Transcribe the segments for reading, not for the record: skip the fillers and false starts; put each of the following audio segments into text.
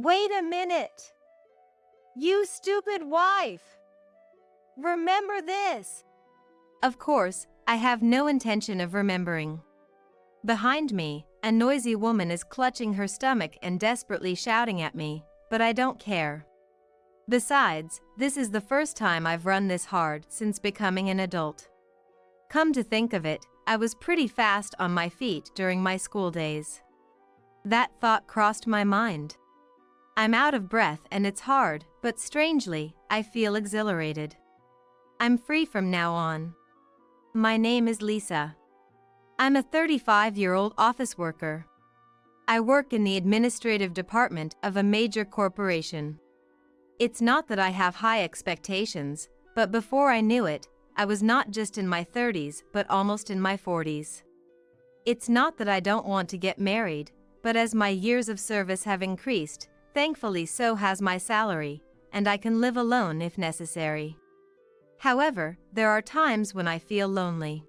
Wait a minute! You stupid wife! Remember this! Of course, I have no intention of remembering. Behind me, a noisy woman is clutching her stomach and desperately shouting at me, but I don't care. Besides, this is the first time I've run this hard since becoming an adult. Come to think of it, I was pretty fast on my feet during my school days. That thought crossed my mind. I'm out of breath and it's hard, but strangely, I feel exhilarated. I'm free from now on. My name is Lisa. I'm a 35-year-old office worker. I work in the administrative department of a major corporation. It's not that I have high expectations, but before I knew it, I was not just in my 30s but almost in my 40s. It's not that I don't want to get married, but as my years of service have increased, thankfully so has my salary, and I can live alone if necessary. However, there are times when I feel lonely.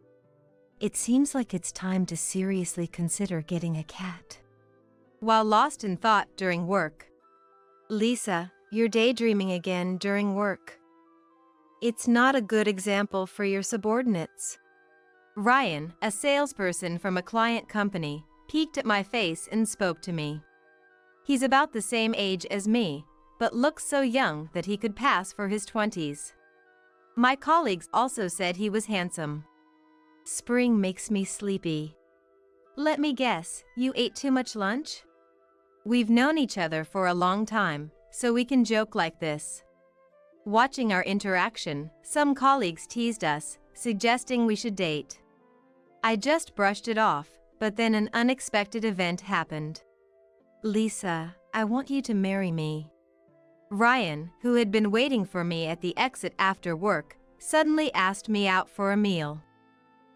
It seems like it's time to seriously consider getting a cat. While lost in thought during work. Lisa, you're daydreaming again during work. It's not a good example for your subordinates. Ryan, a salesperson from a client company, peeked at my face and spoke to me. He's about the same age as me, but looks so young that he could pass for his 20s. My colleagues also said he was handsome. Spring makes me sleepy. Let me guess, you ate too much lunch? We've known each other for a long time, so we can joke like this. Watching our interaction, some colleagues teased us, suggesting we should date. I just brushed it off, but then an unexpected event happened. Lisa, I want you to marry me. Ryan, who had been waiting for me at the exit after work, suddenly asked me out for a meal.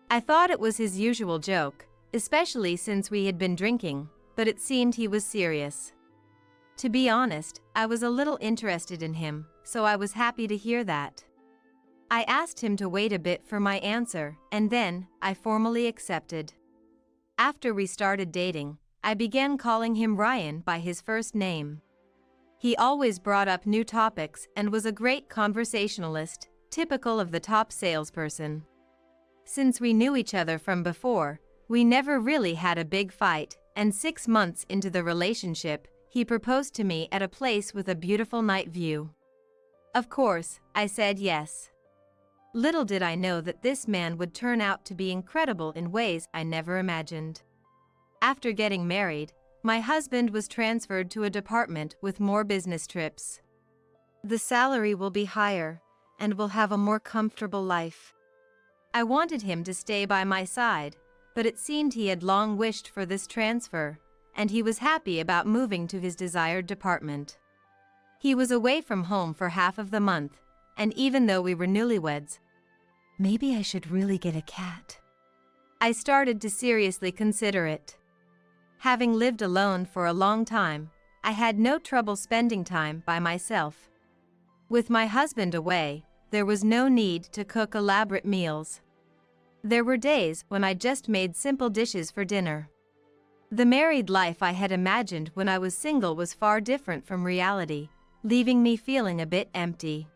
I thought it was his usual joke, especially since we had been drinking, but it seemed he was serious. To be honest, I was a little interested in him, so I was happy to hear that. I asked him to wait a bit for my answer, and then I formally accepted. After we started dating, I began calling him Ryan by his first name. He always brought up new topics and was a great conversationalist, typical of the top salesperson. Since we knew each other from before, we never really had a big fight, and 6 months into the relationship, he proposed to me at a place with a beautiful night view. Of course, I said yes. Little did I know that this man would turn out to be incredible in ways I never imagined. After getting married, my husband was transferred to a department with more business trips. The salary will be higher, and we'll have a more comfortable life. I wanted him to stay by my side, but it seemed he had long wished for this transfer, and he was happy about moving to his desired department. He was away from home for half of the month, and even though we were newlyweds, maybe I should really get a cat. I started to seriously consider it. Having lived alone for a long time, I had no trouble spending time by myself. With my husband away, there was no need to cook elaborate meals. There were days when I just made simple dishes for dinner. The married life I had imagined when I was single was far different from reality, leaving me feeling a bit empty.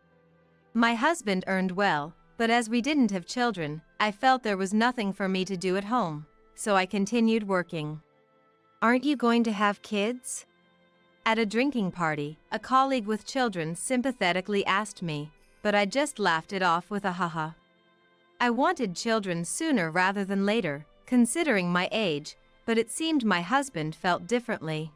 My husband earned well, but as we didn't have children, I felt there was nothing for me to do at home, so I continued working. Aren't you going to have kids? At a drinking party, a colleague with children sympathetically asked me, but I just laughed it off with a haha. I wanted children sooner rather than later, considering my age, but it seemed my husband felt differently.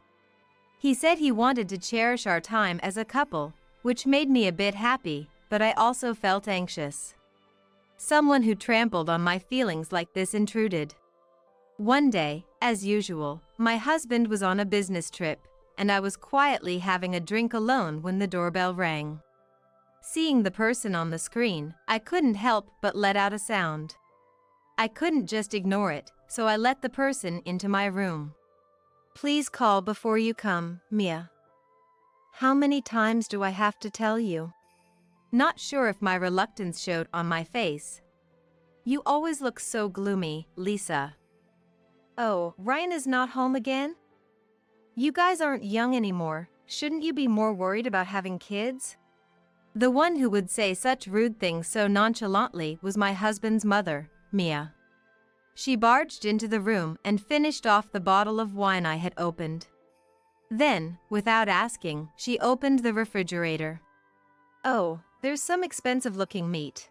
He said he wanted to cherish our time as a couple, which made me a bit happy, but I also felt anxious. Someone who trampled on my feelings like this intruded. One day, as usual, my husband was on a business trip, and I was quietly having a drink alone when the doorbell rang. Seeing the person on the screen, I couldn't help but let out a sound. I couldn't just ignore it, so I let the person into my room. Please call before you come, Mia. How many times do I have to tell you? Not sure if my reluctance showed on my face. You always look so gloomy, Lisa. Oh, Ryan is not home again? You guys aren't young anymore, shouldn't you be more worried about having kids? The one who would say such rude things so nonchalantly was my husband's mother, Mia. She barged into the room and finished off the bottle of wine I had opened. Then, without asking, she opened the refrigerator. Oh, there's some expensive-looking meat.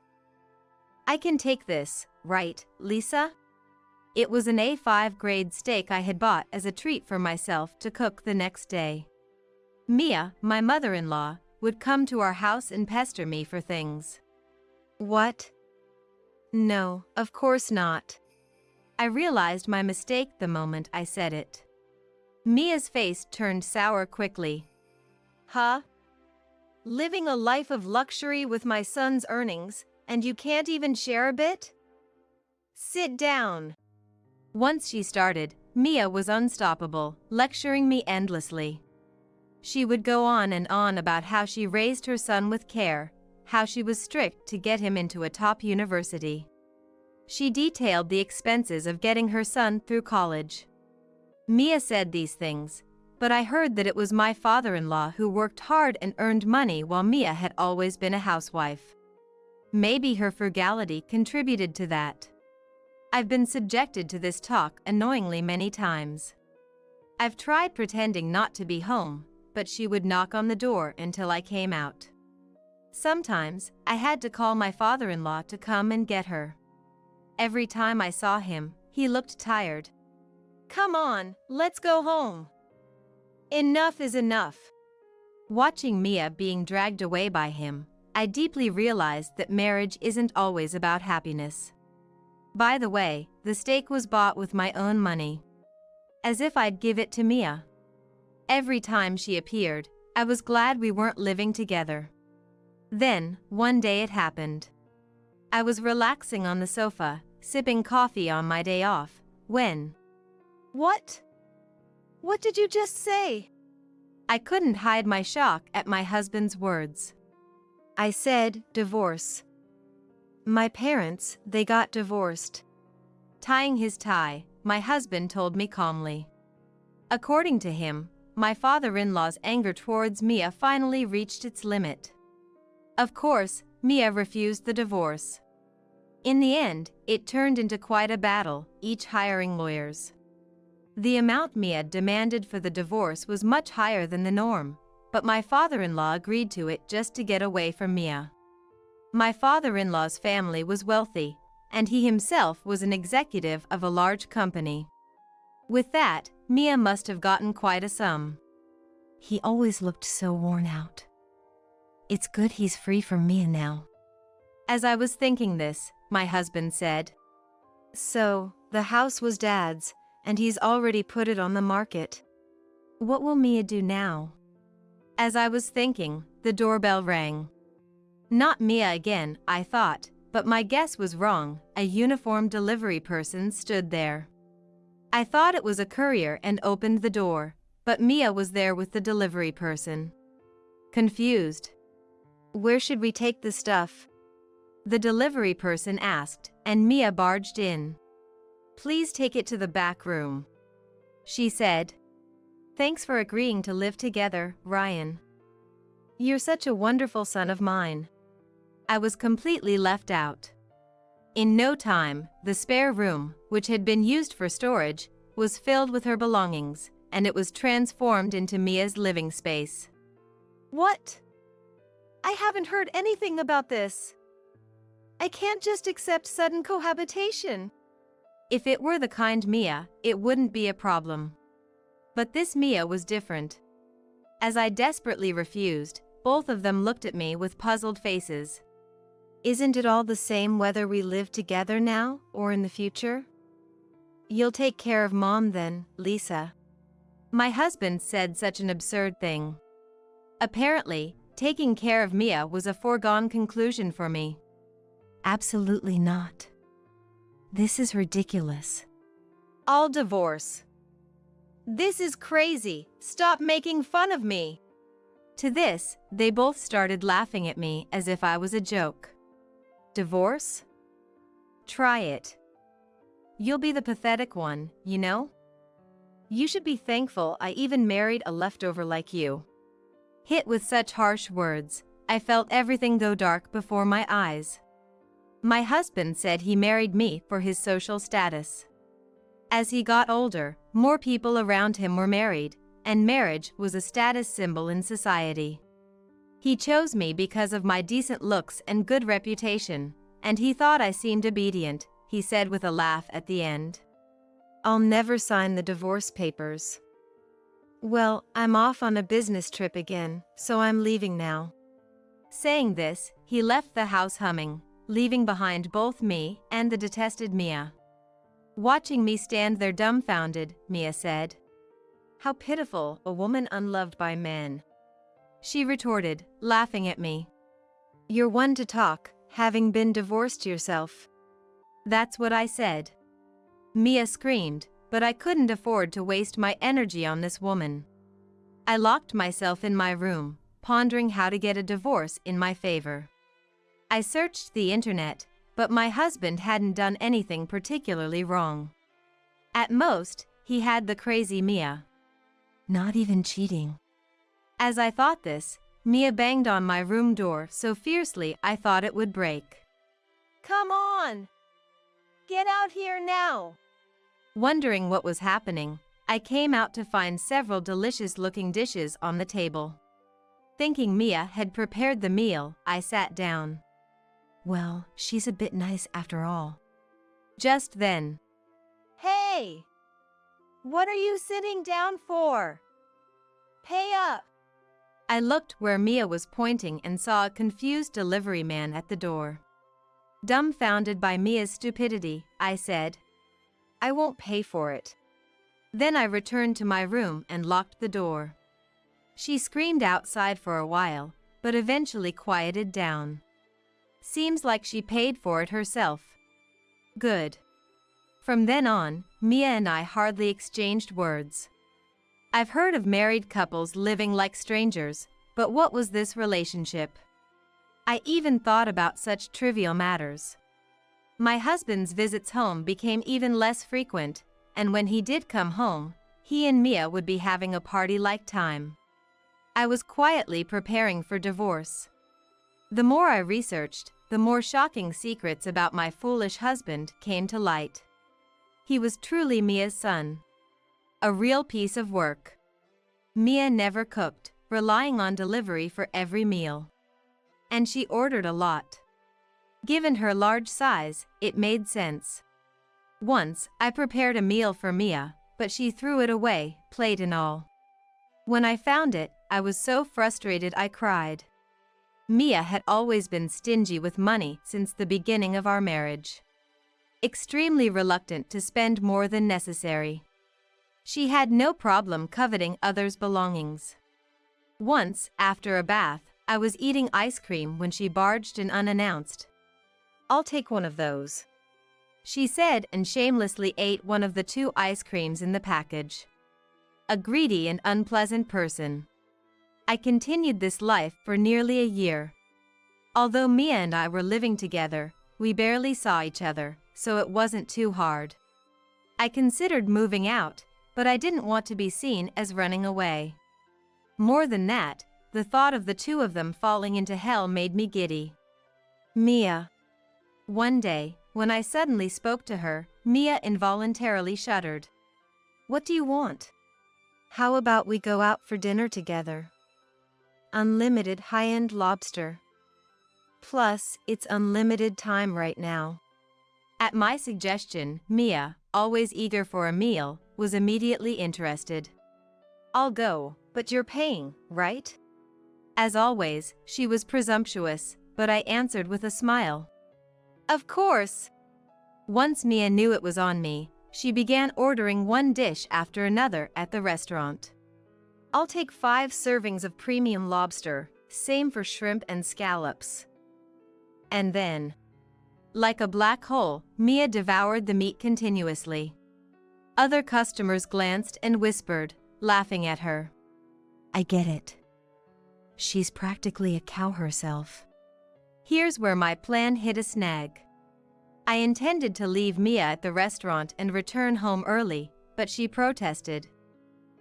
I can take this, right, Lisa? It was an A5 grade steak I had bought as a treat for myself to cook the next day. Mia, my mother-in-law, would come to our house and pester me for things. What? No, of course not. I realized my mistake the moment I said it. Mia's face turned sour quickly. Huh? Living a life of luxury with my son's earnings, and you can't even share a bit? Sit down. Once she started, Mia was unstoppable, lecturing me endlessly. She would go on and on about how she raised her son with care, how she was strict to get him into a top university. She detailed the expenses of getting her son through college. Mia said these things, but I heard that it was my father-in-law who worked hard and earned money while Mia had always been a housewife. Maybe her frugality contributed to that. I've been subjected to this talk annoyingly many times. I've tried pretending not to be home, but she would knock on the door until I came out. Sometimes, I had to call my father-in-law to come and get her. Every time I saw him, he looked tired. Come on, let's go home. Enough is enough. Watching Mia being dragged away by him, I deeply realized that marriage isn't always about happiness. By the way, the steak was bought with my own money. As if I'd give it to Mia. Every time she appeared, I was glad we weren't living together. Then, one day it happened. I was relaxing on the sofa, sipping coffee on my day off, when… What? What did you just say? I couldn't hide my shock at my husband's words. I said, divorce. My parents, they got divorced. Tying his tie, my husband told me calmly. According to him, my father-in-law's anger towards Mia finally reached its limit. Of course, Mia refused the divorce. In the end, it turned into quite a battle, each hiring lawyers. The amount Mia demanded for the divorce was much higher than the norm, but my father-in-law agreed to it just to get away from Mia. My father-in-law's family was wealthy, and he himself was an executive of a large company. With that, Mia must have gotten quite a sum. He always looked so worn out. It's good he's free from Mia now. As I was thinking this, my husband said, So, the house was Dad's, and he's already put it on the market. What will Mia do now? As I was thinking, the doorbell rang. Not Mia again, I thought, but my guess was wrong. A uniformed delivery person stood there. I thought it was a courier and opened the door, but Mia was there with the delivery person. Confused. Where should we take the stuff? The delivery person asked, and Mia barged in. Please take it to the back room, she said. Thanks for agreeing to live together, Ryan. You're such a wonderful son of mine. I was completely left out. In no time, the spare room, which had been used for storage, was filled with her belongings, and it was transformed into Mia's living space. What? I haven't heard anything about this. I can't just accept sudden cohabitation. If it were the kind Mia, it wouldn't be a problem. But this Mia was different. As I desperately refused, both of them looked at me with puzzled faces. Isn't it all the same whether we live together now or in the future? You'll take care of Mom then, Lisa. My husband said such an absurd thing. Apparently, taking care of Mia was a foregone conclusion for me. Absolutely not. This is ridiculous. I'll divorce. This is crazy. Stop making fun of me. To this, they both started laughing at me as if I was a joke. Divorce? Try it. You'll be the pathetic one, you know? You should be thankful I even married a leftover like you. Hit with such harsh words, I felt everything go dark before my eyes. My husband said he married me for his social status. As he got older, more people around him were married, and marriage was a status symbol in society. He chose me because of my decent looks and good reputation, and he thought I seemed obedient, he said with a laugh at the end. I'll never sign the divorce papers. Well, I'm off on a business trip again, so I'm leaving now. Saying this, he left the house humming, leaving behind both me and the detested Mia. Watching me stand there dumbfounded, Mia said, "How pitiful, a woman unloved by men." She retorted, laughing at me. "You're one to talk, having been divorced yourself." That's what I said. Mia screamed, but I couldn't afford to waste my energy on this woman. I locked myself in my room, pondering how to get a divorce in my favor. I searched the internet, but my husband hadn't done anything particularly wrong. At most, he had the crazy Mia. Not even cheating. As I thought this, Mia banged on my room door so fiercely I thought it would break. "Come on! Get out here now!" Wondering what was happening, I came out to find several delicious-looking dishes on the table. Thinking Mia had prepared the meal, I sat down. Well, she's a bit nice after all. Just then. "Hey! What are you sitting down for? Pay up!" I looked where Mia was pointing and saw a confused delivery man at the door. Dumbfounded by Mia's stupidity, I said, "I won't pay for it." Then I returned to my room and locked the door. She screamed outside for a while, but eventually quieted down. Seems like she paid for it herself. Good. From then on, Mia and I hardly exchanged words. I've heard of married couples living like strangers, but what was this relationship? I even thought about such trivial matters. My husband's visits home became even less frequent, and when he did come home, he and Mia would be having a party-like time. I was quietly preparing for divorce. The more I researched, the more shocking secrets about my foolish husband came to light. He was truly Mia's son. A real piece of work. Mia never cooked, relying on delivery for every meal. And she ordered a lot. Given her large size, it made sense. Once, I prepared a meal for Mia, but she threw it away, plate and all. When I found it, I was so frustrated I cried. Mia had always been stingy with money since the beginning of our marriage. Extremely reluctant to spend more than necessary. She had no problem coveting others' belongings. Once, after a bath, I was eating ice cream when she barged in unannounced. "I'll take one of those," she said, and shamelessly ate one of the 2 ice creams in the package. A greedy and unpleasant person. I continued this life for nearly a year. Although Mia and I were living together, we barely saw each other, so it wasn't too hard. I considered moving out, but I didn't want to be seen as running away. More than that, the thought of the 2 of them falling into hell made me giddy. "Mia." One day, when I suddenly spoke to her, Mia involuntarily shuddered. "What do you want? How about we go out for dinner together? Unlimited high-end lobster. Plus, it's unlimited time right now." At my suggestion, Mia, always eager for a meal, was immediately interested. "I'll go, but you're paying, right?" As always, she was presumptuous, but I answered with a smile. "Of course." Once Mia knew it was on me, she began ordering one dish after another at the restaurant. "I'll take 5 servings of premium lobster, same for shrimp and scallops." And then, like a black hole, Mia devoured the meat continuously. Other customers glanced and whispered, laughing at her. "I get it. She's practically a cow herself." Here's where my plan hit a snag. I intended to leave Mia at the restaurant and return home early, but she protested.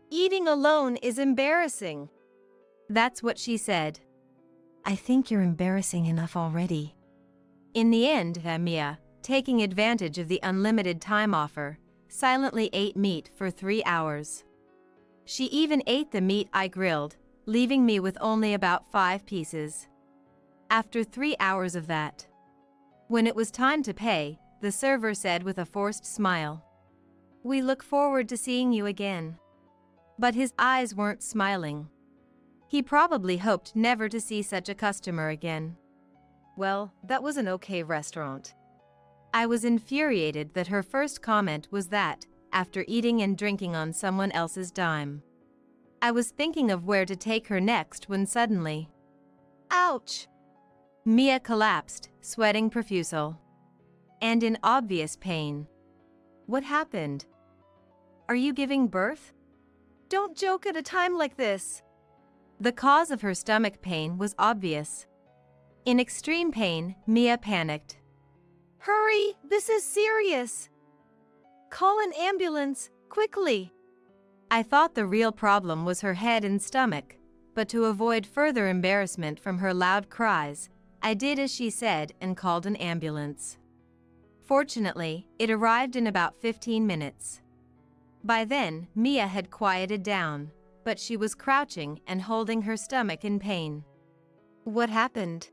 "Eating alone is embarrassing." That's what she said. I think you're embarrassing enough already. In the end, Mia, taking advantage of the unlimited time offer, silently ate meat for 3 hours. She even ate the meat I grilled, leaving me with only about 5 pieces. After 3 hours of that, when it was time to pay, the server said with a forced smile, "We look forward to seeing you again." But his eyes weren't smiling. He probably hoped never to see such a customer again. Well, that was an okay restaurant. I was infuriated that her first comment was that, after eating and drinking on someone else's dime. I was thinking of where to take her next when suddenly, ouch! Mia collapsed, sweating profusely, and in obvious pain. What happened? Are you giving birth? Don't joke at a time like this. The cause of her stomach pain was obvious. In extreme pain, Mia panicked. Hurry, this is serious. Call an ambulance, quickly. I thought the real problem was her head and stomach, but to avoid further embarrassment from her loud cries, I did as she said and called an ambulance. Fortunately, it arrived in about 15 minutes. By then, Mia had quieted down, but she was crouching and holding her stomach in pain. What happened?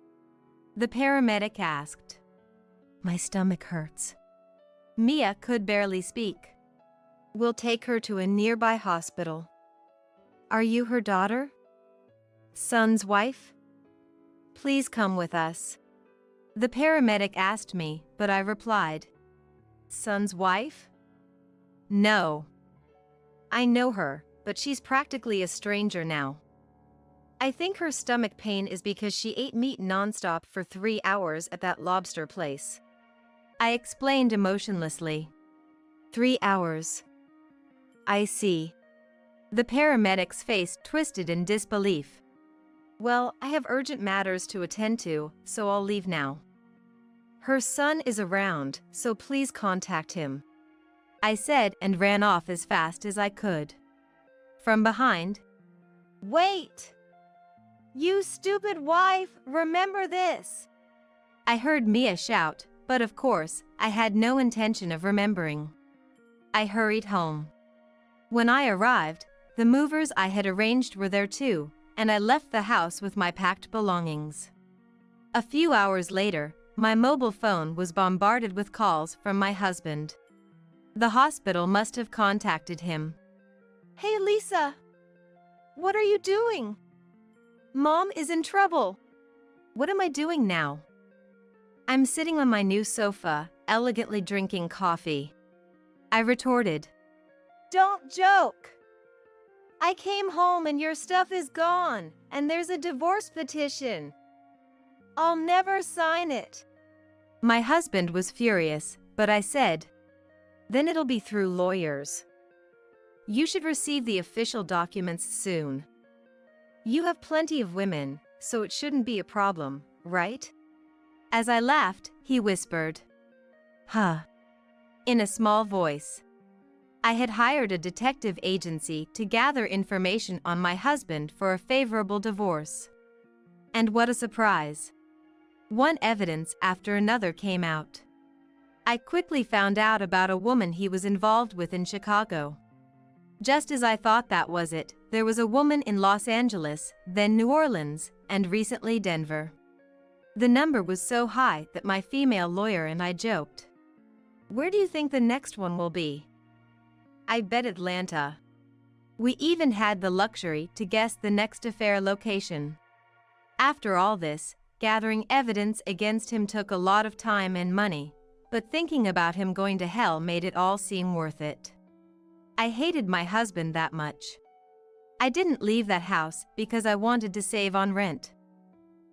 The paramedic asked. My stomach hurts. Mia could barely speak. We'll take her to a nearby hospital. Are you her daughter? Son's wife? Please come with us. The paramedic asked me, but I replied, Son's wife? No. I know her, but she's practically a stranger now. I think her stomach pain is because she ate meat nonstop for 3 hours at that lobster place. I explained emotionlessly. 3 hours. I see. The paramedic's face twisted in disbelief. Well, I have urgent matters to attend to, so I'll leave now. Her son is around, so please contact him, I said and ran off as fast as I could. From behind, Wait! You stupid wife, remember this! I heard Mia shout, but of course, I had no intention of remembering. I hurried home. When I arrived, the movers I had arranged were there too, and I left the house with my packed belongings. A few hours later, my mobile phone was bombarded with calls from my husband. The hospital must have contacted him. Hey Lisa! What are you doing? Mom is in trouble. What am I doing now? I'm sitting on my new sofa, elegantly drinking coffee. I retorted. Don't joke! I came home and your stuff is gone, and there's a divorce petition. I'll never sign it. My husband was furious, but I said, Then it'll be through lawyers. You should receive the official documents soon. You have plenty of women, so it shouldn't be a problem, right? As I laughed, he whispered, Huh. In a small voice. I had hired a detective agency to gather information on my husband for a favorable divorce. And what a surprise. One evidence after another came out. I quickly found out about a woman he was involved with in Chicago. Just as I thought that was it, there was a woman in Los Angeles, then New Orleans, and recently Denver. The number was so high that my female lawyer and I joked. Where do you think the next one will be? I bet Atlanta. We even had the luxury to guess the next affair location. After all this, gathering evidence against him took a lot of time and money, but thinking about him going to hell made it all seem worth it. I hated my husband that much. I didn't leave that house because I wanted to save on rent.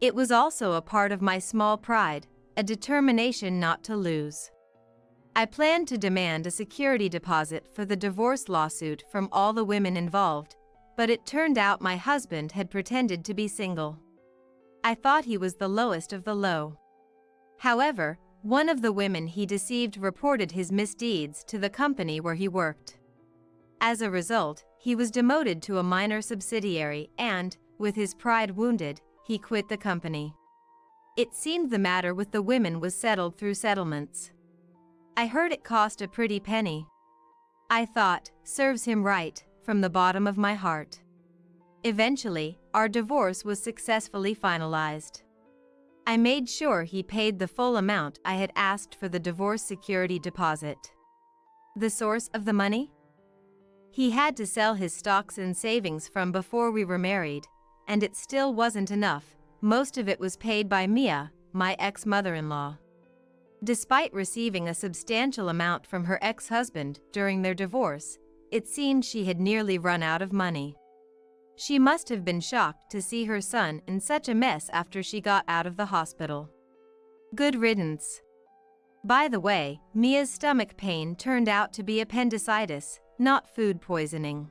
It was also a part of my small pride, a determination not to lose. I planned to demand a security deposit for the divorce lawsuit from all the women involved, but it turned out my husband had pretended to be single. I thought he was the lowest of the low. However, one of the women he deceived reported his misdeeds to the company where he worked. As a result, he was demoted to a minor subsidiary and, with his pride wounded, he quit the company. It seemed the matter with the women was settled through settlements. I heard it cost a pretty penny. I thought, serves him right, from the bottom of my heart. Eventually, our divorce was successfully finalized. I made sure he paid the full amount I had asked for the divorce security deposit. The source of the money? He had to sell his stocks and savings from before we were married, and it still wasn't enough. Most of it was paid by Mia, my ex-mother-in-law. Despite receiving a substantial amount from her ex-husband during their divorce, it seemed she had nearly run out of money. She must have been shocked to see her son in such a mess after she got out of the hospital. Good riddance. By the way, Mia's stomach pain turned out to be appendicitis, not food poisoning.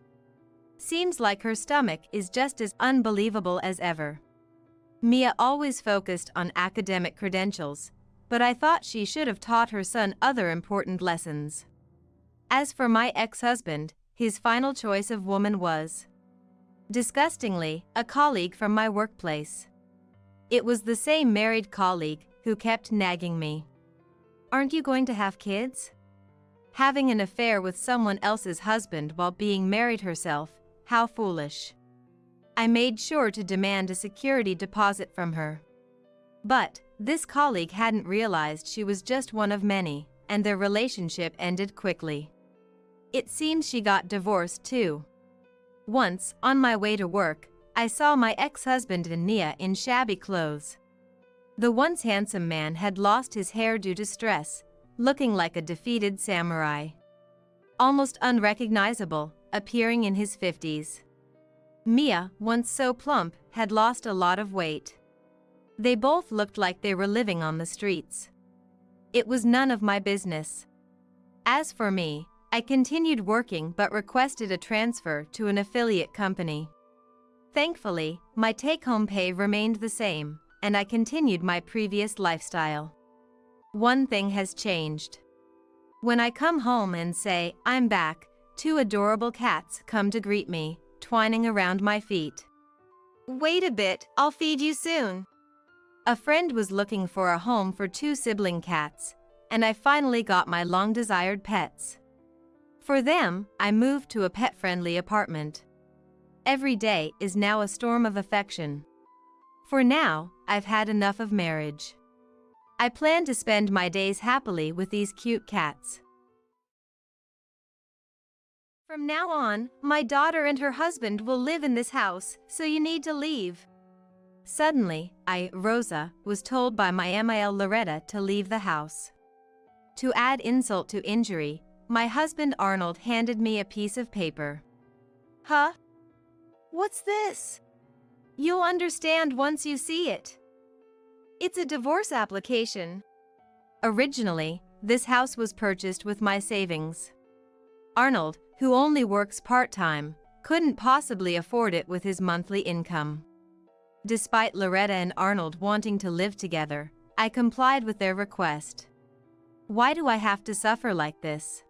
Seems like her stomach is just as unbelievable as ever. Mia always focused on academic credentials, but I thought she should have taught her son other important lessons. As for my ex-husband, his final choice of woman was, disgustingly, a colleague from my workplace. It was the same married colleague who kept nagging me. Aren't you going to have kids? Having an affair with someone else's husband while being married herself, how foolish. I made sure to demand a security deposit from her. But this colleague hadn't realized she was just one of many, and their relationship ended quickly. It seems she got divorced too. Once, on my way to work, I saw my ex-husband and Nia in shabby clothes. The once handsome man had lost his hair due to stress, looking like a defeated samurai. Almost unrecognizable, appearing in his 50s. Mia, once so plump, had lost a lot of weight. They both looked like they were living on the streets. It was none of my business. As for me, I continued working but requested a transfer to an affiliate company. Thankfully, my take-home pay remained the same, and I continued my previous lifestyle. One thing has changed. When I come home and say, "I'm back," 2 adorable cats come to greet me, twining around my feet. Wait a bit, I'll feed you soon. A friend was looking for a home for 2 sibling cats, and I finally got my long-desired pets. For them, I moved to a pet-friendly apartment. Every day is now a storm of affection. For now, I've had enough of marriage. I plan to spend my days happily with these cute cats. From now on, my daughter and her husband will live in this house, so you need to leave. Suddenly, Rosa, was told by my MIL Loretta to leave the house. To add insult to injury, my husband Arnold handed me a piece of paper. Huh? What's this? You'll understand once you see it. It's a divorce application. Originally, this house was purchased with my savings. Arnold, who only works part-time, couldn't possibly afford it with his monthly income. Despite Loretta and Arnold wanting to live together, I complied with their request. Why do I have to suffer like this?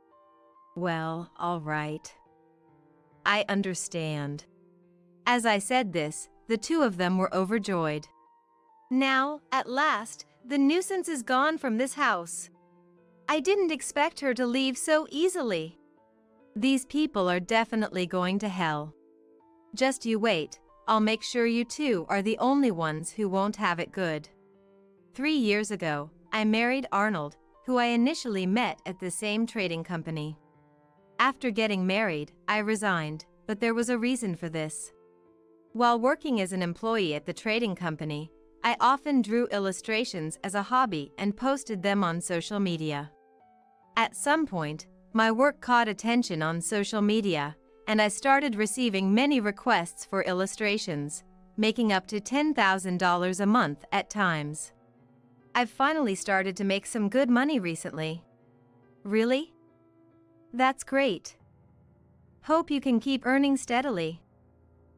Well, all right. I understand. As I said this, the 2 of them were overjoyed. Now, at last, the nuisance is gone from this house. I didn't expect her to leave so easily. These people are definitely going to hell. Just you wait, I'll make sure you 2 are the only ones who won't have it good. 3 years ago, I married Arnold, who I initially met at the same trading company. After getting married, I resigned, but there was a reason for this. While working as an employee at the trading company, I often drew illustrations as a hobby and posted them on social media. At some point, my work caught attention on social media, and I started receiving many requests for illustrations, making up to $10,000 a month at times. I've finally started to make some good money recently. Really? That's great. Hope you can keep earning steadily.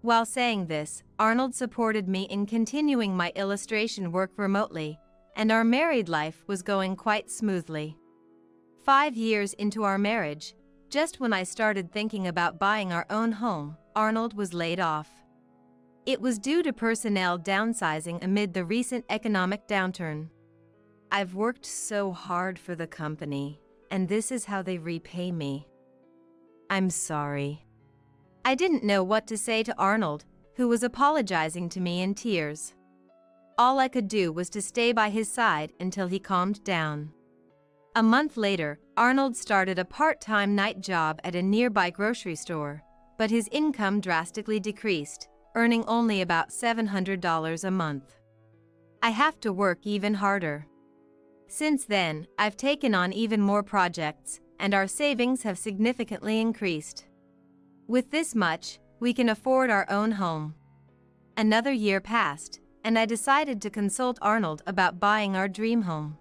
While saying this, Arnold supported me in continuing my illustration work remotely, and our married life was going quite smoothly. 5 years into our marriage, just when I started thinking about buying our own home, Arnold was laid off. It was due to personnel downsizing amid the recent economic downturn. I've worked so hard for the company, and this is how they repay me. I'm sorry. I didn't know what to say to Arnold, who was apologizing to me in tears. All I could do was to stay by his side until he calmed down. A month later, Arnold started a part-time night job at a nearby grocery store, but his income drastically decreased, earning only about $700 a month. I have to work even harder. Since then, I've taken on even more projects, and our savings have significantly increased. With this much, we can afford our own home. Another year passed, and I decided to consult Arnold about buying our dream home.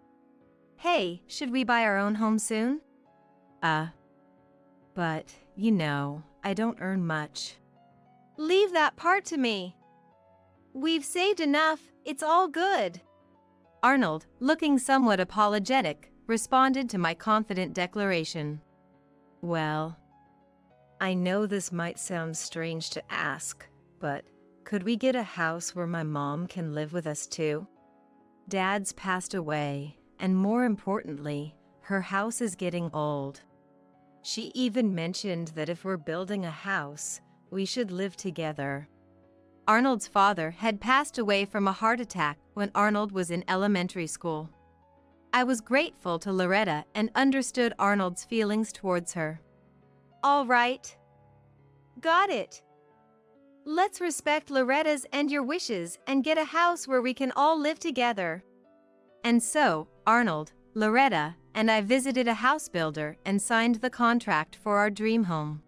Hey, should we buy our own home soon? But, I don't earn much. Leave that part to me. We've saved enough, it's all good. Arnold, looking somewhat apologetic, responded to my confident declaration. Well, I know this might sound strange to ask, but could we get a house where my mom can live with us too? Dad's passed away, and more importantly, her house is getting old. She even mentioned that if we're building a house, we should live together. Arnold's father had passed away from a heart attack when Arnold was in elementary school. I was grateful to Loretta and understood Arnold's feelings towards her. All right. Got it. Let's respect Loretta's and your wishes and get a house where we can all live together. And so, Arnold, Loretta, and I visited a house builder and signed the contract for our dream home.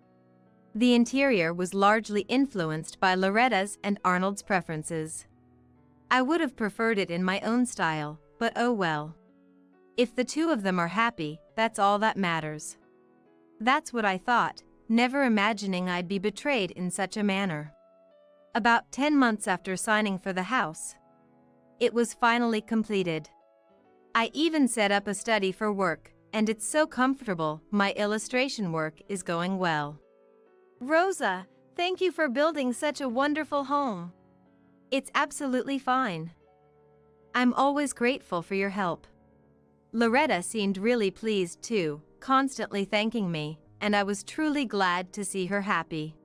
The interior was largely influenced by Loretta's and Arnold's preferences. I would have preferred it in my own style, but oh well. If the two of them are happy, that's all that matters. That's what I thought, never imagining I'd be betrayed in such a manner. About 10 months after signing for the house, it was finally completed. I even set up a study for work, and it's so comfortable, my illustration work is going well. Rosa, thank you for building such a wonderful home. It's absolutely fine. I'm always grateful for your help. Loretta seemed really pleased too, constantly thanking me, and I was truly glad to see her happy.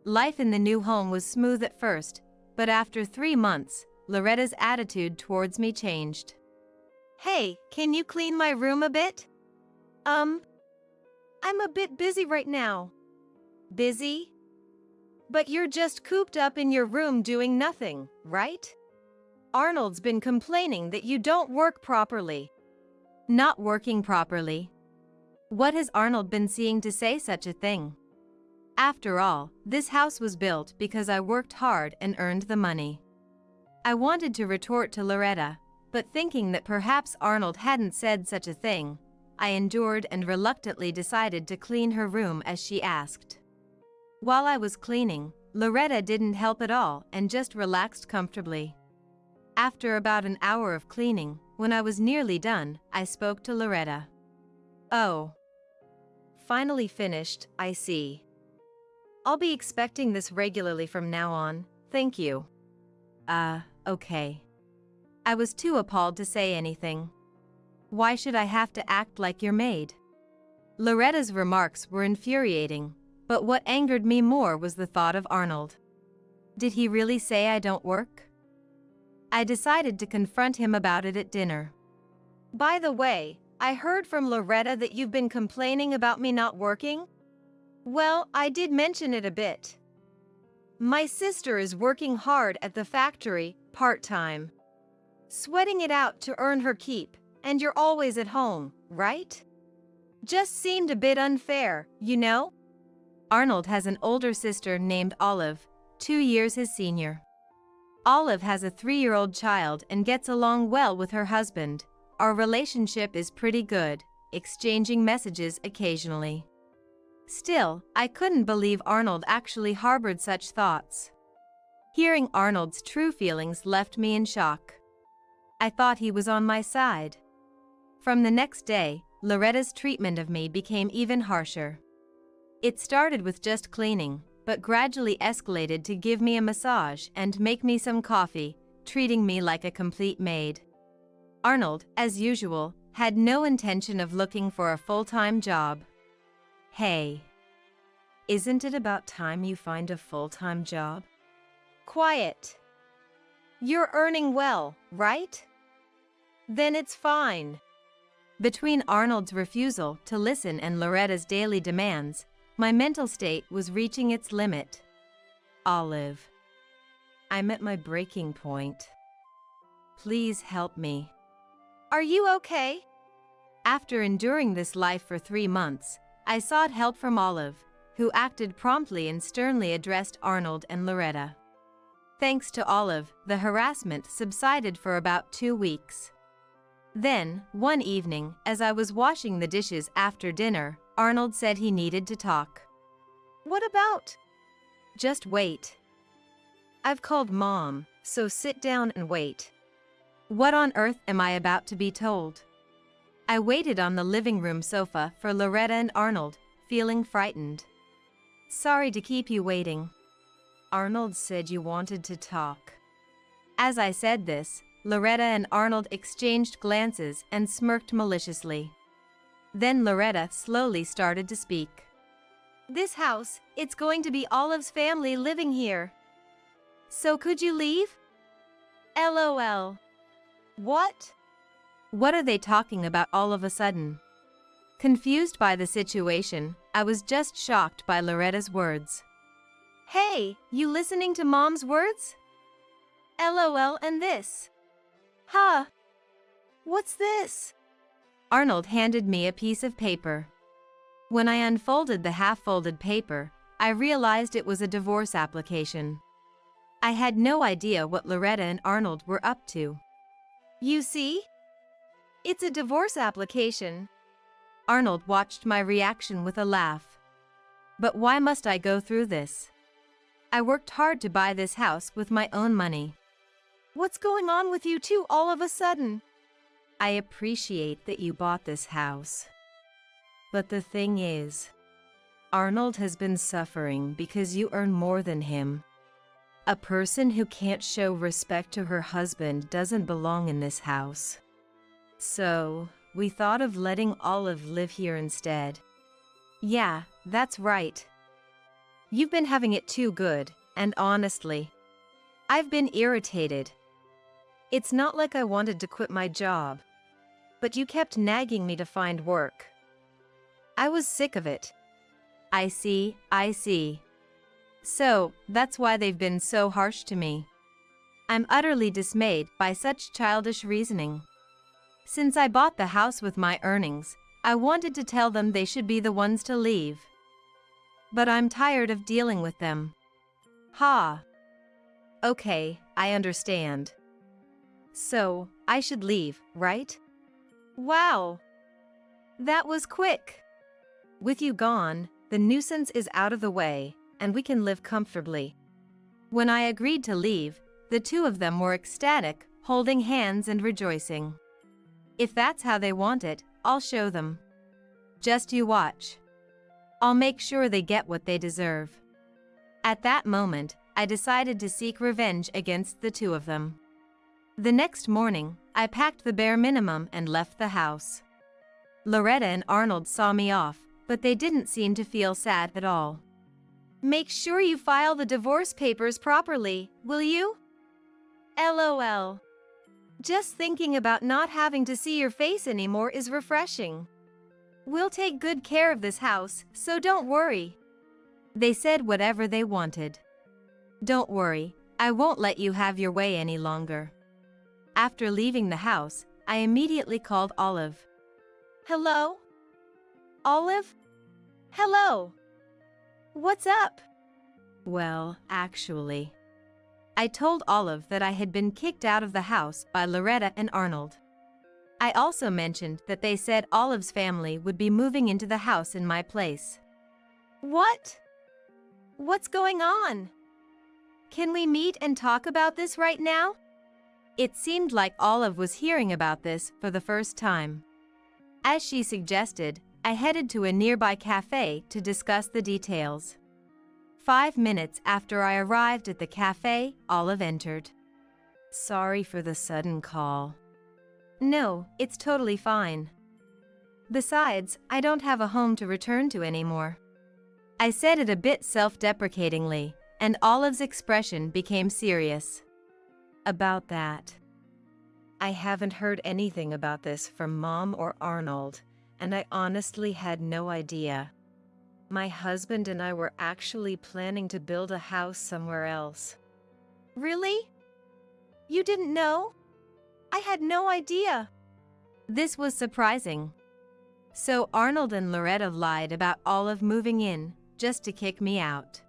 Life in the new home was smooth at first, but after 3 months, Loretta's attitude towards me changed. Hey, can you clean my room a bit? I'm a bit busy right now. Busy? But you're just cooped up in your room doing nothing, right? Arnold's been complaining that you don't work properly. Not working properly? What has Arnold been seeing to say such a thing? After all, this house was built because I worked hard and earned the money. I wanted to retort to Loretta, but thinking that perhaps Arnold hadn't said such a thing, I endured and reluctantly decided to clean her room as she asked. While I was cleaning, Loretta didn't help at all and just relaxed comfortably. After about an hour of cleaning, when I was nearly done, I spoke to Loretta. Oh. Finally finished, I see. I'll be expecting this regularly from now on, thank you. Okay. I was too appalled to say anything. Why should I have to act like your maid? Loretta's remarks were infuriating, but what angered me more was the thought of Arnold. Did he really say I don't work? I decided to confront him about it at dinner. By the way, I heard from Loretta that you've been complaining about me not working. Well, I did mention it a bit. My sister is working hard at the factory, part-time. Sweating it out to earn her keep, and you're always at home, right? Just seemed a bit unfair, you know? Arnold has an older sister named Olive, 2 years his senior. Olive has a 3-year-old child and gets along well with her husband. Our relationship is pretty good, exchanging messages occasionally. Still, I couldn't believe Arnold actually harbored such thoughts. Hearing Arnold's true feelings left me in shock. I thought he was on my side. From the next day, Loretta's treatment of me became even harsher. It started with just cleaning, but gradually escalated to give me a massage and make me some coffee, treating me like a complete maid. Arnold, as usual, had no intention of looking for a full-time job. Hey, isn't it about time you find a full-time job? Quiet. You're earning well, right? Then it's fine. Between Arnold's refusal to listen and Loretta's daily demands, my mental state was reaching its limit. Olive, I'm at my breaking point. Please help me. Are you okay? After enduring this life for 3 months, I sought help from Olive, who acted promptly and sternly addressed Arnold and Loretta. Thanks to Olive, the harassment subsided for about 2 weeks. Then, one evening, as I was washing the dishes after dinner, Arnold said he needed to talk. What about? Just wait. I've called Mom, so sit down and wait. What on earth am I about to be told? I waited on the living room sofa for Loretta and Arnold, feeling frightened. Sorry to keep you waiting. Arnold said you wanted to talk. As I said this, Loretta and Arnold exchanged glances and smirked maliciously. Then Loretta slowly started to speak. This house, it's going to be Olive's family living here. So could you leave? LOL. What? What are they talking about all of a sudden? Confused by the situation, I was just shocked by Loretta's words. Hey, you listening to Mom's words? LOL and this. Huh? What's this? Arnold handed me a piece of paper. When I unfolded the half-folded paper, I realized it was a divorce application. I had no idea what Loretta and Arnold were up to. You see? It's a divorce application. Arnold watched my reaction with a laugh. But why must I go through this? I worked hard to buy this house with my own money. What's going on with you two all of a sudden? I appreciate that you bought this house. But the thing is, Arnold has been suffering because you earn more than him. A person who can't show respect to her husband doesn't belong in this house. So, we thought of letting Olive live here instead. Yeah, that's right. You've been having it too good, and honestly, I've been irritated. It's not like I wanted to quit my job, but you kept nagging me to find work. I was sick of it. I see. So, that's why they've been so harsh to me. I'm utterly dismayed by such childish reasoning. Since I bought the house with my earnings, I wanted to tell them they should be the ones to leave. But I'm tired of dealing with them. Ha. Okay, I understand. So, I should leave, right? Wow. That was quick. With you gone, the nuisance is out of the way, and we can live comfortably. When I agreed to leave, the two of them were ecstatic, holding hands and rejoicing. If that's how they want it, I'll show them. Just you watch. I'll make sure they get what they deserve. At that moment, I decided to seek revenge against the two of them. The next morning, I packed the bare minimum and left the house. Loretta and Arnold saw me off, but they didn't seem to feel sad at all. Make sure you file the divorce papers properly, will you? LOL. Just thinking about not having to see your face anymore is refreshing. We'll take good care of this house, so don't worry. They said whatever they wanted. Don't worry, I won't let you have your way any longer. After leaving the house, I immediately called Olive. Hello? Olive? Hello? What's up? Well, actually, I told Olive that I had been kicked out of the house by Loretta and Arnold. I also mentioned that they said Olive's family would be moving into the house in my place. What? What's going on? Can we meet and talk about this right now? It seemed like Olive was hearing about this for the first time. As she suggested, I headed to a nearby cafe to discuss the details. 5 minutes after I arrived at the cafe, Olive entered. Sorry for the sudden call. No, it's totally fine. Besides, I don't have a home to return to anymore. I said it a bit self-deprecatingly, and Olive's expression became serious. About that. I haven't heard anything about this from Mom or Arnold, and I honestly had no idea. My husband and I were actually planning to build a house somewhere else. Really? You didn't know? I had no idea. This was surprising. So Arnold and Loretta lied about Olive moving in, just to kick me out.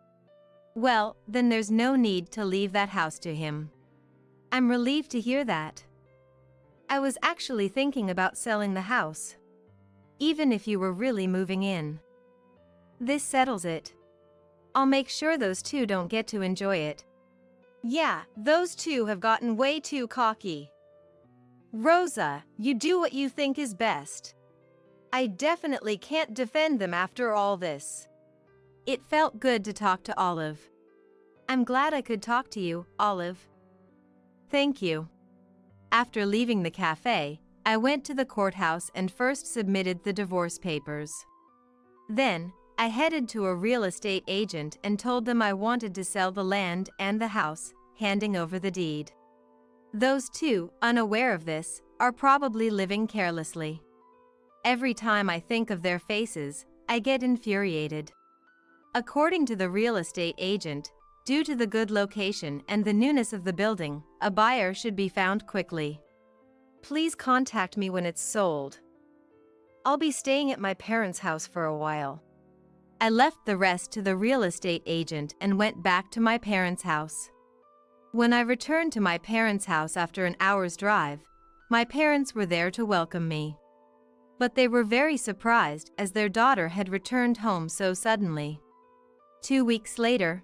Well, then there's no need to leave that house to him. I'm relieved to hear that. I was actually thinking about selling the house. Even if you were really moving in. This settles it. I'll make sure those two don't get to enjoy it. Yeah, those two have gotten way too cocky. Rosa, you do what you think is best. I definitely can't defend them after all this. It felt good to talk to Olive. I'm glad I could talk to you, Olive. Thank you. After leaving the cafe, I went to the courthouse and first submitted the divorce papers. Then, I headed to a real estate agent and told them I wanted to sell the land and the house, handing over the deed. Those two, unaware of this, are probably living carelessly. Every time I think of their faces, I get infuriated. According to the real estate agent, due to the good location and the newness of the building, a buyer should be found quickly. Please contact me when it's sold. I'll be staying at my parents' house for a while. I left the rest to the real estate agent and went back to my parents' house. When I returned to my parents' house after an hour's drive, my parents were there to welcome me. But they were very surprised as their daughter had returned home so suddenly. 2 weeks later,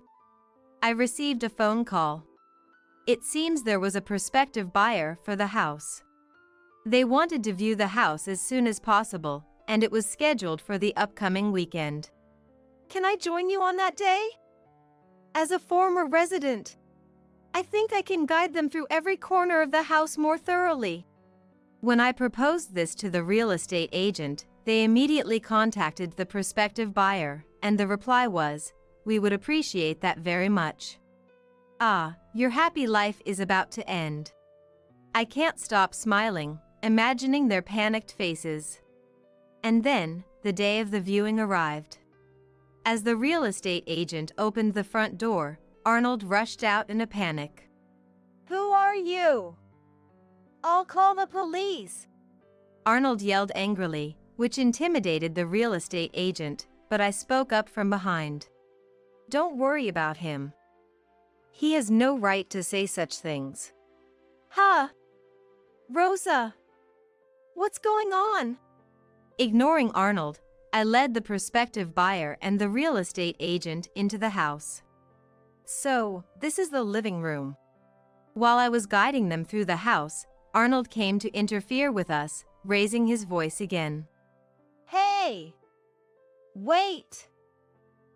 I received a phone call. It seems there was a prospective buyer for the house. They wanted to view the house as soon as possible, and it was scheduled for the upcoming weekend. Can I join you on that day? As a former resident, I think I can guide them through every corner of the house more thoroughly. When I proposed this to the real estate agent, they immediately contacted the prospective buyer, and the reply was, "We would appreciate that very much." Ah, your happy life is about to end. I can't stop smiling, imagining their panicked faces. And then, the day of the viewing arrived. As the real estate agent opened the front door, Arnold rushed out in a panic. Who are you? I'll call the police. Arnold yelled angrily, which intimidated the real estate agent, but I spoke up from behind. Don't worry about him. He has no right to say such things. Huh? Rosa? What's going on? Ignoring Arnold, I led the prospective buyer and the real estate agent into the house. So, this is the living room. While I was guiding them through the house, Arnold came to interfere with us, raising his voice again. Hey! Wait!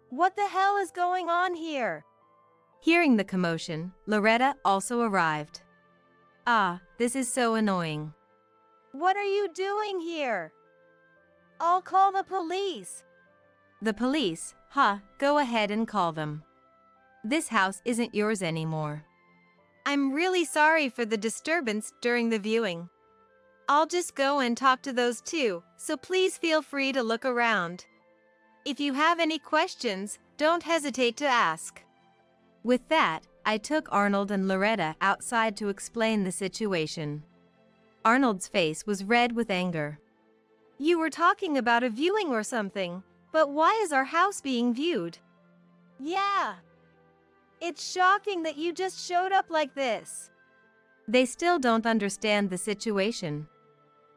What the hell is going on here? Hearing the commotion, Loretta also arrived. Ah, this is so annoying. What are you doing here? I'll call the police. The police? Huh, go ahead and call them. This house isn't yours anymore. I'm really sorry for the disturbance during the viewing. I'll just go and talk to those two, so please feel free to look around. If you have any questions, don't hesitate to ask. With that, I took Arnold and Loretta outside to explain the situation. Arnold's face was red with anger. You were talking about a viewing or something, but why is our house being viewed? Yeah. It's shocking that you just showed up like this. They still don't understand the situation.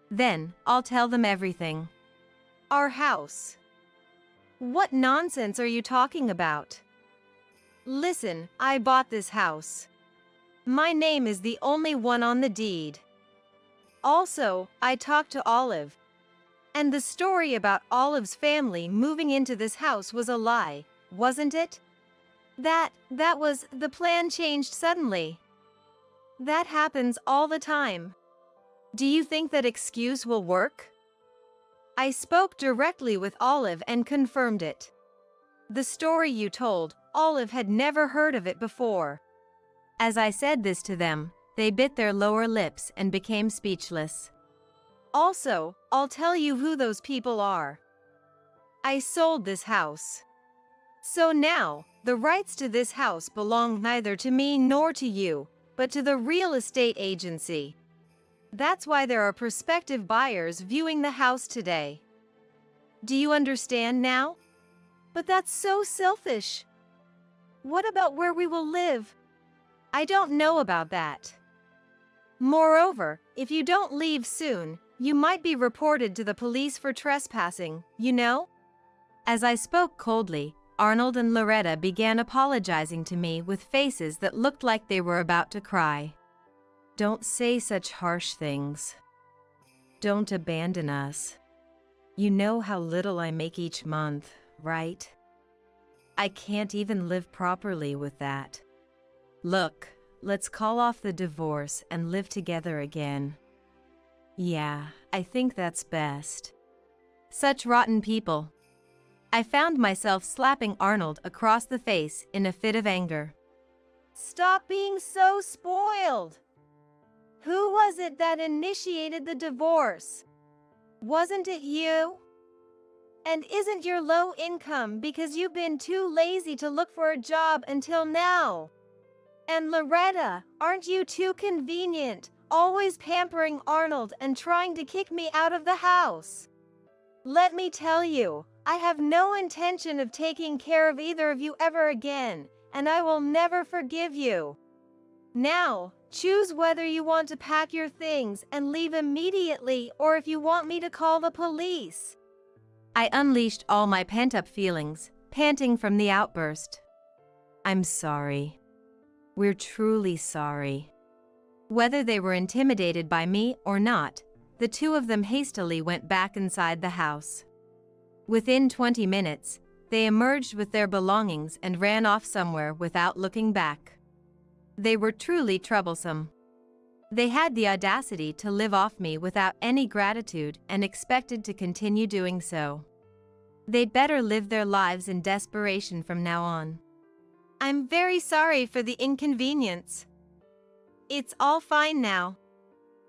Then, I'll tell them everything. Our house. What nonsense are you talking about? Listen, I bought this house. My name is the only one on the deed. Also, I talked to Olive. And the story about Olive's family moving into this house was a lie, wasn't it? The plan changed suddenly. That happens all the time. Do you think that excuse will work? I spoke directly with Olive and confirmed it. The story you told, Olive had never heard of it before. As I said this to them, they bit their lower lips and became speechless. Also, I'll tell you who those people are. I sold this house. So now, the rights to this house belong neither to me nor to you, but to the real estate agency. That's why there are prospective buyers viewing the house today. Do you understand now? But that's so selfish. What about where we will live? I don't know about that. Moreover, if you don't leave soon, you might be reported to the police for trespassing, you know? As I spoke coldly, Arnold and Loretta began apologizing to me with faces that looked like they were about to cry. Don't say such harsh things. Don't abandon us. You know how little I make each month, right? I can't even live properly with that. Look, let's call off the divorce and live together again. Yeah, I think that's best. Such rotten people. I found myself slapping Arnold across the face in a fit of anger. Stop being so spoiled! Who was it that initiated the divorce? Wasn't it you? And isn't your low income because you've been too lazy to look for a job until now? And Loretta, aren't you too convenient, always pampering Arnold and trying to kick me out of the house? Let me tell you, I have no intention of taking care of either of you ever again, and I will never forgive you. Now, choose whether you want to pack your things and leave immediately or if you want me to call the police. I unleashed all my pent-up feelings, panting from the outburst. I'm sorry. We're truly sorry. Whether they were intimidated by me or not, the two of them hastily went back inside the house. Within 20 minutes, they emerged with their belongings and ran off somewhere without looking back. They were truly troublesome. They had the audacity to live off me without any gratitude and expected to continue doing so. They'd better live their lives in desperation from now on. I'm very sorry for the inconvenience. It's all fine now.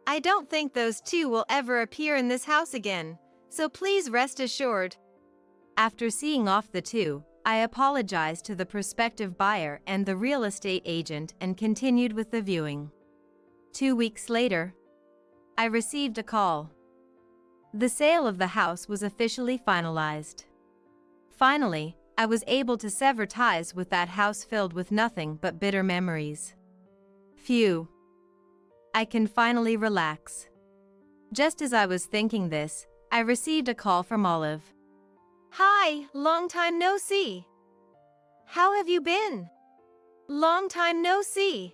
I don't think those two will ever appear in this house again, so please rest assured. After seeing off the two, I apologized to the prospective buyer and the real estate agent and continued with the viewing. 2 weeks later, I received a call. The sale of the house was officially finalized. Finally, I was able to sever ties with that house filled with nothing but bitter memories. Phew. I can finally relax. Just as I was thinking this, I received a call from Olive. Hi, long time no see. How have you been? Long time no see.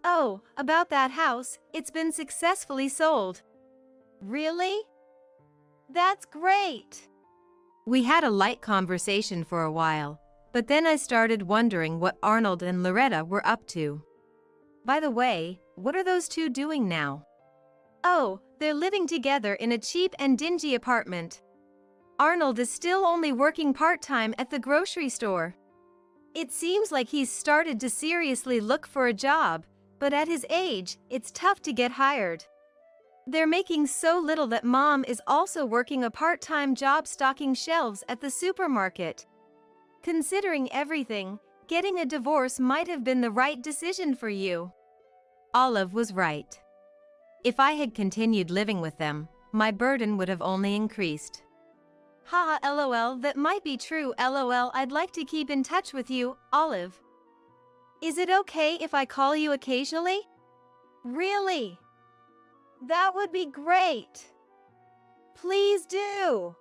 Oh, about that house, it's been successfully sold. Really? That's great. We had a light conversation for a while, but then I started wondering what Arnold and Loretta were up to. By the way, what are those two doing now? Oh, they're living together in a cheap and dingy apartment. Arnold is still only working part-time at the grocery store. It seems like he's started to seriously look for a job, but at his age, it's tough to get hired. They're making so little that Mom is also working a part-time job stocking shelves at the supermarket. Considering everything, getting a divorce might have been the right decision for you. Olive was right. If I had continued living with them, my burden would have only increased. Haha, lol, that might be true, lol. I'd like to keep in touch with you, Olive. Is it okay if I call you occasionally? Really? That would be great. Please do.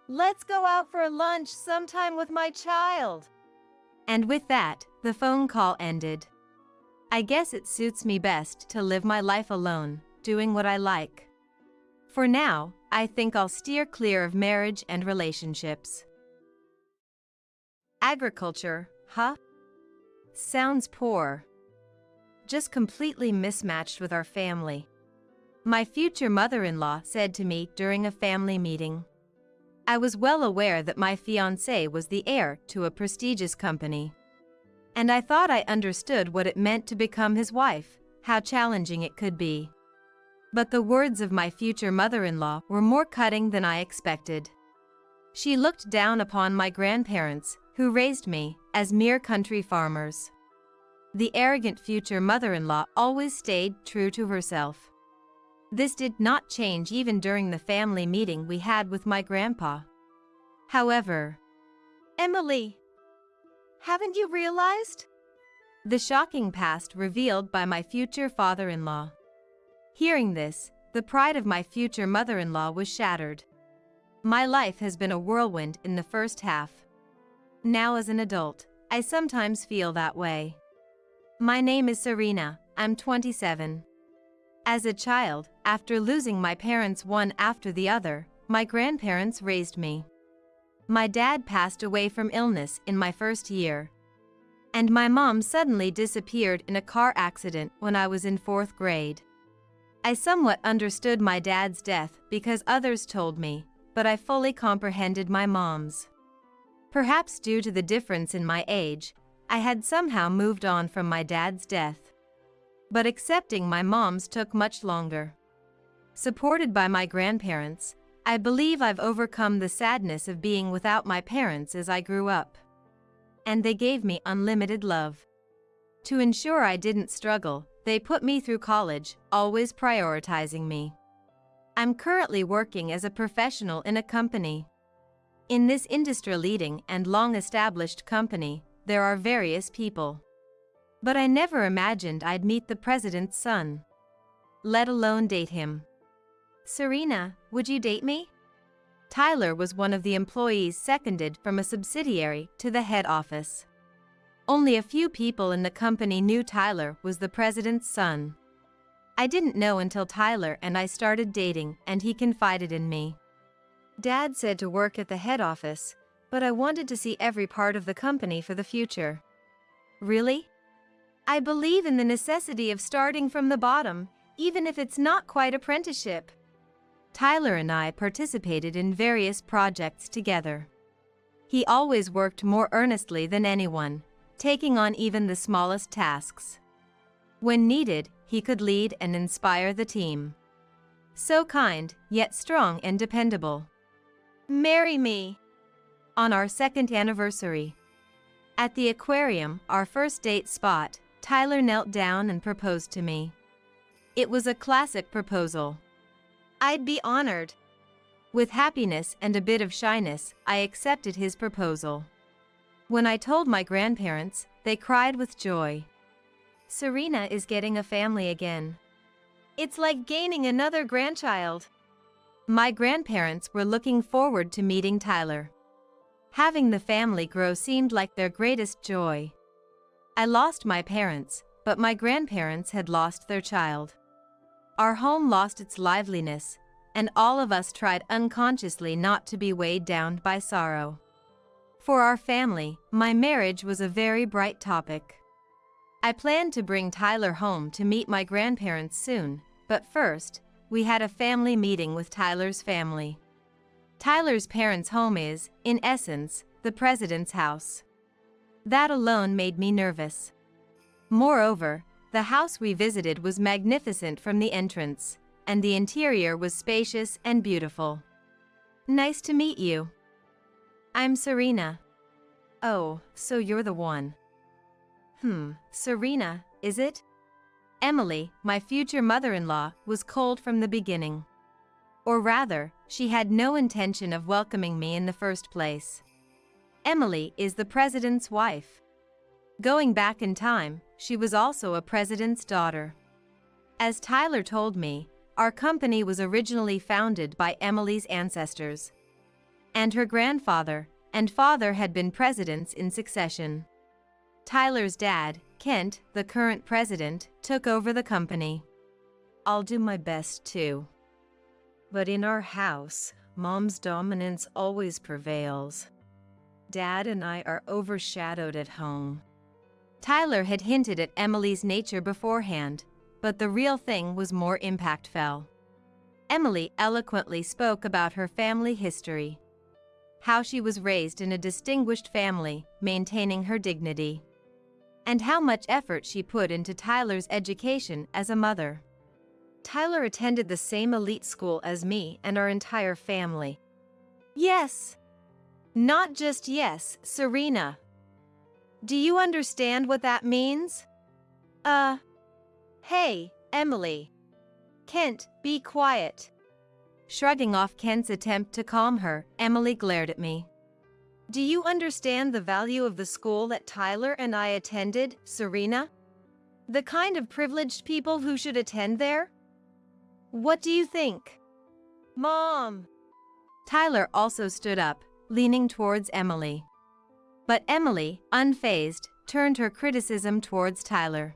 Let's go out for lunch sometime with my child. And with that, the phone call ended. I guess it suits me best to live my life alone, doing what I like. For now, I think I'll steer clear of marriage and relationships. Agriculture, Huh? Sounds poor. Just completely mismatched with our family. My future mother-in-law said to me during a family meeting. I was well aware that my fiancé was the heir to a prestigious company. And I thought I understood what it meant to become his wife, how challenging it could be. But the words of my future mother-in-law were more cutting than I expected. She looked down upon my grandparents, who raised me, as mere country farmers. The arrogant future mother-in-law always stayed true to herself. This did not change even during the family meeting we had with my grandpa. However, Emily, haven't you realized? The shocking past revealed by my future father-in-law. Hearing this, the pride of my future mother-in-law was shattered. My life has been a whirlwind in the first half. Now as an adult, I sometimes feel that way. My name is Serena, I'm 27. As a child, after losing my parents one after the other, my grandparents raised me. My dad passed away from illness in my first year. And my mom suddenly disappeared in a car accident when I was in 4th grade. I somewhat understood my dad's death because others told me, but I fully comprehended my mom's. Perhaps due to the difference in my age, I had somehow moved on from my dad's death. But accepting my mom's took much longer. Supported by my grandparents, I believe I've overcome the sadness of being without my parents as I grew up. And they gave me unlimited love. To ensure I didn't struggle, they put me through college, always prioritizing me. I'm currently working as a professional in a company. In this industry-leading and long-established company, there are various people. But I never imagined I'd meet the president's son, let alone date him. Serena, would you date me? Tyler was one of the employees seconded from a subsidiary to the head office. Only a few people in the company knew Tyler was the president's son. I didn't know until Tyler and I started dating and he confided in me. Dad said to work at the head office, but I wanted to see every part of the company for the future. Really? I believe in the necessity of starting from the bottom, even if it's not quite apprenticeship. Tyler and I participated in various projects together. He always worked more earnestly than anyone, taking on even the smallest tasks. When needed, he could lead and inspire the team. So kind, yet strong and dependable. Marry me. On our 2nd anniversary. At the aquarium, our first date spot, Tyler knelt down and proposed to me. It was a classic proposal. I'd be honored. With happiness and a bit of shyness, I accepted his proposal. When I told my grandparents, they cried with joy. Serena is getting a family again. It's like gaining another grandchild. My grandparents were looking forward to meeting Tyler. Having the family grow seemed like their greatest joy. I lost my parents, but my grandparents had lost their child. Our home lost its liveliness, and all of us tried unconsciously not to be weighed down by sorrow. For our family, my marriage was a very bright topic. I planned to bring Tyler home to meet my grandparents soon, but first, we had a family meeting with Tyler's family. Tyler's parents' home is, in essence, the president's house. That alone made me nervous. Moreover, the house we visited was magnificent from the entrance, and the interior was spacious and beautiful. Nice to meet you. I'm Serena. Oh, so you're the one. Serena, is it? Emily, my future mother-in-law, was cold from the beginning. Or rather, she had no intention of welcoming me in the first place. Emily is the president's wife. Going back in time, she was also a president's daughter. As Tyler told me, our company was originally founded by Emily's ancestors. And her grandfather and father had been presidents in succession. Tyler's dad, Kent, the current president, took over the company. I'll do my best too. But in our house, Mom's dominance always prevails. Dad and I are overshadowed at home. Tyler had hinted at Emily's nature beforehand, but the real thing was more impactful. Emily eloquently spoke about her family history, how she was raised in a distinguished family, maintaining her dignity, and how much effort she put into Tyler's education as a mother. Tyler attended the same elite school as me and our entire family. Yes. Not just yes, Serena. Do you understand what that means? Hey, Emily. Kent, be quiet. Shrugging off Kent's attempt to calm her, Emily glared at me. Do you understand the value of the school that Tyler and I attended, Serena? The kind of privileged people who should attend there? What do you think? Mom! Tyler also stood up, leaning towards Emily. But Emily, unfazed, turned her criticism towards Tyler.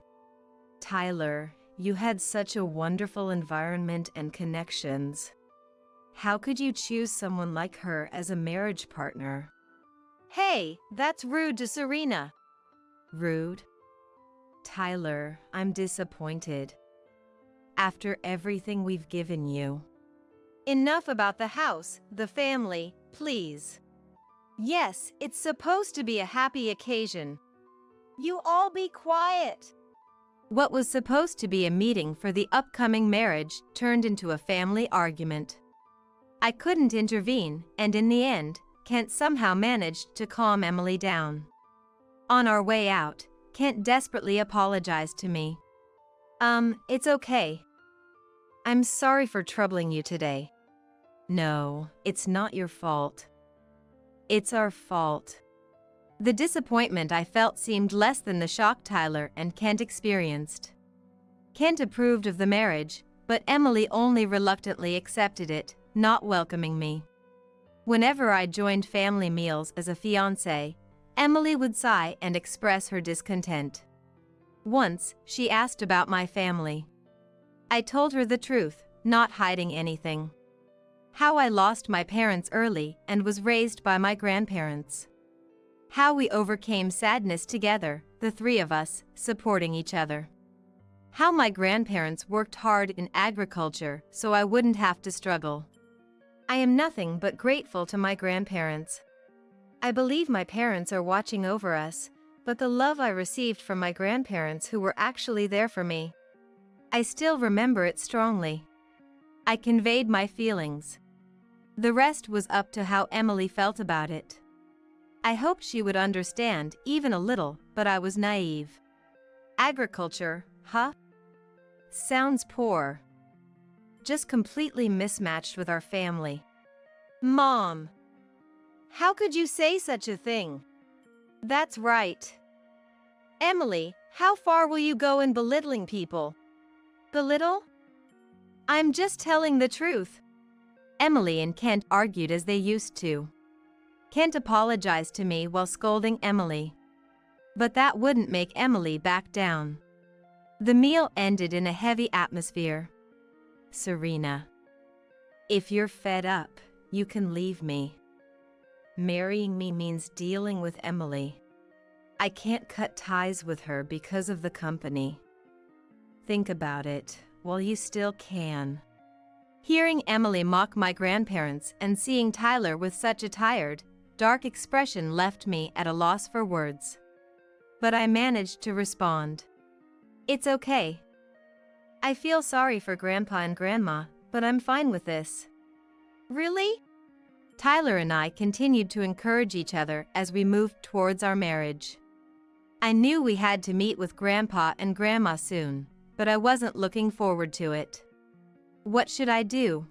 Tyler, you had such a wonderful environment and connections. How could you choose someone like her as a marriage partner? Hey, that's rude to Serena. Rude? Tyler, I'm disappointed. After everything we've given you. Enough about the house, the family, please. Yes, it's supposed to be a happy occasion. You all be quiet. What was supposed to be a meeting for the upcoming marriage turned into a family argument. I couldn't intervene, and in the end, Kent somehow managed to calm Emily down. On our way out, Kent desperately apologized to me. It's okay. I'm sorry for troubling you today. No, it's not your fault. It's our fault. The disappointment I felt seemed less than the shock Tyler and Kent experienced. Kent approved of the marriage, but Emily only reluctantly accepted it, not welcoming me. Whenever I joined family meals as a fiancé, Emily would sigh and express her discontent. Once, she asked about my family. I told her the truth, not hiding anything. How I lost my parents early and was raised by my grandparents. How we overcame sadness together, the three of us, supporting each other. How my grandparents worked hard in agriculture so I wouldn't have to struggle. I am nothing but grateful to my grandparents. I believe my parents are watching over us, but the love I received from my grandparents who were actually there for me, I still remember it strongly. I conveyed my feelings. The rest was up to how Emily felt about it. I hoped she would understand, even a little, but I was naive. Agriculture, huh? Sounds poor. Just completely mismatched with our family. Mom! How could you say such a thing? That's right. Emily, how far will you go in belittling people? Belittle? I'm just telling the truth. Emily and Kent argued as they used to. Kent apologized to me while scolding Emily. But that wouldn't make Emily back down. The meal ended in a heavy atmosphere. Serena, if you're fed up, you can leave me. Marrying me means dealing with Emily. I can't cut ties with her because of the company. Think about it while you still can. Hearing Emily mock my grandparents and seeing Tyler with such a tired, dark expression left me at a loss for words. But I managed to respond. It's okay. I feel sorry for Grandpa and Grandma, but I'm fine with this. Really? Tyler and I continued to encourage each other as we moved towards our marriage. I knew we had to meet with Grandpa and Grandma soon, but I wasn't looking forward to it. What should I do?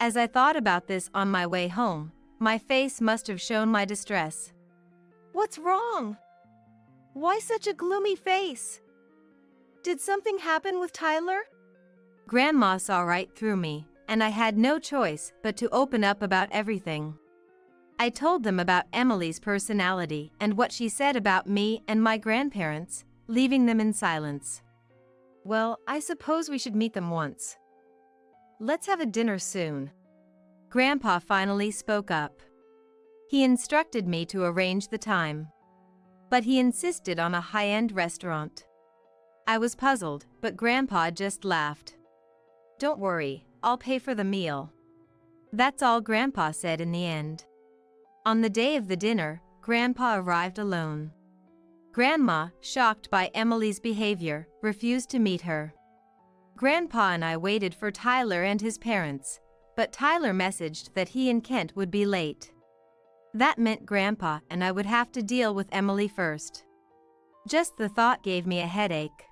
As I thought about this on my way home, my face must have shown my distress. What's wrong? Why such a gloomy face? Did something happen with Tyler? Grandma saw right through me, and I had no choice but to open up about everything. I told them about Emily's personality and what she said about me and my grandparents, leaving them in silence. Well, I suppose we should meet them once. Let's have a dinner soon. Grandpa finally spoke up. He instructed me to arrange the time. But he insisted on a high-end restaurant. I was puzzled, but Grandpa just laughed. "Don't worry, I'll pay for the meal." That's all Grandpa said in the end. On the day of the dinner, Grandpa arrived alone. Grandma, shocked by Emily's behavior, refused to meet her. Grandpa and I waited for Tyler and his parents, but Tyler messaged that he and Kent would be late. That meant Grandpa and I would have to deal with Emily first. Just the thought gave me a headache.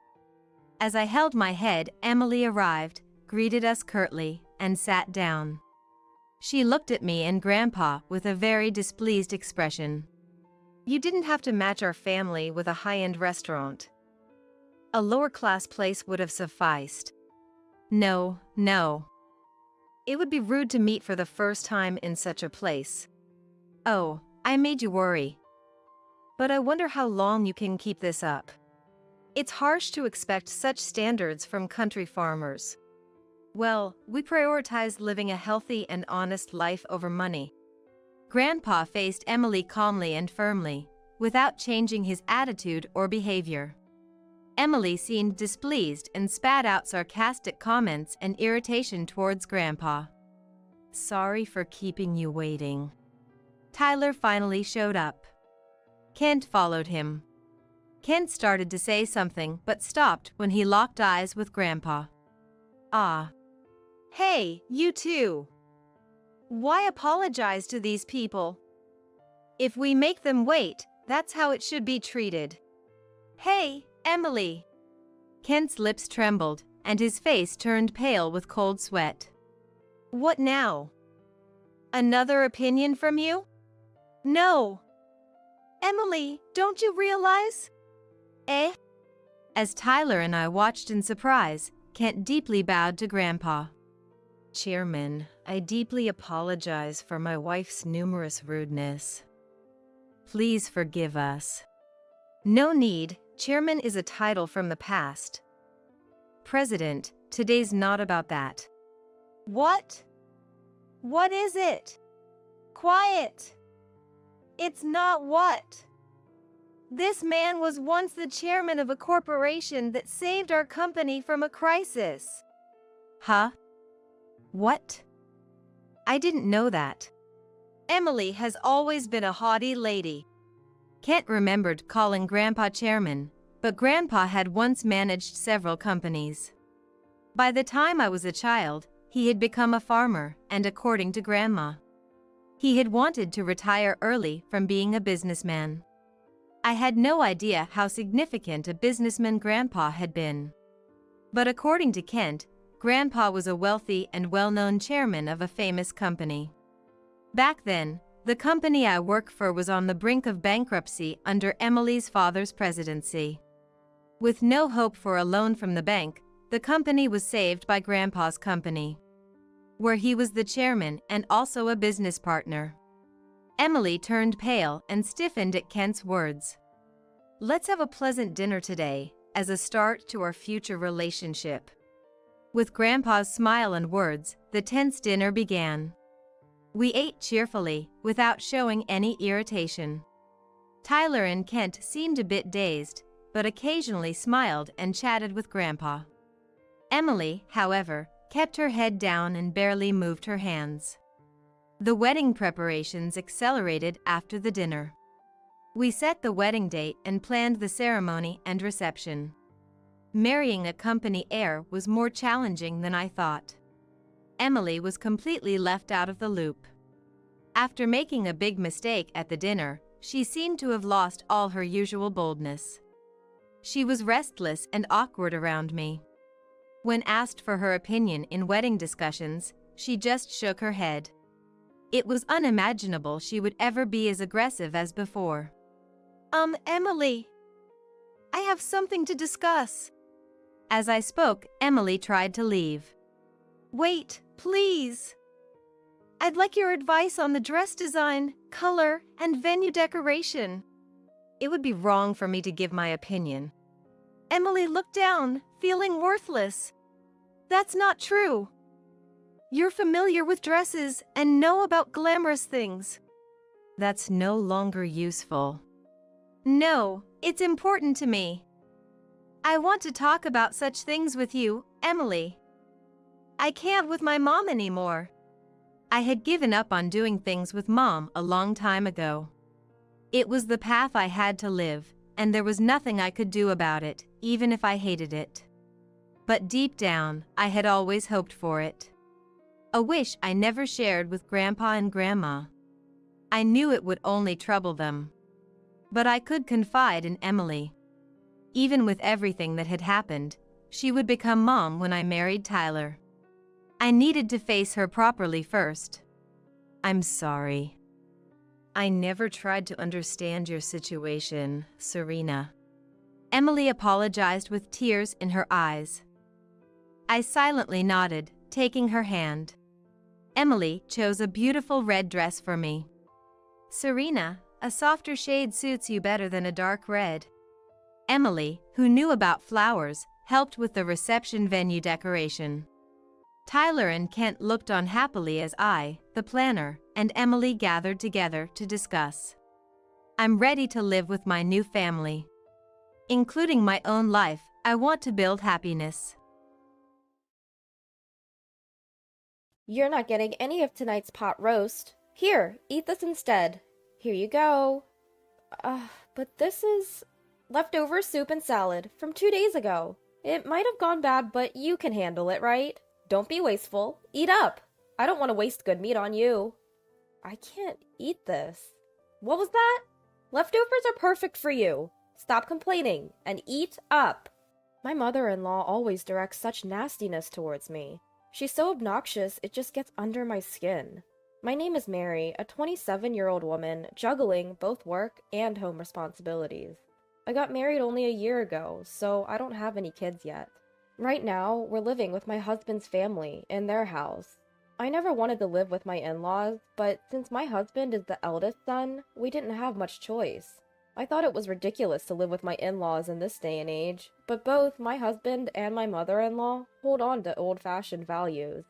As I held my head, Emily arrived, greeted us curtly, and sat down. She looked at me and Grandpa with a very displeased expression. "You didn't have to match our family with a high-end restaurant. A lower-class place would have sufficed." No. "It would be rude to meet for the first time in such a place." "Oh, I made you worry." "But I wonder how long you can keep this up. It's harsh to expect such standards from country farmers." "Well, we prioritize living a healthy and honest life over money." Grandpa faced Emily calmly and firmly, without changing his attitude or behavior. Emily seemed displeased and spat out sarcastic comments and irritation towards Grandpa. "Sorry for keeping you waiting." Tyler finally showed up. Kent followed him. Kent started to say something but stopped when he locked eyes with Grandpa. "Ah. Hey, you two. Why apologize to these people? If we make them wait, that's how it should be treated." "Hey, Emily." Kent's lips trembled, and his face turned pale with cold sweat. "What now? Another opinion from you?" "No. Emily, don't you realize?" "Eh?" As Tyler and I watched in surprise, Kent deeply bowed to Grandpa. "Chairman, I deeply apologize for my wife's numerous rudeness. Please forgive us." "No need. Chairman is a title from the past." "President, today's not about that." "What? What is it?" "Quiet. It's not what. This man was once the chairman of a corporation that saved our company from a crisis." "Huh? What?" "I didn't know that. Emily has always been a haughty lady." Kent remembered calling Grandpa chairman, but Grandpa had once managed several companies. By the time I was a child, he had become a farmer, and according to Grandma, he had wanted to retire early from being a businessman. I had no idea how significant a businessman Grandpa had been. But according to Kent, Grandpa was a wealthy and well-known chairman of a famous company. Back then, the company I work for was on the brink of bankruptcy under Emily's father's presidency. With no hope for a loan from the bank, the company was saved by Grandpa's company, where he was the chairman and also a business partner. Emily turned pale and stiffened at Kent's words. "Let's have a pleasant dinner today, as a start to our future relationship." With Grandpa's smile and words, the tense dinner began. We ate cheerfully, without showing any irritation. Tyler and Kent seemed a bit dazed, but occasionally smiled and chatted with Grandpa. Emily, however, kept her head down and barely moved her hands. The wedding preparations accelerated after the dinner. We set the wedding date and planned the ceremony and reception. Marrying a company heir was more challenging than I thought. Emily was completely left out of the loop. After making a big mistake at the dinner, she seemed to have lost all her usual boldness. She was restless and awkward around me. When asked for her opinion in wedding discussions, she just shook her head. It was unimaginable she would ever be as aggressive as before. Emily, I have something to discuss." As I spoke, Emily tried to leave. "Wait, please. I'd like your advice on the dress design, color, and venue decoration." "It would be wrong for me to give my opinion." Emily looked down, feeling worthless. "That's not true. You're familiar with dresses and know about glamorous things. That's no longer useful. No, it's important to me. I want to talk about such things with you, Emily. I can't with my mom anymore. I had given up on doing things with Mom a long time ago. It was the path I had to live, and there was nothing I could do about it, even if I hated it. But deep down, I had always hoped for it. A wish I never shared with Grandpa and Grandma. I knew it would only trouble them. But I could confide in Emily. Even with everything that had happened, she would become Mom when I married Tyler. I needed to face her properly first. I'm sorry. I never tried to understand your situation, Serena. Emily apologized with tears in her eyes. I silently nodded, taking her hand. Emily chose a beautiful red dress for me. Serena, a softer shade suits you better than a dark red. Emily, who knew about flowers, helped with the reception venue decoration. Tyler and Kent looked on happily as I, the planner, and Emily gathered together to discuss. I'm ready to live with my new family. Including my own life, I want to build happiness. You're not getting any of tonight's pot roast. Here, eat this instead. Here you go. But this is leftover soup and salad from 2 days ago. It might have gone bad, but you can handle it, right? Don't be wasteful. Eat up. I don't want to waste good meat on you. I can't eat this. What was that? Leftovers are perfect for you. Stop complaining and eat up. My mother-in-law always directs such nastiness towards me. She's so obnoxious, it just gets under my skin. My name is Mary, a 27-year-old woman juggling both work and home responsibilities. I got married only a year ago, so I don't have any kids yet. Right now, we're living with my husband's family in their house. I never wanted to live with my in-laws, but since my husband is the eldest son, we didn't have much choice. I thought it was ridiculous to live with my in-laws in this day and age, but both my husband and my mother-in-law hold on to old-fashioned values.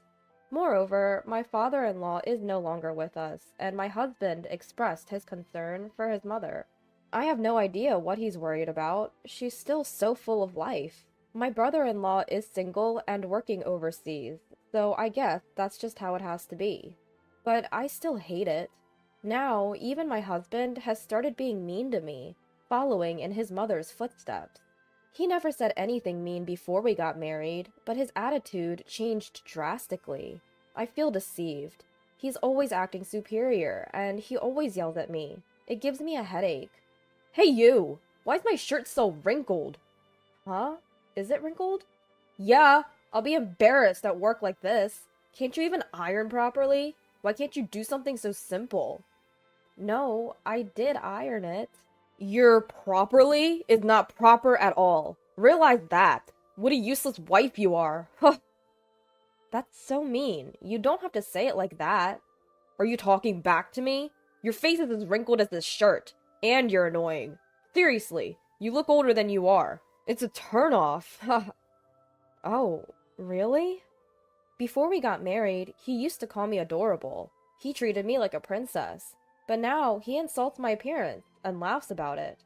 Moreover, my father-in-law is no longer with us, and my husband expressed his concern for his mother. I have no idea what he's worried about. She's still so full of life. My brother-in-law is single and working overseas, so I guess that's just how it has to be. But I still hate it. Now, even my husband has started being mean to me, following in his mother's footsteps. He never said anything mean before we got married, but his attitude changed drastically. I feel deceived. He's always acting superior, and he always yells at me. It gives me a headache. Hey you! Why's my shirt so wrinkled? Huh? Is it wrinkled? Yeah, I'll be embarrassed at work like this. Can't you even iron properly? Why can't you do something so simple? No, I did iron it. Your properly is not proper at all. Realize that. What a useless wife you are. Huh. That's so mean. You don't have to say it like that. Are you talking back to me? Your face is as wrinkled as this shirt. And you're annoying. Seriously, you look older than you are. It's a turnoff. Oh, really? Before we got married, he used to call me adorable. He treated me like a princess. But now, he insults my appearance and laughs about it.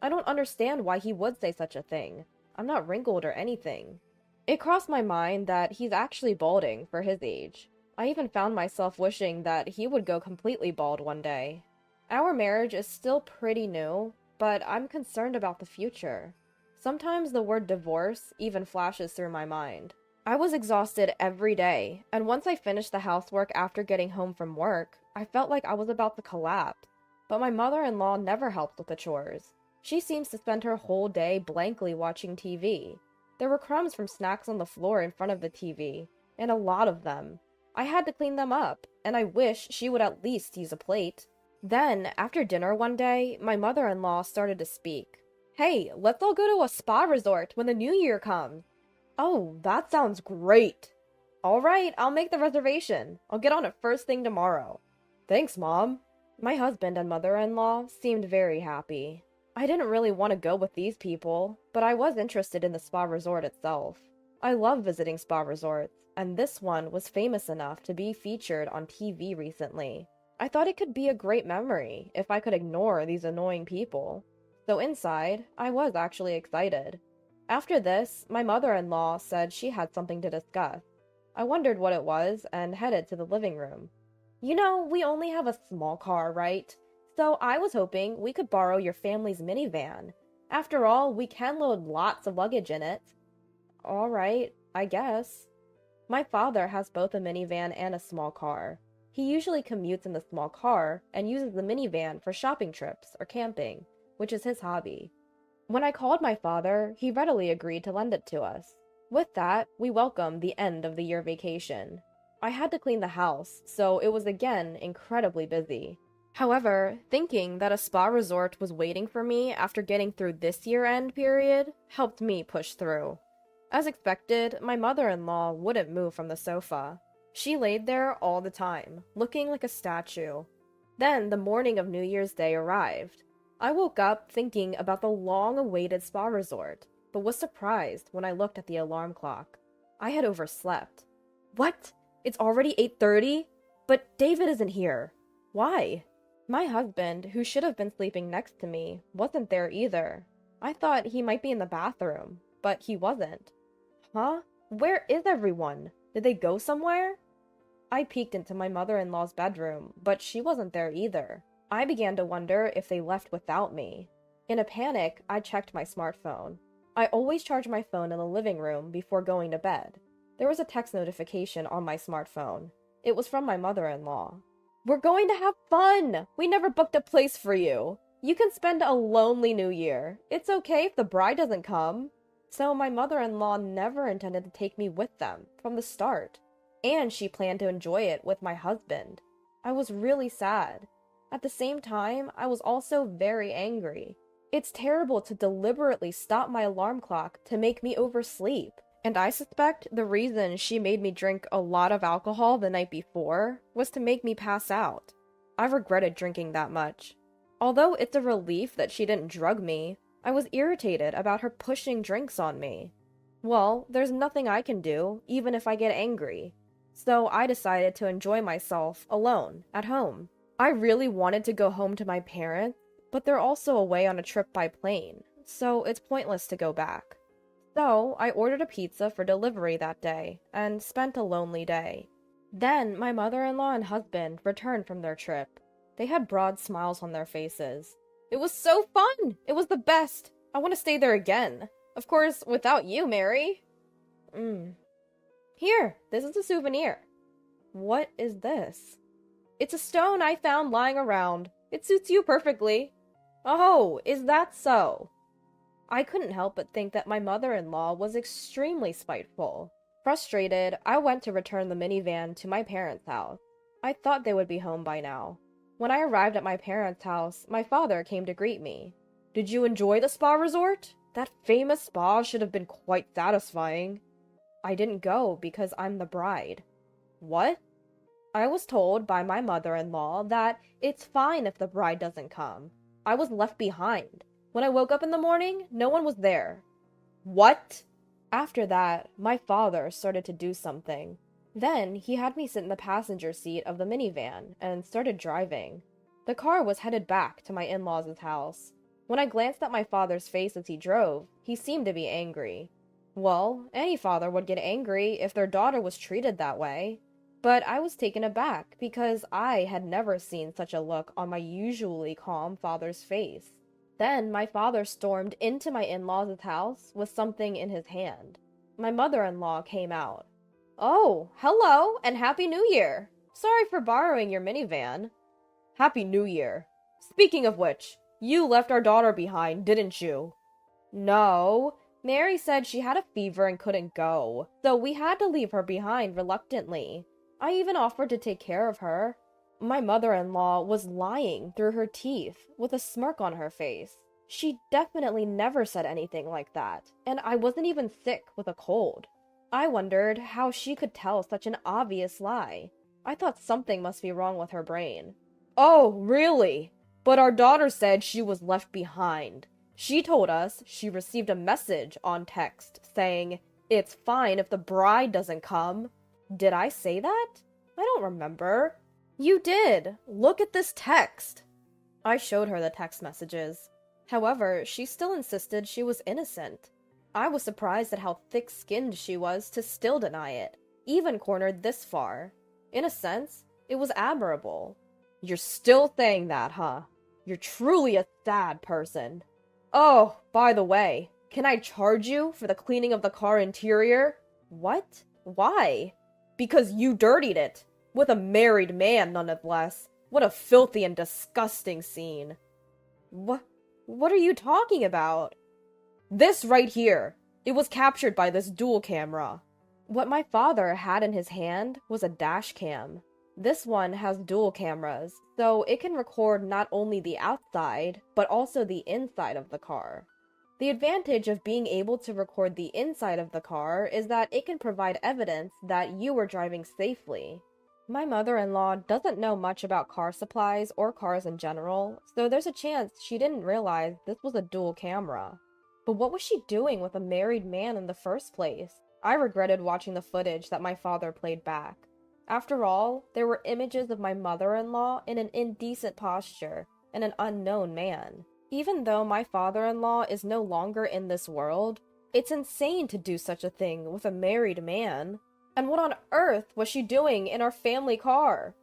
I don't understand why he would say such a thing. I'm not wrinkled or anything. It crossed my mind that he's actually balding for his age. I even found myself wishing that he would go completely bald one day. Our marriage is still pretty new, but I'm concerned about the future. Sometimes the word divorce even flashes through my mind. I was exhausted every day, and once I finished the housework after getting home from work, I felt like I was about to collapse. But my mother-in-law never helped with the chores. She seems to spend her whole day blankly watching TV. There were crumbs from snacks on the floor in front of the TV, and a lot of them. I had to clean them up, and I wish she would at least use a plate. Then, after dinner one day, my mother-in-law started to speak. Hey, let's all go to a spa resort when the new year comes. Oh, that sounds great. All right, I'll make the reservation. I'll get on it first thing tomorrow. Thanks, Mom. My husband and mother-in-law seemed very happy. I didn't really want to go with these people, but I was interested in the spa resort itself. I love visiting spa resorts, and this one was famous enough to be featured on TV recently. I thought it could be a great memory if I could ignore these annoying people. So inside, I was actually excited. After this, my mother-in-law said she had something to discuss. I wondered what it was and headed to the living room. You know, we only have a small car, right? So I was hoping we could borrow your family's minivan. After all, we can load lots of luggage in it. All right, I guess. My father has both a minivan and a small car. He usually commutes in the small car and uses the minivan for shopping trips or camping, which is his hobby. When I called my father, he readily agreed to lend it to us. With that, we welcomed the end of the year vacation. I had to clean the house, so it was again incredibly busy. However, thinking that a spa resort was waiting for me after getting through this year-end period helped me push through. As expected, my mother-in-law wouldn't move from the sofa. She laid there all the time, looking like a statue. Then the morning of New Year's Day arrived. I woke up thinking about the long-awaited spa resort, but was surprised when I looked at the alarm clock. I had overslept. What? It's already 8:30? But David isn't here. Why? My husband, who should have been sleeping next to me, wasn't there either. I thought he might be in the bathroom, but he wasn't. Huh? Where is everyone? Did they go somewhere? I peeked into my mother-in-law's bedroom, but she wasn't there either. I began to wonder if they left without me. In a panic, I checked my smartphone. I always charge my phone in the living room before going to bed. There was a text notification on my smartphone. It was from my mother-in-law. We're going to have fun! We never booked a place for you. You can spend a lonely New Year. It's okay if the bride doesn't come. So my mother-in-law never intended to take me with them from the start. And she planned to enjoy it with my husband. I was really sad. At the same time, I was also very angry. It's terrible to deliberately stop my alarm clock to make me oversleep. And I suspect the reason she made me drink a lot of alcohol the night before was to make me pass out. I regretted drinking that much. Although it's a relief that she didn't drug me, I was irritated about her pushing drinks on me. Well, there's nothing I can do, even if I get angry. So I decided to enjoy myself alone, at home. I really wanted to go home to my parents, but they're also away on a trip by plane, so it's pointless to go back. So I ordered a pizza for delivery that day, and spent a lonely day. Then my mother-in-law and husband returned from their trip. They had broad smiles on their faces. It was so fun! It was the best! I want to stay there again. Of course, without you, Mary. Here, this is a souvenir. What is this? It's a stone I found lying around. It suits you perfectly. Oh, is that so? I couldn't help but think that my mother-in-law was extremely spiteful. Frustrated, I went to return the minivan to my parents' house. I thought they would be home by now. When I arrived at my parents' house, my father came to greet me. Did you enjoy the spa resort? That famous spa should have been quite satisfying. I didn't go because I'm the bride. What? I was told by my mother-in-law that it's fine if the bride doesn't come. I was left behind. When I woke up in the morning, no one was there. What? After that, my father started to do something. Then he had me sit in the passenger seat of the minivan and started driving. The car was headed back to my in-laws' house. When I glanced at my father's face as he drove, he seemed to be angry. Well, any father would get angry if their daughter was treated that way. But I was taken aback because I had never seen such a look on my usually calm father's face. Then my father stormed into my in-laws' house with something in his hand. My mother-in-law came out. Oh, hello, and Happy New Year! Sorry for borrowing your minivan. Happy New Year. Speaking of which, you left our daughter behind, didn't you? No. Mary said she had a fever and couldn't go, so we had to leave her behind reluctantly. I even offered to take care of her. My mother-in-law was lying through her teeth with a smirk on her face. She definitely never said anything like that, and I wasn't even sick with a cold. I wondered how she could tell such an obvious lie. I thought something must be wrong with her brain. Oh, really? But our daughter said she was left behind. She told us she received a message on text saying, "It's fine if the bride doesn't come." Did I say that? I don't remember. You did! Look at this text! I showed her the text messages. However, she still insisted she was innocent. I was surprised at how thick-skinned she was to still deny it, even cornered this far. In a sense, it was admirable. You're still saying that, huh? You're truly a sad person. Oh, by the way, can I charge you for the cleaning of the car interior? What? Why? Because you dirtied it. With a married man, nonetheless. What a filthy and disgusting scene. What are you talking about? This right here. It was captured by this dual camera. What my father had in his hand was a dash cam. This one has dual cameras, so it can record not only the outside, but also the inside of the car. The advantage of being able to record the inside of the car is that it can provide evidence that you were driving safely. My mother-in-law doesn't know much about car supplies or cars in general, so there's a chance she didn't realize this was a dual camera. But what was she doing with a married man in the first place? I regretted watching the footage that my father played back. After all, there were images of my mother-in-law in an indecent posture and an unknown man. Even though my father-in-law is no longer in this world, it's insane to do such a thing with a married man. And what on earth was she doing in our family car?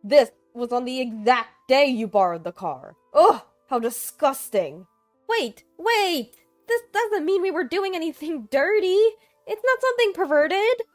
This was on the exact day you borrowed the car. Ugh, how disgusting. Wait! This doesn't mean we were doing anything dirty. It's not something perverted.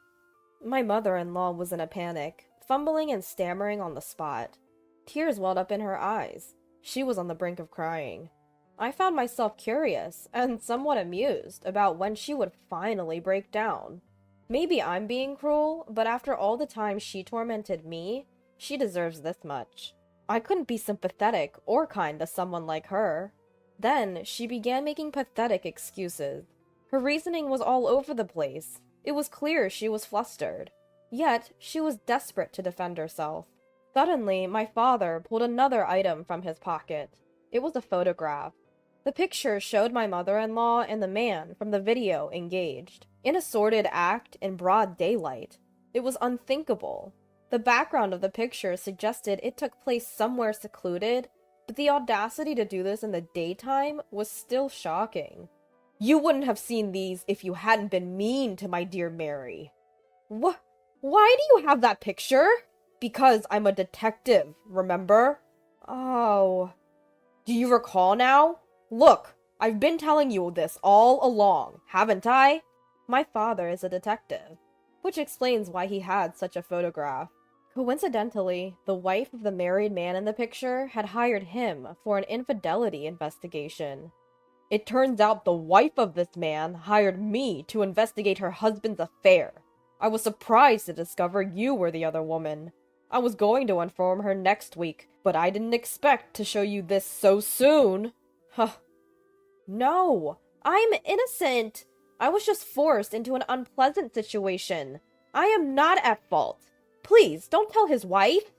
My mother-in-law was in a panic, fumbling and stammering on the spot. Tears welled up in her eyes. She was on the brink of crying. I found myself curious and somewhat amused about when she would finally break down. Maybe I'm being cruel, but after all the time she tormented me, she deserves this much. I couldn't be sympathetic or kind to someone like her. Then she began making pathetic excuses. Her reasoning was all over the place. It was clear she was flustered. Yet, she was desperate to defend herself. Suddenly, my father pulled another item from his pocket. It was a photograph. The picture showed my mother-in-law and the man from the video engaged, in a sordid act in broad daylight. It was unthinkable. The background of the picture suggested it took place somewhere secluded, but the audacity to do this in the daytime was still shocking. You wouldn't have seen these if you hadn't been mean to my dear Mary. Why do you have that picture? Because I'm a detective, remember? Oh. Do you recall now? Look, I've been telling you this all along, haven't I? My father is a detective, which explains why he had such a photograph. Coincidentally, the wife of the married man in the picture had hired him for an infidelity investigation. It turns out the wife of this man hired me to investigate her husband's affair. I was surprised to discover you were the other woman. I was going to inform her next week, but I didn't expect to show you this so soon. Huh. No, I'm innocent. I was just forced into an unpleasant situation. I am not at fault. Please, don't tell his wife.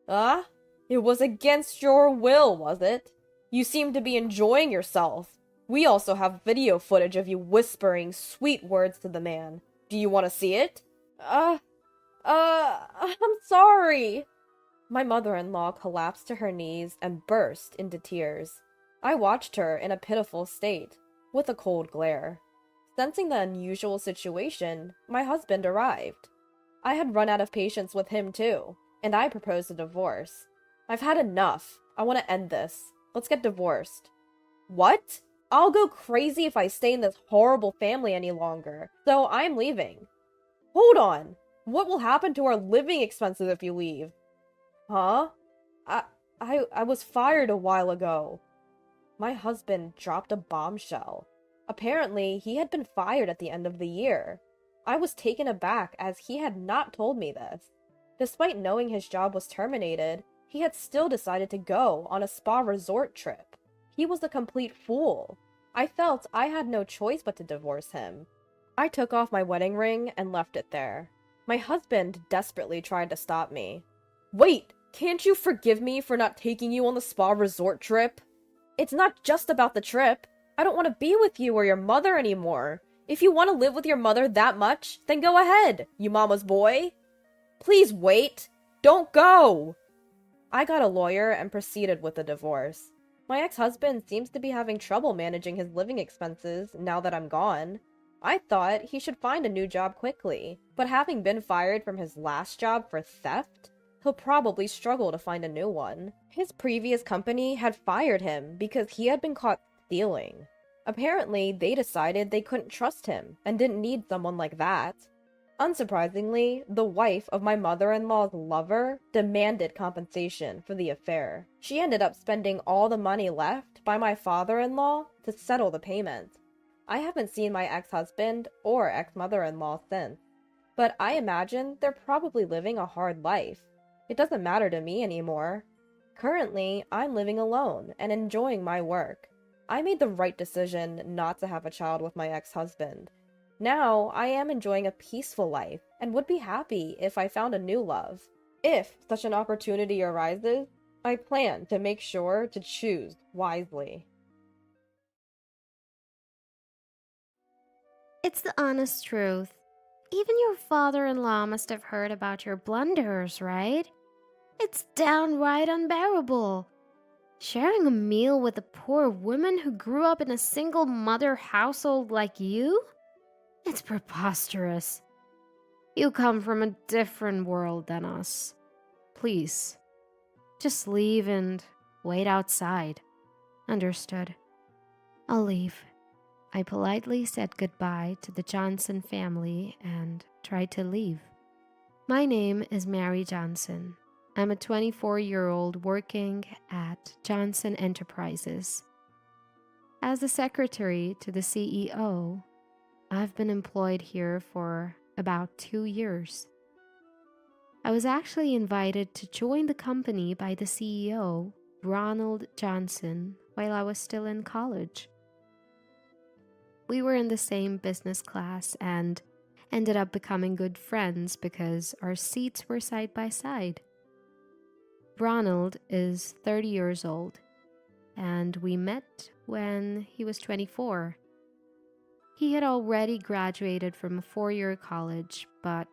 It was against your will, was it? You seem to be enjoying yourself. We also have video footage of you whispering sweet words to the man. Do you want to see it? I'm sorry. My mother-in-law collapsed to her knees and burst into tears. I watched her in a pitiful state, with a cold glare. Sensing the unusual situation, my husband arrived. I had run out of patience with him too, and I proposed a divorce. I've had enough. I want to end this. Let's get divorced. What? I'll go crazy if I stay in this horrible family any longer, so I'm leaving. Hold on. What will happen to our living expenses if you leave? Huh? I was fired a while ago. My husband dropped a bombshell. Apparently, he had been fired at the end of the year. I was taken aback as he had not told me this. Despite knowing his job was terminated, he had still decided to go on a spa resort trip. He was a complete fool. I felt I had no choice but to divorce him. I took off my wedding ring and left it there. My husband desperately tried to stop me. Wait, can't you forgive me for not taking you on the spa resort trip? It's not just about the trip. I don't want to be with you or your mother anymore. If you want to live with your mother that much, then go ahead, you mama's boy. Please wait. Don't go! I got a lawyer and proceeded with the divorce. My ex-husband seems to be having trouble managing his living expenses now that I'm gone. I thought he should find a new job quickly, but having been fired from his last job for theft, he'll probably struggle to find a new one. His previous company had fired him because he had been caught stealing. Apparently, they decided they couldn't trust him and didn't need someone like that. Unsurprisingly, the wife of my mother-in-law's lover demanded compensation for the affair. She ended up spending all the money left by my father-in-law to settle the payment. I haven't seen my ex-husband or ex-mother-in-law since, but I imagine they're probably living a hard life. It doesn't matter to me anymore. Currently, I'm living alone and enjoying my work. I made the right decision not to have a child with my ex-husband. Now, I am enjoying a peaceful life and would be happy if I found a new love. If such an opportunity arises, I plan to make sure to choose wisely. It's the honest truth. Even your father-in-law must have heard about your blunders, right? It's downright unbearable. Sharing a meal with a poor woman who grew up in a single-mother household like you? It's preposterous. You come from a different world than us. Please, just leave and wait outside. Understood. I'll leave. I politely said goodbye to the Johnson family and tried to leave. My name is Mary Johnson. I'm a 24-year-old working at Johnson Enterprises. As the secretary to the CEO, I've been employed here for about 2 years. I was actually invited to join the company by the CEO, Ronald Johnson, while I was still in college. We were in the same business class and ended up becoming good friends because our seats were side by side. Ronald is 30 years old, and we met when he was 24. He had already graduated from a 4-year college, but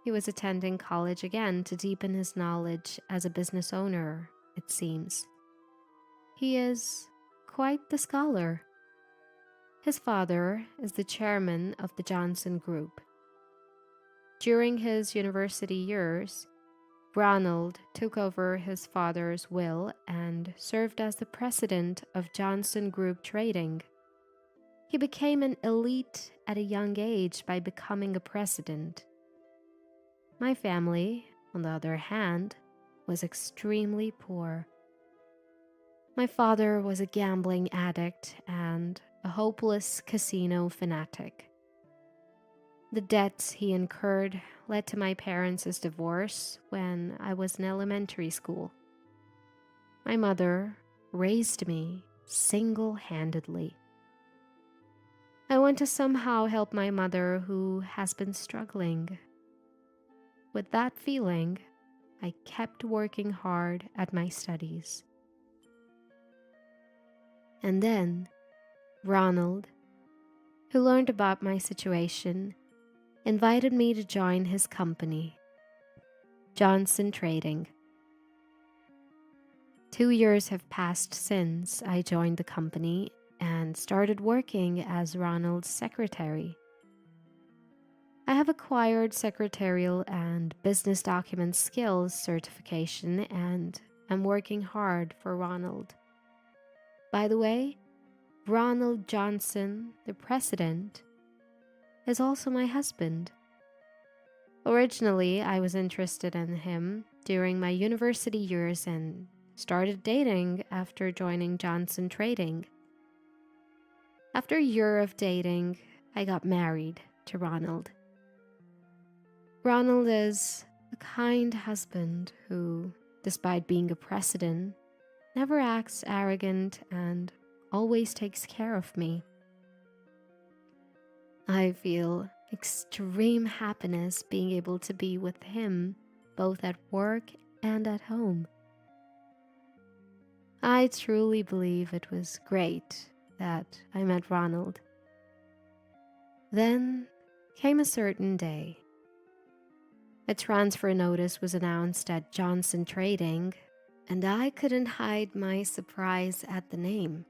he was attending college again to deepen his knowledge as a business owner, it seems. He is quite the scholar. His father is the chairman of the Johnson Group. During his university years, Ronald took over his father's will and served as the president of Johnson Group Trading. He became an elite at a young age by becoming a president. My family, on the other hand, was extremely poor. My father was a gambling addict and a hopeless casino fanatic. The debts he incurred led to my parents' divorce when I was in elementary school. My mother raised me single-handedly. I want to somehow help my mother who has been struggling. With that feeling, I kept working hard at my studies. And then, Ronald, who learned about my situation, invited me to join his company, Johnson Trading. 2 years have passed since I joined the company and started working as Ronald's secretary. I have acquired secretarial and business document skills certification and am working hard for Ronald. By the way, Ronald Johnson, the president, is also my husband. Originally, I was interested in him during my university years and started dating after joining Johnson Trading. After a year of dating, I got married to Ronald. Ronald is a kind husband who, despite being a president, never acts arrogant and always takes care of me. I feel extreme happiness being able to be with him both at work and at home. I truly believe it was great that I met Ronald. Then came a certain day. A transfer notice was announced at Johnson Trading, and I couldn't hide my surprise at the name.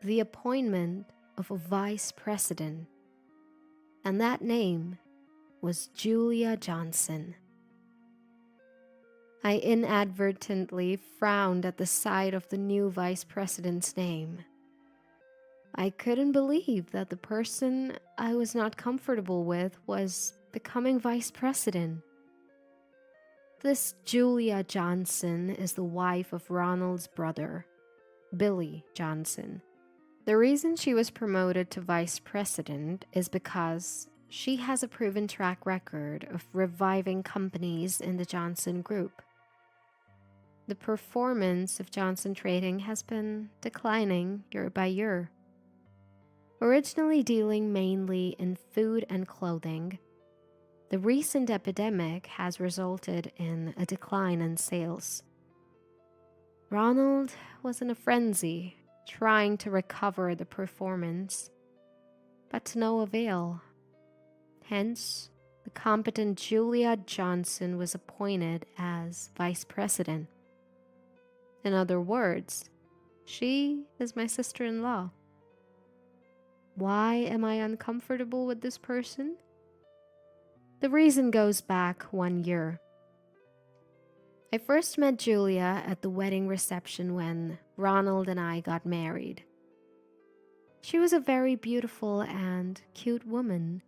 The appointment of a vice president, and that name was Julia Johnson. I inadvertently frowned at the sight of the new vice president's name. I couldn't believe that the person I was not comfortable with was becoming vice president. This Julia Johnson is the wife of Ronald's brother, Billy Johnson. The reason she was promoted to vice president is because she has a proven track record of reviving companies in the Johnson Group. The performance of Johnson Trading has been declining year by year. Originally dealing mainly in food and clothing, the recent epidemic has resulted in a decline in sales. Ronald was in a frenzy, trying to recover the performance, but to no avail. Hence, the competent Julia Johnson was appointed as vice president. In other words, she is my sister-in-law. Why am I uncomfortable with this person? The reason goes back 1 year. I first met Julia at the wedding reception when Ronald and I got married. She was a very beautiful and cute woman,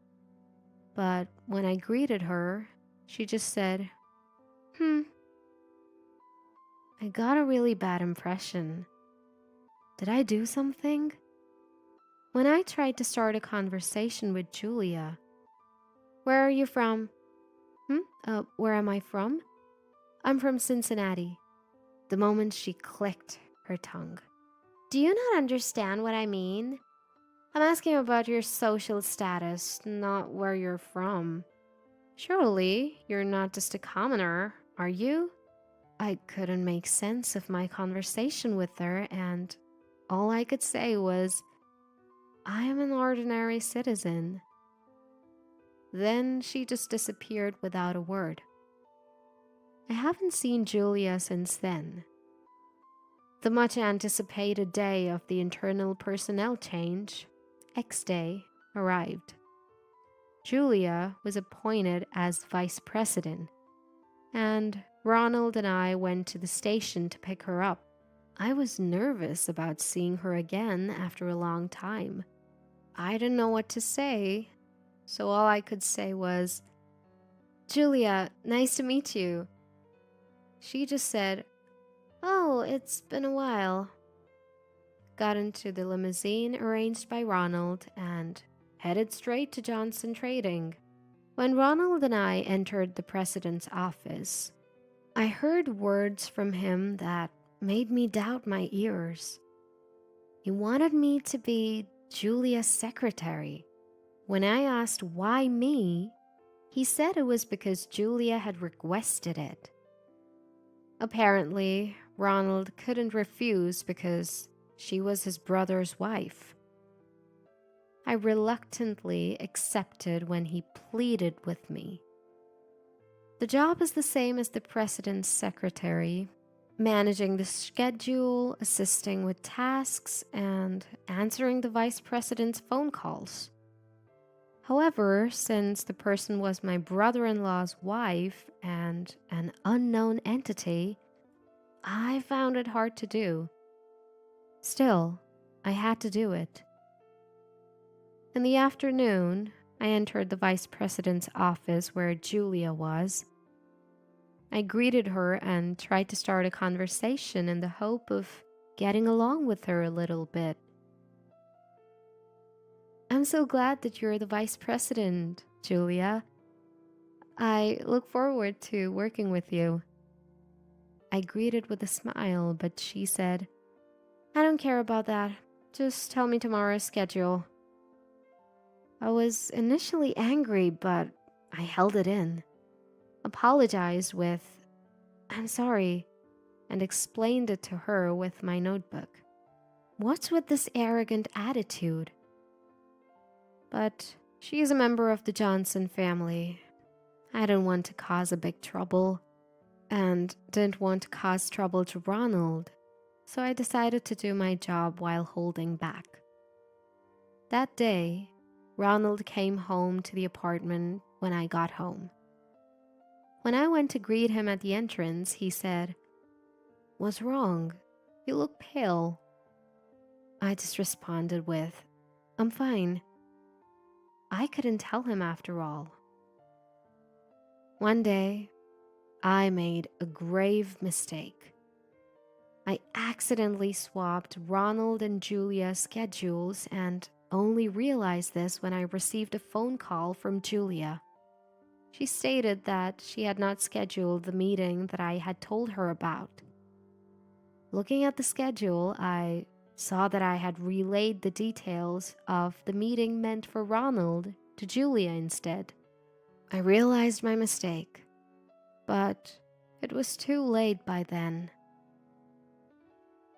but when I greeted her, she just said, I got a really bad impression. Did I do something? When I tried to start a conversation with Julia, where are you from? Where am I from? I'm from Cincinnati. The moment she clicked her tongue. Do you not understand what I mean? I'm asking about your social status, not where you're from. Surely you're not just a commoner, are you? I couldn't make sense of my conversation with her, and all I could say was, I am an ordinary citizen. Then she just disappeared without a word. I haven't seen Julia since then. The much anticipated day of the internal personnel change, X Day, arrived. Julia was appointed as vice president, and Ronald and I went to the station to pick her up. I was nervous about seeing her again after a long time. I didn't know what to say, so all I could say was, Julia, nice to meet you. She just said, oh, it's been a while. Got into the limousine arranged by Ronald and headed straight to Johnson Trading. When Ronald and I entered the president's office, I heard words from him that made me doubt my ears. He wanted me to be Julia's secretary. When I asked why me, he said it was because Julia had requested it. Apparently, Ronald couldn't refuse because she was his brother's wife. I reluctantly accepted when he pleaded with me. The job is the same as the president's secretary, managing the schedule, assisting with tasks, and answering the vice president's phone calls. However, since the person was my brother-in-law's wife and an unknown entity, I found it hard to do. Still, I had to do it. In the afternoon, I entered the vice president's office where Julia was. I greeted her and tried to start a conversation in the hope of getting along with her a little bit. I'm so glad that you're the vice president, Julia. I look forward to working with you. I greeted with a smile, but she said, I don't care about that. Just tell me tomorrow's schedule. I was initially angry, but I held it in, apologized with, I'm sorry, and explained it to her with my notebook. What's with this arrogant attitude? But she is a member of the Johnson family. I didn't want to cause a big trouble and didn't want to cause trouble to Ronald, so I decided to do my job while holding back. That day, Ronald came home to the apartment when I got home. When I went to greet him at the entrance, he said, "What's wrong? You look pale." I just responded with, "I'm fine." I couldn't tell him after all. One day, I made a grave mistake. I accidentally swapped Ronald and Julia's schedules and only realized this when I received a phone call from Julia. She stated that she had not scheduled the meeting that I had told her about. Looking at the schedule, I saw that I had relayed the details of the meeting meant for Ronald to Julia instead. I realized my mistake, but it was too late by then.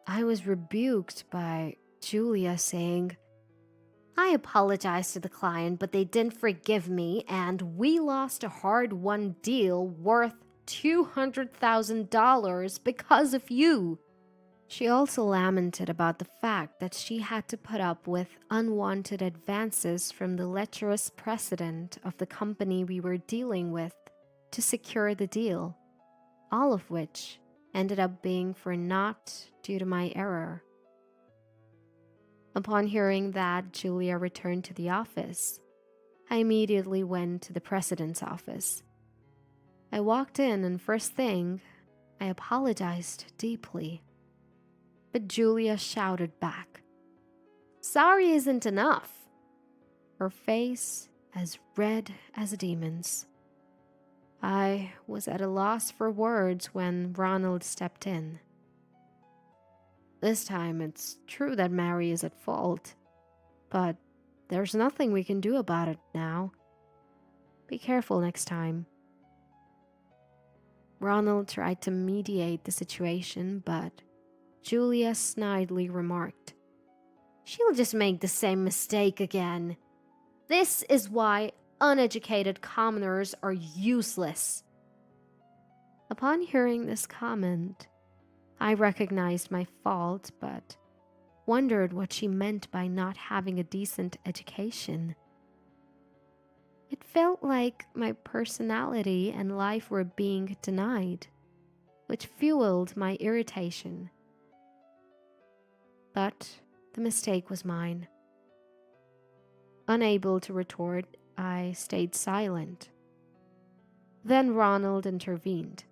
I was rebuked by Julia saying, "I apologized to the client, but they didn't forgive me, and we lost a hard-won deal worth $200,000 because of you." She also lamented about the fact that she had to put up with unwanted advances from the lecherous president of the company we were dealing with to secure the deal, all of which ended up being for naught due to my error. Upon hearing that Julia returned to the office, I immediately went to the president's office. I walked in and first thing, I apologized deeply. But Julia shouted back, "Sorry isn't enough," her face as red as a demon's. I was at a loss for words when Ronald stepped in. "This time it's true that Mary is at fault, but there's nothing we can do about it now. Be careful next time." Ronald tried to mediate the situation, but Julia snidely remarked, "She'll just make the same mistake again. This is why uneducated commoners are useless." Upon hearing this comment, I recognized my fault, but wondered what she meant by not having a decent education. It felt like my personality and life were being denied, which fueled my irritation. But the mistake was mine. Unable to retort, I stayed silent. Then Ronald intervened.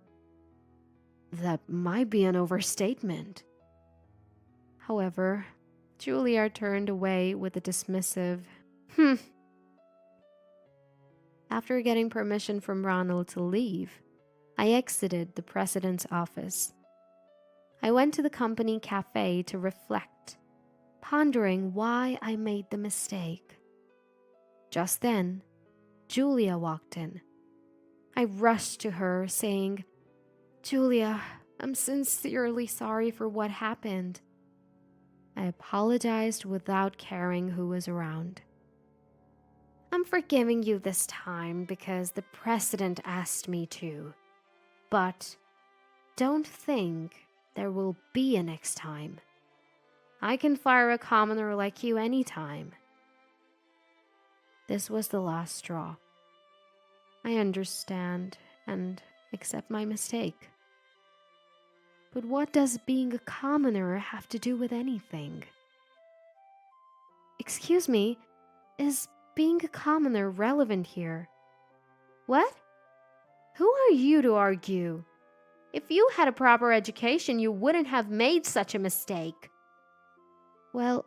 "That might be an overstatement." However, Julia turned away with a dismissive, After getting permission from Ronald to leave, I exited the president's office. I went to the company cafe to reflect, pondering why I made the mistake. Just then, Julia walked in. I rushed to her, saying, "Julia, I'm sincerely sorry for what happened." I apologized without caring who was around. "I'm forgiving you this time because the president asked me to. But don't think there will be a next time. I can fire a commoner like you anytime." This was the last straw. I understand and accept my mistake. But what does being a commoner have to do with anything? Excuse me, is being a commoner relevant here? What? Who are you to argue? If you had a proper education, you wouldn't have made such a mistake. Well,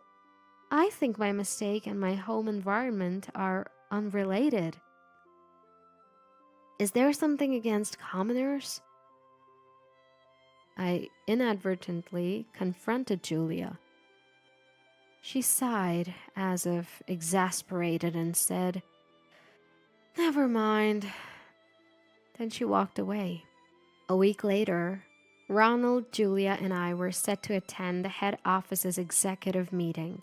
I think my mistake and my home environment are unrelated. Is there something against commoners? I inadvertently confronted Julia. She sighed as if exasperated and said, "Never mind." Then she walked away. A week later, Ronald, Julia, and I were set to attend the head office's executive meeting.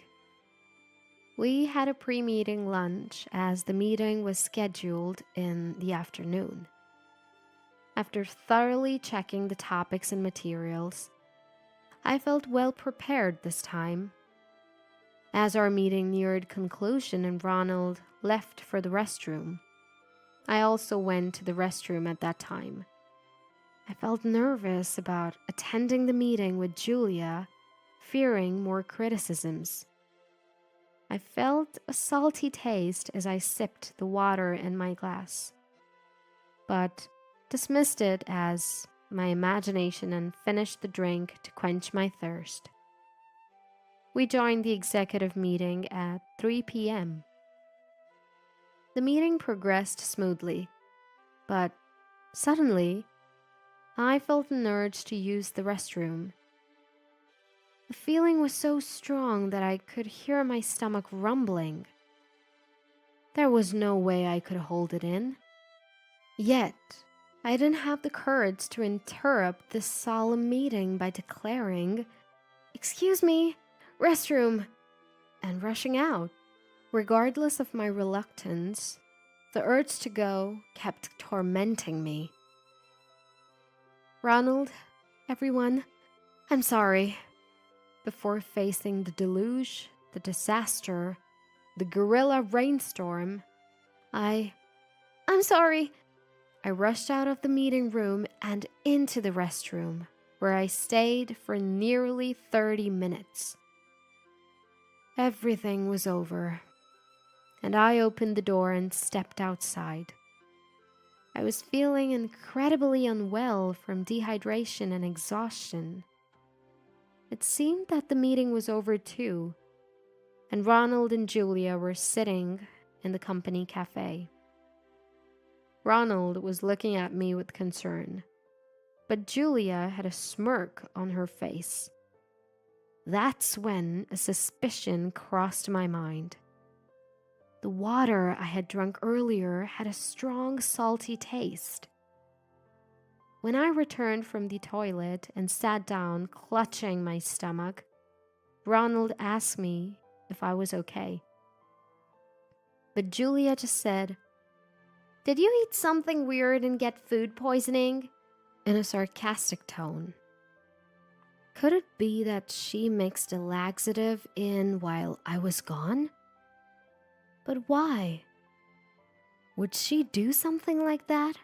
We had a pre-meeting lunch as the meeting was scheduled in the afternoon. After thoroughly checking the topics and materials, I felt well prepared this time. As our meeting neared conclusion and Ronald left for the restroom, I also went to the restroom at that time. I felt nervous about attending the meeting with Julia, fearing more criticisms. I felt a salty taste as I sipped the water in my glass, but dismissed it as my imagination and finished the drink to quench my thirst. We joined the executive meeting at 3 p.m. The meeting progressed smoothly, but suddenly, I felt an urge to use the restroom. The feeling was so strong that I could hear my stomach rumbling. There was no way I could hold it in. Yet, I didn't have the courage to interrupt this solemn meeting by declaring, "Excuse me, restroom," and rushing out. Regardless of my reluctance, the urge to go kept tormenting me. "Ronald, everyone, I'm sorry." Before facing the deluge, the disaster, the guerrilla rainstorm, I'm sorry. I rushed out of the meeting room and into the restroom, where I stayed for nearly 30 minutes. Everything was over, and I opened the door and stepped outside. I was feeling incredibly unwell from dehydration and exhaustion. It seemed that the meeting was over too, and Ronald and Julia were sitting in the company cafe. Ronald was looking at me with concern, but Julia had a smirk on her face. That's when a suspicion crossed my mind. The water I had drunk earlier had a strong salty taste. When I returned from the toilet and sat down clutching my stomach, Ronald asked me if I was okay. But Julia just said, "Did you eat something weird and get food poisoning?" in a sarcastic tone. Could it be that she mixed a laxative in while I was gone? But why? Would she do something like that?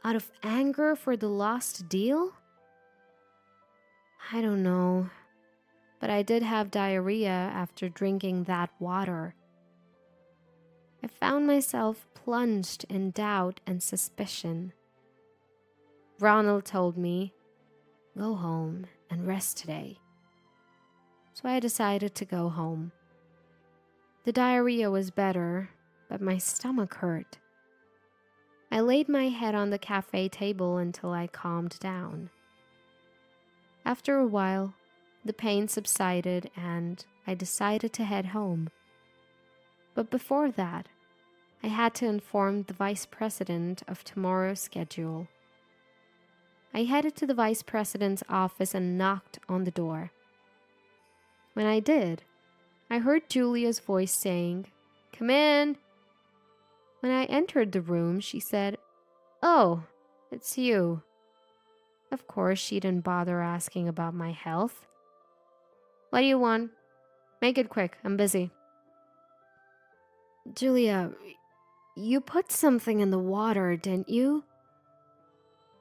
Out of anger for the lost deal? I don't know, but I did have diarrhea after drinking that water. I found myself plunged in doubt and suspicion. Ronald told me, "Go home and rest today." So I decided to go home. The diarrhea was better, but my stomach hurt. I laid my head on the cafe table until I calmed down. After a while, the pain subsided and I decided to head home. But before that, I had to inform the vice president of tomorrow's schedule. I headed to the vice president's office and knocked on the door. When I did, I heard Julia's voice saying, "Come in." When I entered the room, she said, "Oh, it's you." Of course, she didn't bother asking about my health. "What do you want? Make it quick, I'm busy." "Julia, you put something in the water, didn't you?"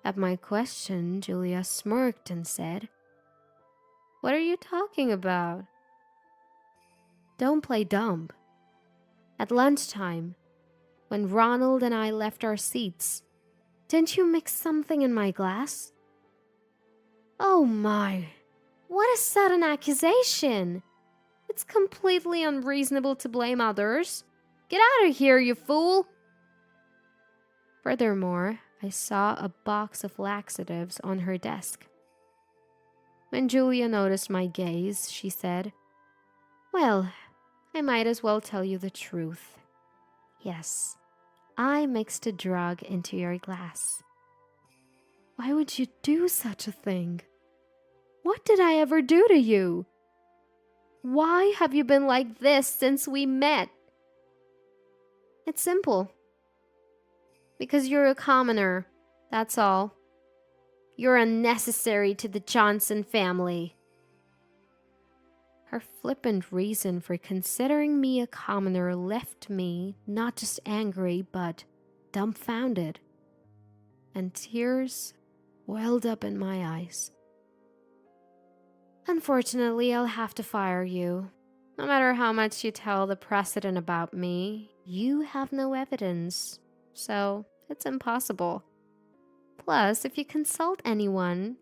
At my question, Julia smirked and said, "What are you talking about?" Don't play dumb. At lunchtime, when Ronald and I left our seats, didn't you mix something in my glass? Oh my, what a sudden accusation! It's completely unreasonable to blame others. Get out of here, you fool! Furthermore, I saw a box of laxatives on her desk. When Julia noticed my gaze, she said, "Well, I might as well tell you the truth. Yes, I mixed a drug into your glass." "Why would you do such a thing? What did I ever do to you?" Why have you been like this since we met? It's simple. Because you're a commoner, that's all. You're unnecessary to the Johnson family. Her flippant reason for considering me a commoner left me not just angry, but dumbfounded. And tears welled up in my eyes. Unfortunately, I'll have to fire you. No matter how much you tell the president about me, you have no evidence. So, it's impossible. Plus, if you consult anyone,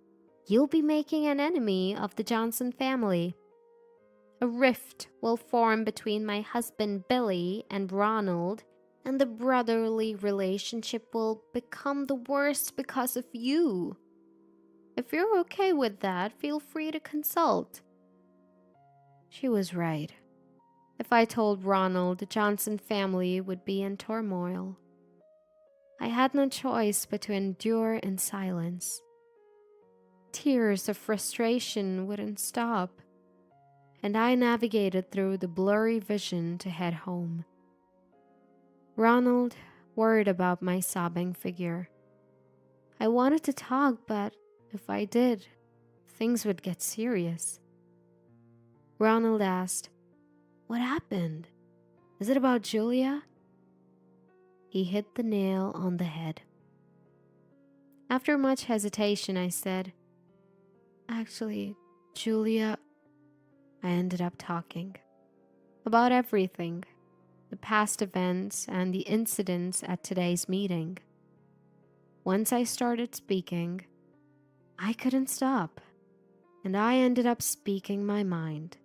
you'll be making an enemy of the Johnson family. A rift will form between my husband Billy and Ronald, and the brotherly relationship will become the worst because of you. If you're okay with that, feel free to consult. She was right. If I told Ronald, the Johnson family would be in turmoil. I had no choice but to endure in silence. Tears of frustration wouldn't stop, and I navigated through the blurry vision to head home. Ronald worried about my sobbing figure. I wanted to talk, but if I did, things would get serious. Ronald asked, "What happened? Is it about Julia?" He hit the nail on the head. After much hesitation, I said, "Actually, Julia..." I ended up talking about everything, the past events and the incidents at today's meeting. Once I started speaking, I couldn't stop, and I ended up speaking my mind.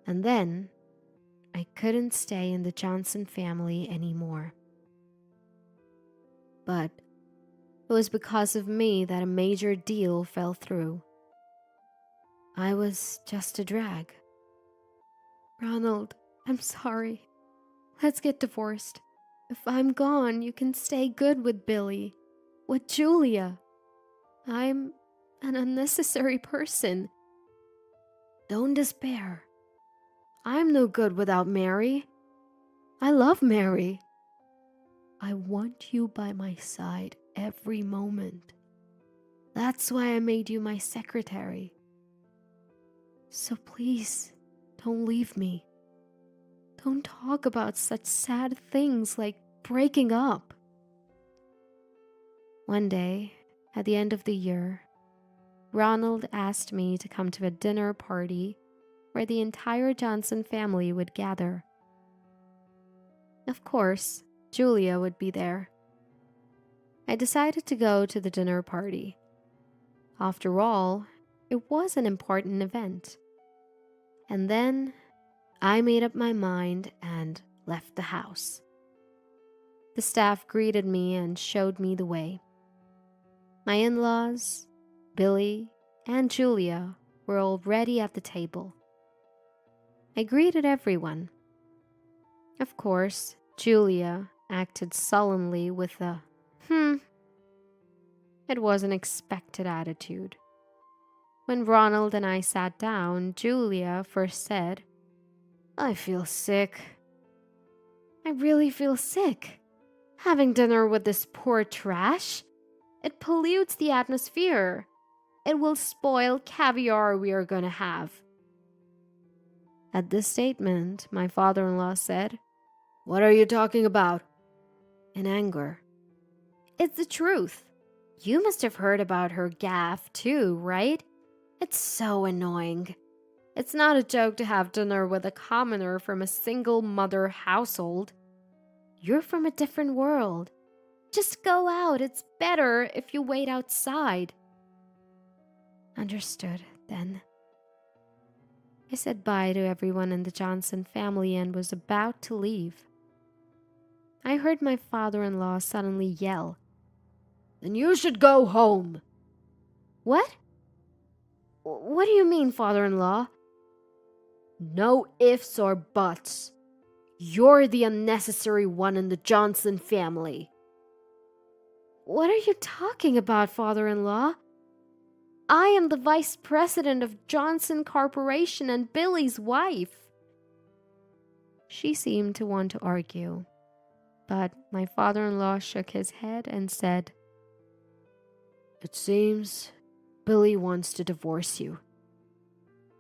And then I couldn't stay in the Johnson family anymore. But it was because of me that a major deal fell through. I was just a drag. "Ronald, I'm sorry. Let's get divorced. If I'm gone, you can stay good with Billy, with Julia. I'm an unnecessary person." "Don't despair. I'm no good without Mary. I love Mary. I want you by my side every moment. That's why I made you my secretary. So please, don't leave me. Don't talk about such sad things like breaking up." One day, at the end of the year, Ronald asked me to come to a dinner party where the entire Johnson family would gather. Of course, Julia would be there. I decided to go to the dinner party. After all, it was an important event. And then I made up my mind and left the house. The staff greeted me and showed me the way. My in-laws, Billy, and Julia were already at the table. I greeted everyone. Of course, Julia acted sullenly with a It was an expected attitude. When Ronald and I sat down, Julia first said, "I feel sick." "I really feel sick. Having dinner with this poor trash? It pollutes the atmosphere. It will spoil caviar we are going to have." At this statement, my father-in-law said, "What are you talking about?" in anger. "It's the truth. You must have heard about her gaffe too, right? It's so annoying. It's not a joke to have dinner with a commoner from a single mother household. You're from a different world. Just go out. It's better if you wait outside." Understood, then. I said bye to everyone in the Johnson family and was about to leave. I heard my father-in-law suddenly yell, "Then you should go home." "What? What do you mean, father-in-law?" "No ifs or buts. You're the unnecessary one in the Johnson family." "What are you talking about, father-in-law?" I am the vice president of Johnson Corporation and Billy's wife. She seemed to want to argue, but my father-in-law shook his head and said, "It seems Billy wants to divorce you."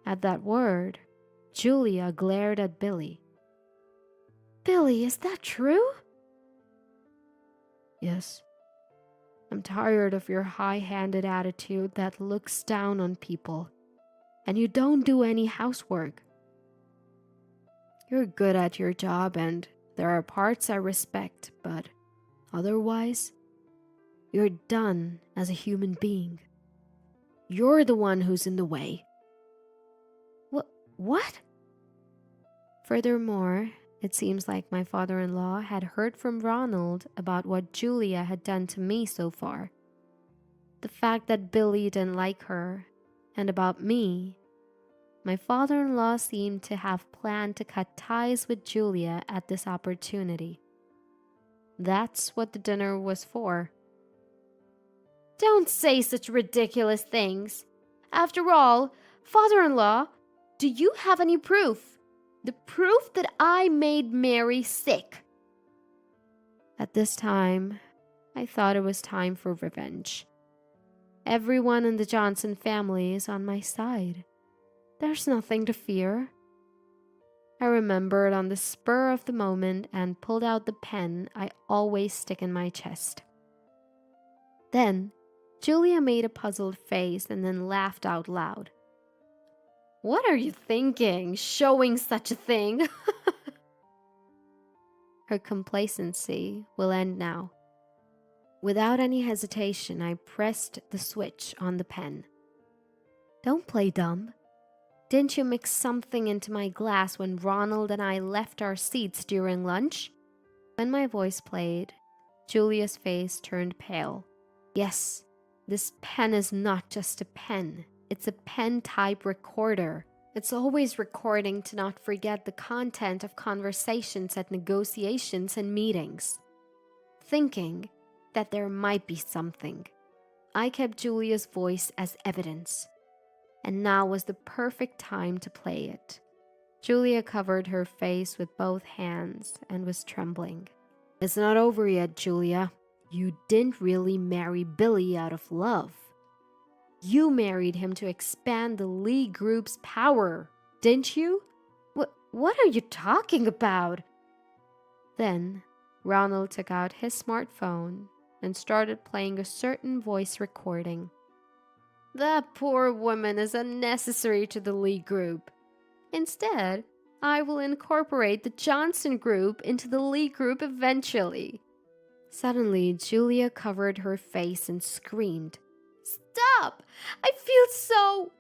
At that word, Julia glared at Billy. Billy, is that true? "Yes. I'm tired of your high-handed attitude that looks down on people, and you don't do any housework. You're good at your job and there are parts I respect, but otherwise, you're done as a human being. You're the one who's in the way." What? Furthermore, it seems like my father-in-law had heard from Ronald about what Julia had done to me so far. The fact that Billy didn't like her, and about me. My father-in-law seemed to have planned to cut ties with Julia at this opportunity. That's what the dinner was for. Don't say such ridiculous things. After all, father-in-law, do you have any proof? The proof that I made Mary sick. At this time, I thought it was time for revenge. Everyone in the Johnson family is on my side. There's nothing to fear. I remembered on the spur of the moment and pulled out the pen I always stick in my chest. Then, Julia made a puzzled face and then laughed out loud. What are you thinking, showing such a thing? Her complacency will end now. Without any hesitation, I pressed the switch on the pen. Don't play dumb. Didn't you mix something into my glass when Ronald and I left our seats during lunch? When my voice played, Julia's face turned pale. Yes, this pen is not just a pen. It's a pen-type recorder. It's always recording to not forget the content of conversations at negotiations and meetings. Thinking that there might be something, I kept Julia's voice as evidence. And now was the perfect time to play it. Julia covered her face with both hands and was trembling. "It's not over yet, Julia. You didn't really marry Billy out of love. You married him to expand the Lee Group's power, didn't you?" What are you talking about? Then, Ronald took out his smartphone and started playing a certain voice recording. That poor woman is unnecessary to the Lee Group. Instead, I will incorporate the Johnson Group into the Lee Group eventually. Suddenly, Julia covered her face and screamed. Stop! I feel so...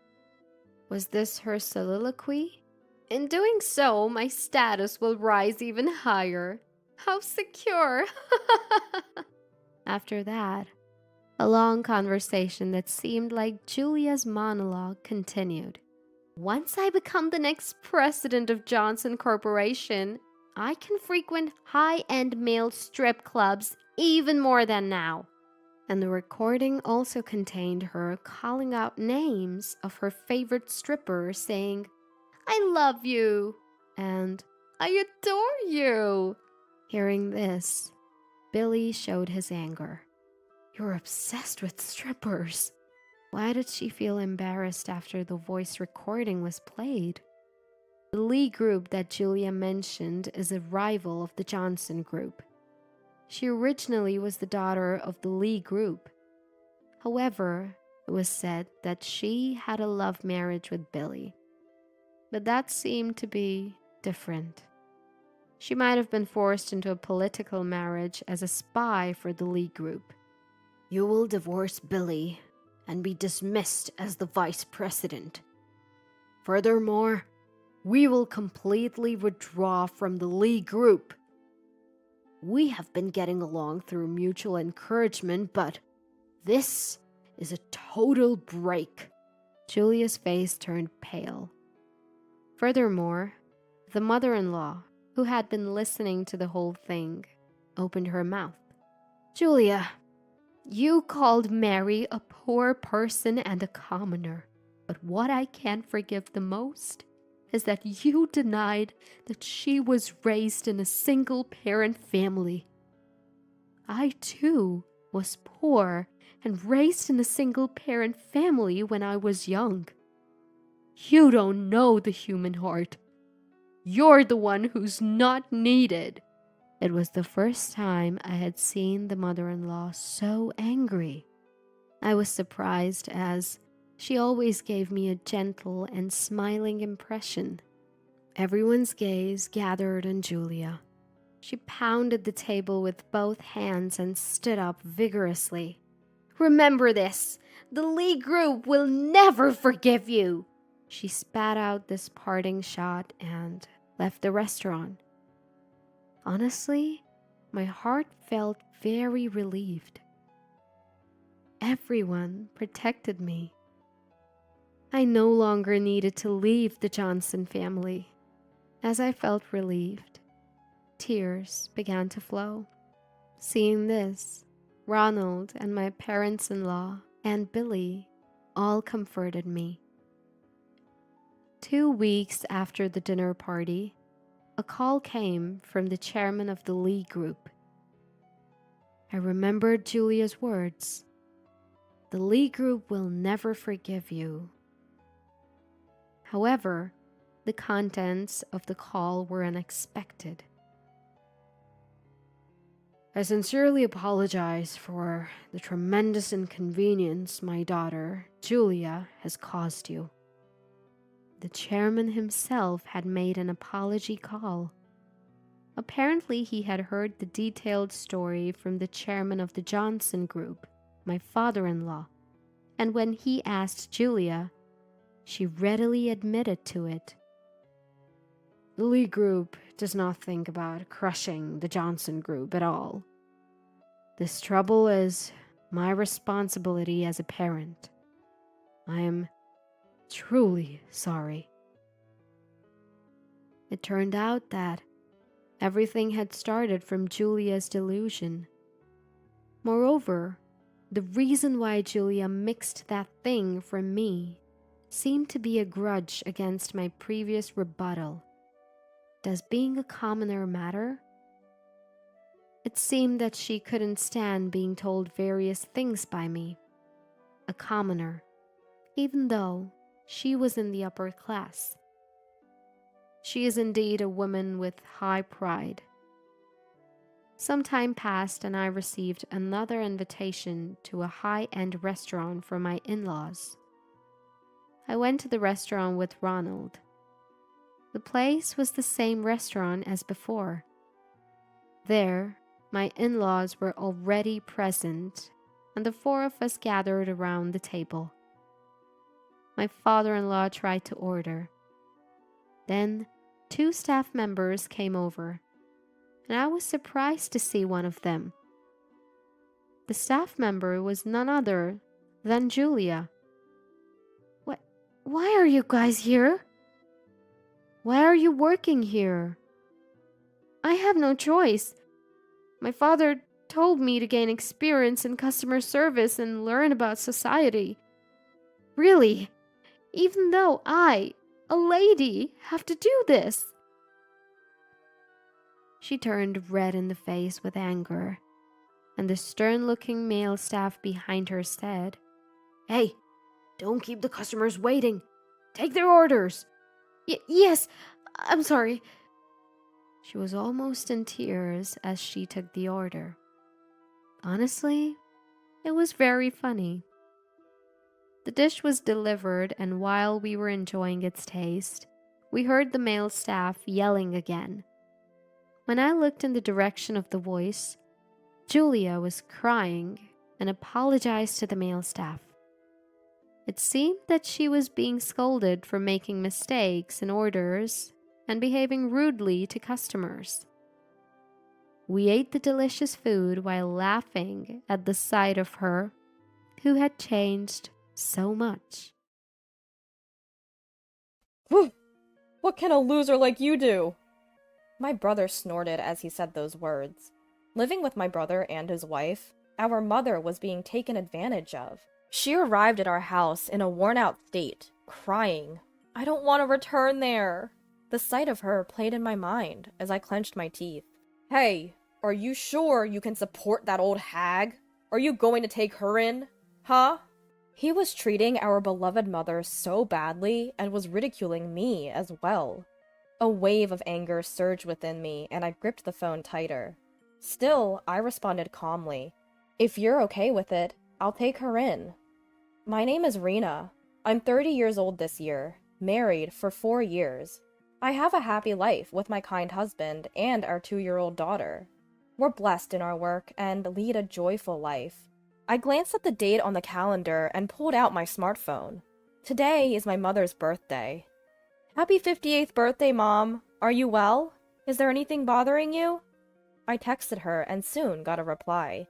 Was this her soliloquy? In doing so, my status will rise even higher. How secure! After that, a long conversation that seemed like Julia's monologue continued. Once I become the next president of Johnson Corporation, I can frequent high-end male strip clubs even more than now. And the recording also contained her calling out names of her favorite strippers, saying, I love you, and I adore you. Hearing this, Billy showed his anger. You're obsessed with strippers. Why did she feel embarrassed after the voice recording was played? The Lee Group that Julia mentioned is a rival of the Johnson Group. She originally was the daughter of the Lee Group. However, it was said that she had a love marriage with Billy. But that seemed to be different. She might have been forced into a political marriage as a spy for the Lee Group. You will divorce Billy and be dismissed as the vice president. Furthermore, we will completely withdraw from the Lee Group. We have been getting along through mutual encouragement, but this is a total break. Julia's face turned pale. Furthermore, the mother-in-law, who had been listening to the whole thing, opened her mouth. Julia, You called Mary a poor person and a commoner, but what I can't forgive the most is that you denied that she was raised in a single-parent family. I, too, was poor and raised in a single-parent family when I was young. You don't know the human heart. You're the one who's not needed. It was the first time I had seen the mother-in-law so angry. I was surprised, as she always gave me a gentle and smiling impression. Everyone's gaze gathered on Julia. She pounded the table with both hands and stood up vigorously. Remember this. The Lee group will never forgive you. She spat out this parting shot and left the restaurant. Honestly, my heart felt very relieved. Everyone protected me. I no longer needed to leave the Johnson family. As I felt relieved, tears began to flow. Seeing this, Ronald and my parents-in-law and Billy all comforted me. 2 weeks after the dinner party, a call came from the chairman of the Lee group. I remembered Julia's words. The Lee group will never forgive you. However, the contents of the call were unexpected. I sincerely apologize for the tremendous inconvenience my daughter, Julia, has caused you. The chairman himself had made an apology call. Apparently, he had heard the detailed story from the chairman of the Johnson Group, my father-in-law, and when he asked Julia, she readily admitted to it. The Lee Group does not think about crushing the Johnson Group at all. This trouble is my responsibility as a parent. I am truly sorry. It turned out that everything had started from Julia's delusion. Moreover, the reason why Julia mixed that thing from me seemed to be a grudge against my previous rebuttal. Does being a commoner matter? It seemed that she couldn't stand being told various things by me. A commoner, even though she was in the upper class. She is indeed a woman with high pride. Some time passed and I received another invitation to a high-end restaurant for my in-laws. I went to the restaurant with Ronald. The place was the same restaurant as before. There, my in-laws were already present, and the 4 of us gathered around the table. My father-in-law tried to order. Then 2 staff members came over, and I was surprised to see one of them. The staff member was none other than Julia. Why are you guys here? Why are you working here? I have no choice. My father told me to gain experience in customer service and learn about society. Really, even though I, a lady, have to do this. She turned red in the face with anger, and the stern-looking male staff behind her said, "Hey, don't keep the customers waiting. Take their orders." Yes, I'm sorry. She was almost in tears as she took the order. Honestly, it was very funny. The dish was delivered, and while we were enjoying its taste, we heard the male staff yelling again. When I looked in the direction of the voice, Julia was crying and apologized to the male staff. It seemed that she was being scolded for making mistakes in orders and behaving rudely to customers. We ate the delicious food while laughing at the sight of her, who had changed so much. What can a loser like you do? My brother snorted as he said those words. Living with my brother and his wife, Our mother was being taken advantage of. She arrived at our house in a worn-out state, crying, "I don't want to return there." The sight of her played in my mind as I clenched my teeth. "Hey, are you sure you can support that old hag? Are you going to take her in? Huh?" He was treating our beloved mother so badly and was ridiculing me as well. A wave of anger surged within me and I gripped the phone tighter. Still, I responded calmly. "If you're okay with it, I'll take her in. My name is Rena. I'm 30 years old this year, married for 4 years. I have a happy life with my kind husband and our 2-year-old daughter. We're blessed in our work and lead a joyful life." I glanced at the date on the calendar and pulled out my smartphone. Today is my mother's birthday. "Happy 58th birthday, Mom. Are you well? Is there anything bothering you?" I texted her and soon got a reply.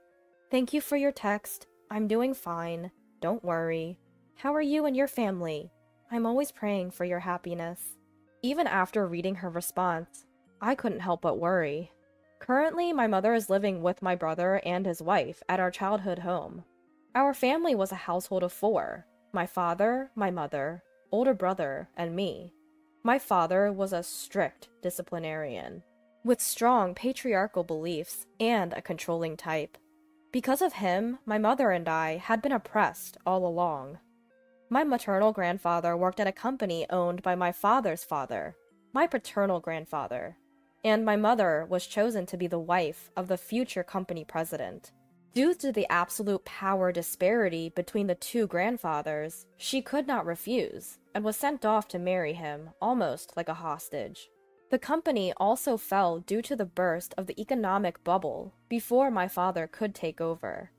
"Thank you for your text. I'm doing fine. Don't worry. How are you and your family? I'm always praying for your happiness." Even after reading her response, I couldn't help but worry. Currently, my mother is living with my brother and his wife at our childhood home. Our family was a household of 4: my father, my mother, older brother, and me. My father was a strict disciplinarian, with strong patriarchal beliefs and a controlling type. Because of him, my mother and I had been oppressed all along. My maternal grandfather worked at a company owned by my father's father, my paternal grandfather, and my mother was chosen to be the wife of the future company president. Due to the absolute power disparity between the 2 grandfathers, she could not refuse and was sent off to marry him almost like a hostage. The company also fell due to the burst of the economic bubble before my father could take over.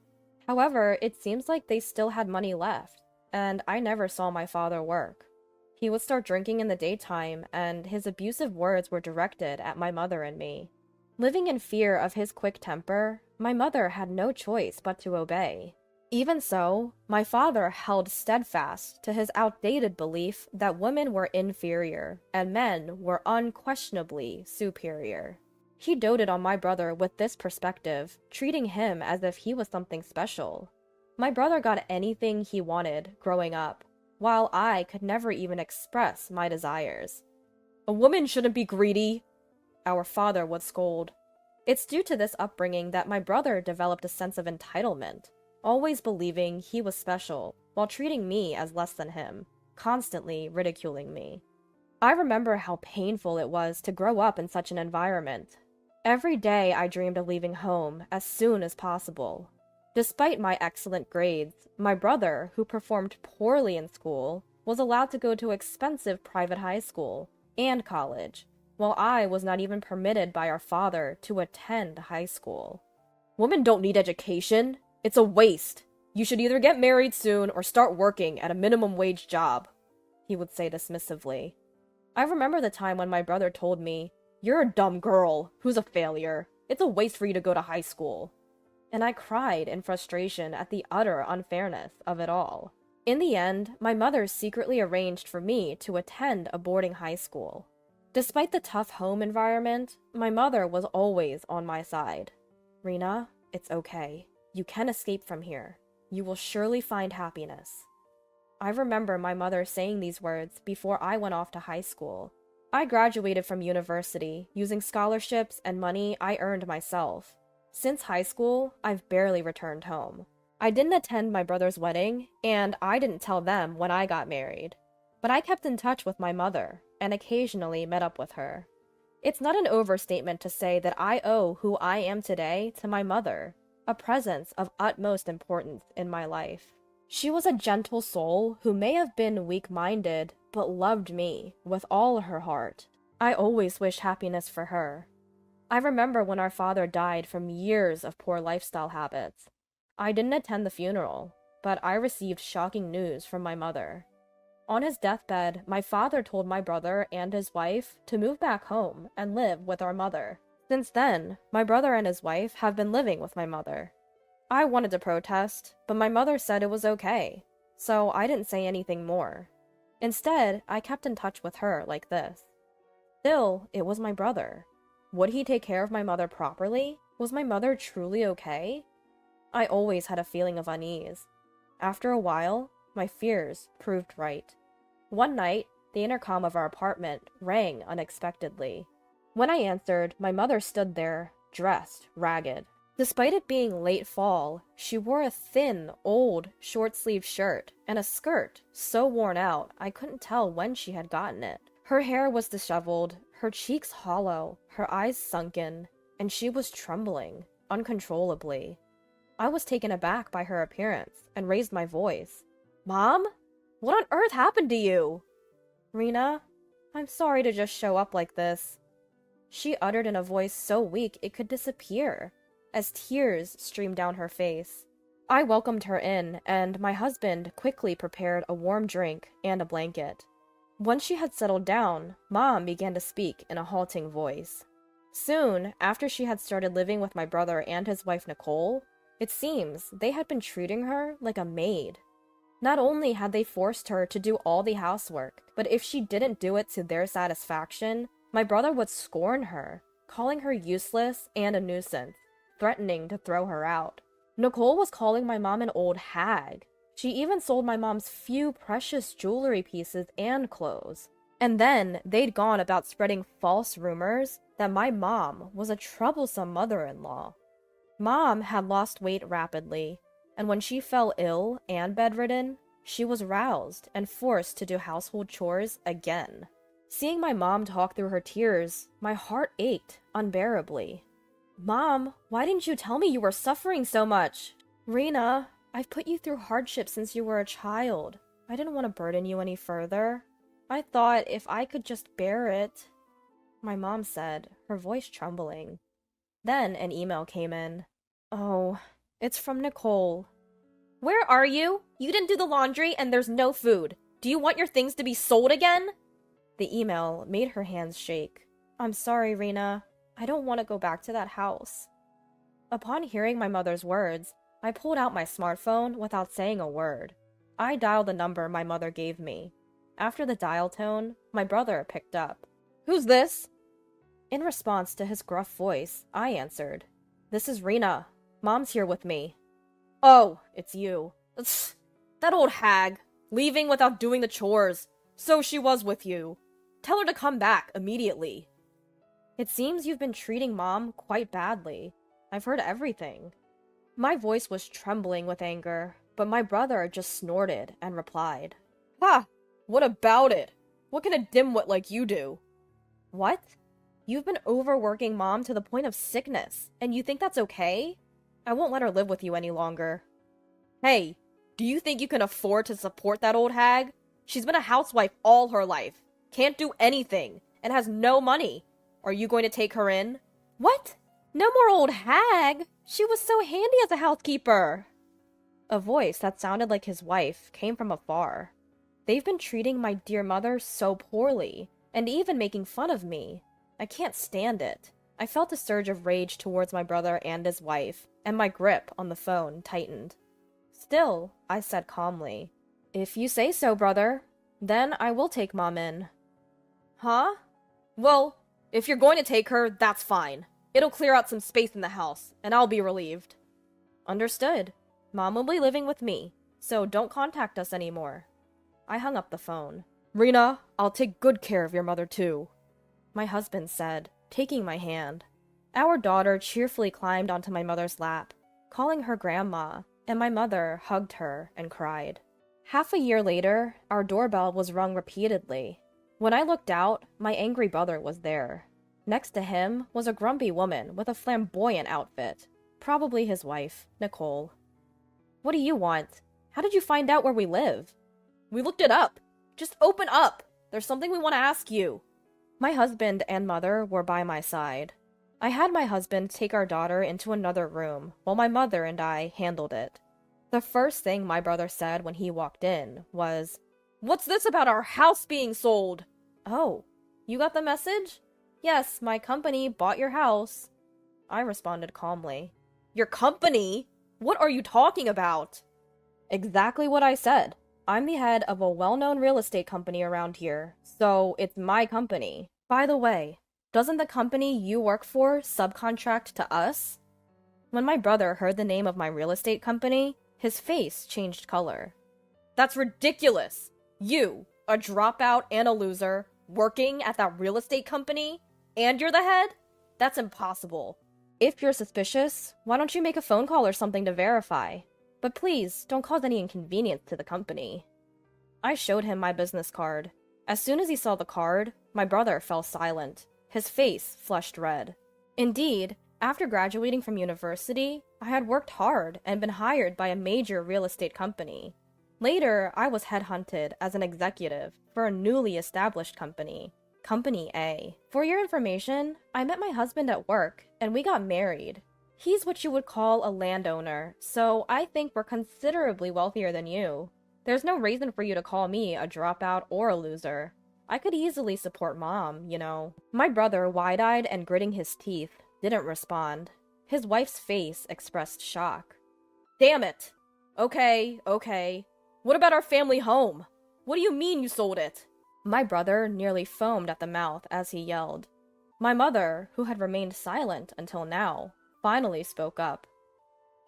However, it seems like they still had money left, and I never saw my father work. He would start drinking in the daytime, and his abusive words were directed at my mother and me. Living in fear of his quick temper, my mother had no choice but to obey. Even so, my father held steadfast to his outdated belief that women were inferior and men were unquestionably superior. He doted on my brother with this perspective, treating him as if he was something special. My brother got anything he wanted growing up, while I could never even express my desires. "A woman shouldn't be greedy," our father would scold. It's due to this upbringing that my brother developed a sense of entitlement, always believing he was special while treating me as less than him, constantly ridiculing me. I remember how painful it was to grow up in such an environment. Every day I dreamed of leaving home as soon as possible. Despite my excellent grades, my brother, who performed poorly in school, was allowed to go to expensive private high school and college, while I was not even permitted by our father to attend high school. "Women don't need education. It's a waste. You should either get married soon or start working at a minimum wage job," he would say dismissively. I remember the time when my brother told me, "You're a dumb girl who's a failure. It's a waste for you to go to high school." And I cried in frustration at the utter unfairness of it all. In the end, my mother secretly arranged for me to attend a boarding high school. Despite the tough home environment, my mother was always on my side. "Rena, it's okay. You can escape from here. You will surely find happiness." I remember my mother saying these words before I went off to high school. I graduated from university using scholarships and money I earned myself. Since high school, I've barely returned home. I didn't attend my brother's wedding, and I didn't tell them when I got married. But I kept in touch with my mother, and occasionally met up with her. It's not an overstatement to say that I owe who I am today to my mother, a presence of utmost importance in my life. She was a gentle soul who may have been weak-minded, but loved me with all her heart. I always wished happiness for her. I remember when our father died from years of poor lifestyle habits. I didn't attend the funeral, but I received shocking news from my mother. On his deathbed, my father told my brother and his wife to move back home and live with our mother. Since then, my brother and his wife have been living with my mother. I wanted to protest, but my mother said it was okay, so I didn't say anything more. Instead, I kept in touch with her like this. Still, it was my brother. Would he take care of my mother properly? Was my mother truly okay? I always had a feeling of unease. After a while, my fears proved right. One night, the intercom of our apartment rang unexpectedly. When I answered, my mother stood there, dressed, ragged. Despite it being late fall, she wore a thin, old, short-sleeved shirt and a skirt so worn out I couldn't tell when she had gotten it. Her hair was disheveled, her cheeks hollow, her eyes sunken, and she was trembling, uncontrollably. I was taken aback by her appearance and raised my voice. "Mom? What on earth happened to you?" "Rena, I'm sorry to just show up like this," she uttered in a voice so weak it could disappear, as tears streamed down her face. I welcomed her in, and my husband quickly prepared a warm drink and a blanket. Once she had settled down, Mom began to speak in a halting voice. Soon, after she had started living with my brother and his wife Nicole, it seems they had been treating her like a maid. Not only had they forced her to do all the housework, but if she didn't do it to their satisfaction, my brother would scorn her, calling her useless and a nuisance, threatening to throw her out. Nicole was calling my mom an old hag. She even sold my mom's few precious jewelry pieces and clothes. And then they'd gone about spreading false rumors that my mom was a troublesome mother-in-law. Mom had lost weight rapidly, and when she fell ill and bedridden, she was roused and forced to do household chores again. Seeing my mom talk through her tears, my heart ached unbearably. "Mom, why didn't you tell me you were suffering so much?" "Rena, I've put you through hardship since you were a child. I didn't want to burden you any further. I thought if I could just bear it," my mom said, her voice trembling. Then an email came in. "Oh, it's from Nicole." "Where are you? You didn't do the laundry and there's no food. Do you want your things to be sold again?" The email made her hands shake. "I'm sorry, Rena. I don't want to go back to that house." Upon hearing my mother's words, I pulled out my smartphone without saying a word. I dialed the number my mother gave me. After the dial tone, my brother picked up. "Who's this?" In response to his gruff voice, I answered. "This is Rena. Mom's here with me." "Oh, it's you. That old hag. Leaving without doing the chores. So she was with you. Tell her to come back immediately." "It seems you've been treating Mom quite badly. I've heard everything." My voice was trembling with anger, but my brother just snorted and replied. "Ha! What about it? What can a dimwit like you do?" "What? You've been overworking Mom to the point of sickness, and you think that's okay? I won't let her live with you any longer." "Hey, do you think you can afford to support that old hag? She's been a housewife all her life, can't do anything, and has no money. Are you going to take her in?" "What? No more old hag! She was so handy as a housekeeper!" A voice that sounded like his wife came from afar. "They've been treating my dear mother so poorly, and even making fun of me. I can't stand it." I felt a surge of rage towards my brother and his wife, and my grip on the phone tightened. Still, I said calmly, "If you say so, brother, then I will take Mom in." "Huh? Well, if you're going to take her, that's fine. It'll clear out some space in the house, and I'll be relieved." "Understood. Mom will be living with me, so don't contact us anymore." I hung up the phone. "Rena, I'll take good care of your mother too," my husband said, taking my hand. Our daughter cheerfully climbed onto my mother's lap, calling her grandma, and my mother hugged her and cried. Half a year later, our doorbell was rung repeatedly. When I looked out, my angry brother was there. Next to him was a grumpy woman with a flamboyant outfit, probably his wife, Nicole. "What do you want? How did you find out where we live?" "We looked it up. Just open up. There's something we want to ask you." My husband and mother were by my side. I had my husband take our daughter into another room, while my mother and I handled it. The first thing my brother said when he walked in was, "What's this about our house being sold?" "Oh, you got the message? Yes, my company bought your house." I responded calmly. "Your company? What are you talking about?" "Exactly what I said. I'm the head of a well-known real estate company around here, so it's my company. By the way, doesn't the company you work for subcontract to us?" When my brother heard the name of my real estate company, his face changed color. That's ridiculous! You, a dropout and a loser, working at that real estate company, and you're the head? That's impossible. If you're suspicious, why don't you make a phone call or something to verify? But please, don't cause any inconvenience to the company. I showed him my business card. As soon as he saw the card, my brother fell silent. His face flushed red. Indeed, after graduating from university, I had worked hard and been hired by a major real estate company. Later, I was headhunted as an executive for a newly established company, Company A. For your information, I met my husband at work, and we got married. He's what you would call a landowner, so I think we're considerably wealthier than you. There's no reason for you to call me a dropout or a loser. I could easily support Mom, you know. My brother, wide-eyed and gritting his teeth, didn't respond. His wife's face expressed shock. Damn it! Okay. What about our family home? What do you mean you sold it? My brother nearly foamed at the mouth as he yelled. My mother, who had remained silent until now, finally spoke up.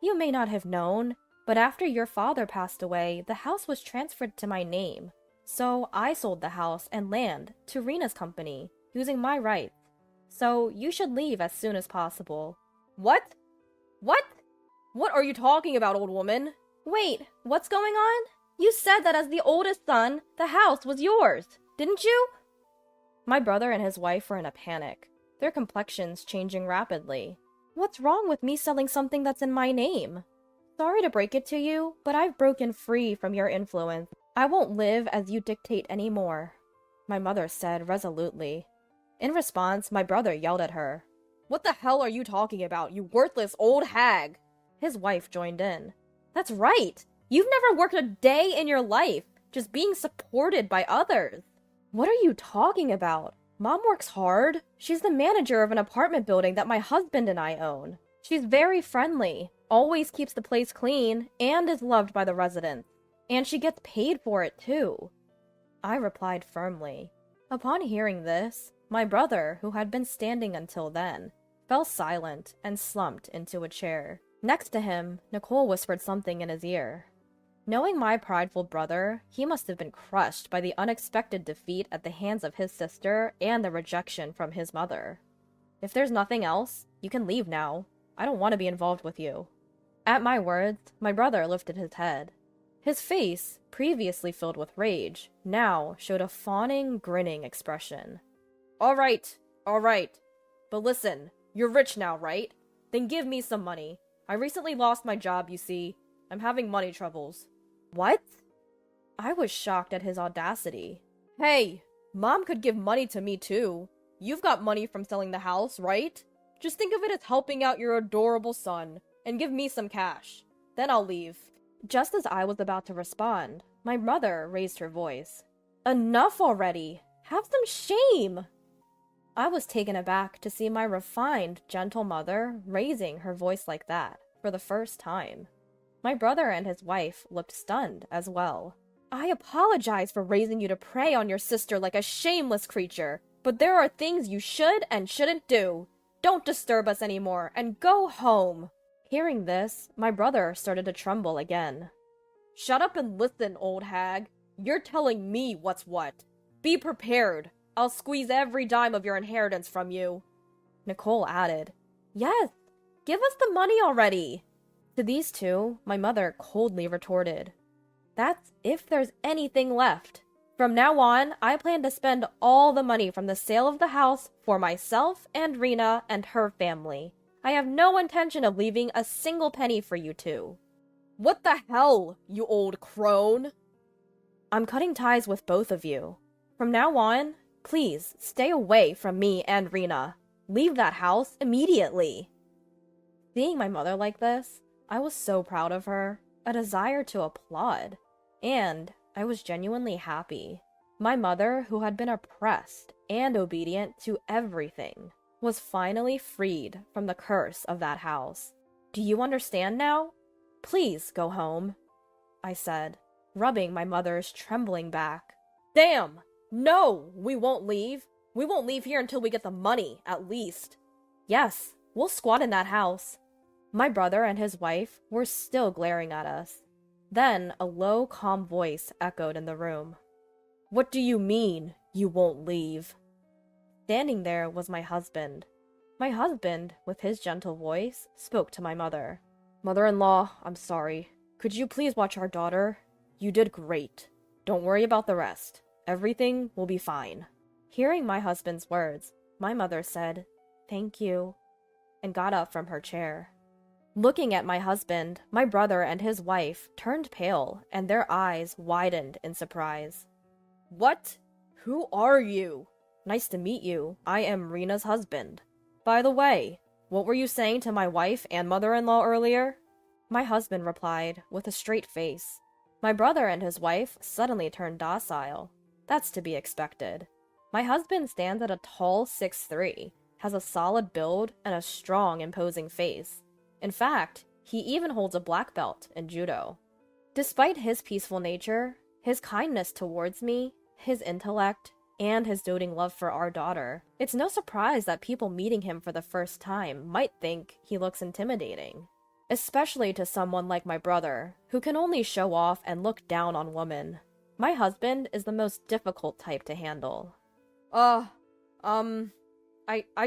You may not have known, but after your father passed away, the house was transferred to my name. So I sold the house and land to Rena's company, using my rights. So you should leave as soon as possible. What? What are you talking about, old woman? Wait, what's going on? You said that as the oldest son, the house was yours, didn't you? My brother and his wife were in a panic, their complexions changing rapidly. What's wrong with me selling something that's in my name? Sorry to break it to you, but I've broken free from your influence. I won't live as you dictate anymore, my mother said resolutely. In response, my brother yelled at her. What the hell are you talking about, you worthless old hag? His wife joined in. That's right! You've never worked a day in your life, just being supported by others. What are you talking about? Mom works hard. She's the manager of an apartment building that my husband and I own. She's very friendly, always keeps the place clean, and is loved by the residents. And she gets paid for it too. I replied firmly. Upon hearing this, my brother, who had been standing until then, fell silent and slumped into a chair. Next to him, Nicole whispered something in his ear. Knowing my prideful brother, he must have been crushed by the unexpected defeat at the hands of his sister and the rejection from his mother. If there's nothing else, you can leave now. I don't want to be involved with you. At my words, my brother lifted his head. His face, previously filled with rage, now showed a fawning, grinning expression. All right. But listen, you're rich now, right? Then give me some money. I recently lost my job, you see. I'm having money troubles. What? I was shocked at his audacity. Hey, Mom could give money to me too. You've got money from selling the house, right? Just think of it as helping out your adorable son, and give me some cash. Then I'll leave. Just as I was about to respond, my mother raised her voice. Enough already! Have some shame! I was taken aback to see my refined, gentle mother raising her voice like that for the first time. My brother and his wife looked stunned as well. I apologize for raising you to prey on your sister like a shameless creature, but there are things you should and shouldn't do. Don't disturb us anymore, and go home. Hearing this, my brother started to tremble again. Shut up and listen, old hag. You're telling me what's what. Be prepared. I'll squeeze every dime of your inheritance from you. Nicole added, Yes, give us the money already. To these two, my mother coldly retorted, That's if there's anything left. From now on, I plan to spend all the money from the sale of the house for myself and Rena and her family. I have no intention of leaving a single penny for you two. What the hell, you old crone? I'm cutting ties with both of you. From now on, please stay away from me and Rena. Leave that house immediately. Seeing my mother like this, I was so proud of her, a desire to applaud, and I was genuinely happy. My mother, who had been oppressed and obedient to everything, was finally freed from the curse of that house. Do you understand now? Please go home, I said, rubbing my mother's trembling back. Damn! No, we won't leave. We won't leave here until we get the money, at least. Yes, we'll squat in that house. My brother and his wife were still glaring at us. Then a low, calm voice echoed in the room. "What do you mean, you won't leave?" Standing there was my husband. My husband, with his gentle voice, spoke to my mother. "Mother-in-law, I'm sorry. Could you please watch our daughter? You did great. Don't worry about the rest. Everything will be fine." Hearing my husband's words, my mother said, "Thank you," and got up from her chair. Looking at my husband, my brother and his wife turned pale and their eyes widened in surprise. "What? Who are you? Nice to meet you. I am Rena's husband. By the way, what were you saying to my wife and mother-in-law earlier?" My husband replied with a straight face. My brother and his wife suddenly turned docile. That's to be expected. My husband stands at a tall 6'3", has a solid build and a strong, imposing face. In fact, he even holds a black belt in judo. Despite his peaceful nature, his kindness towards me, his intellect, and his doting love for our daughter, it's no surprise that people meeting him for the first time might think he looks intimidating. Especially to someone like my brother, who can only show off and look down on women. My husband is the most difficult type to handle. I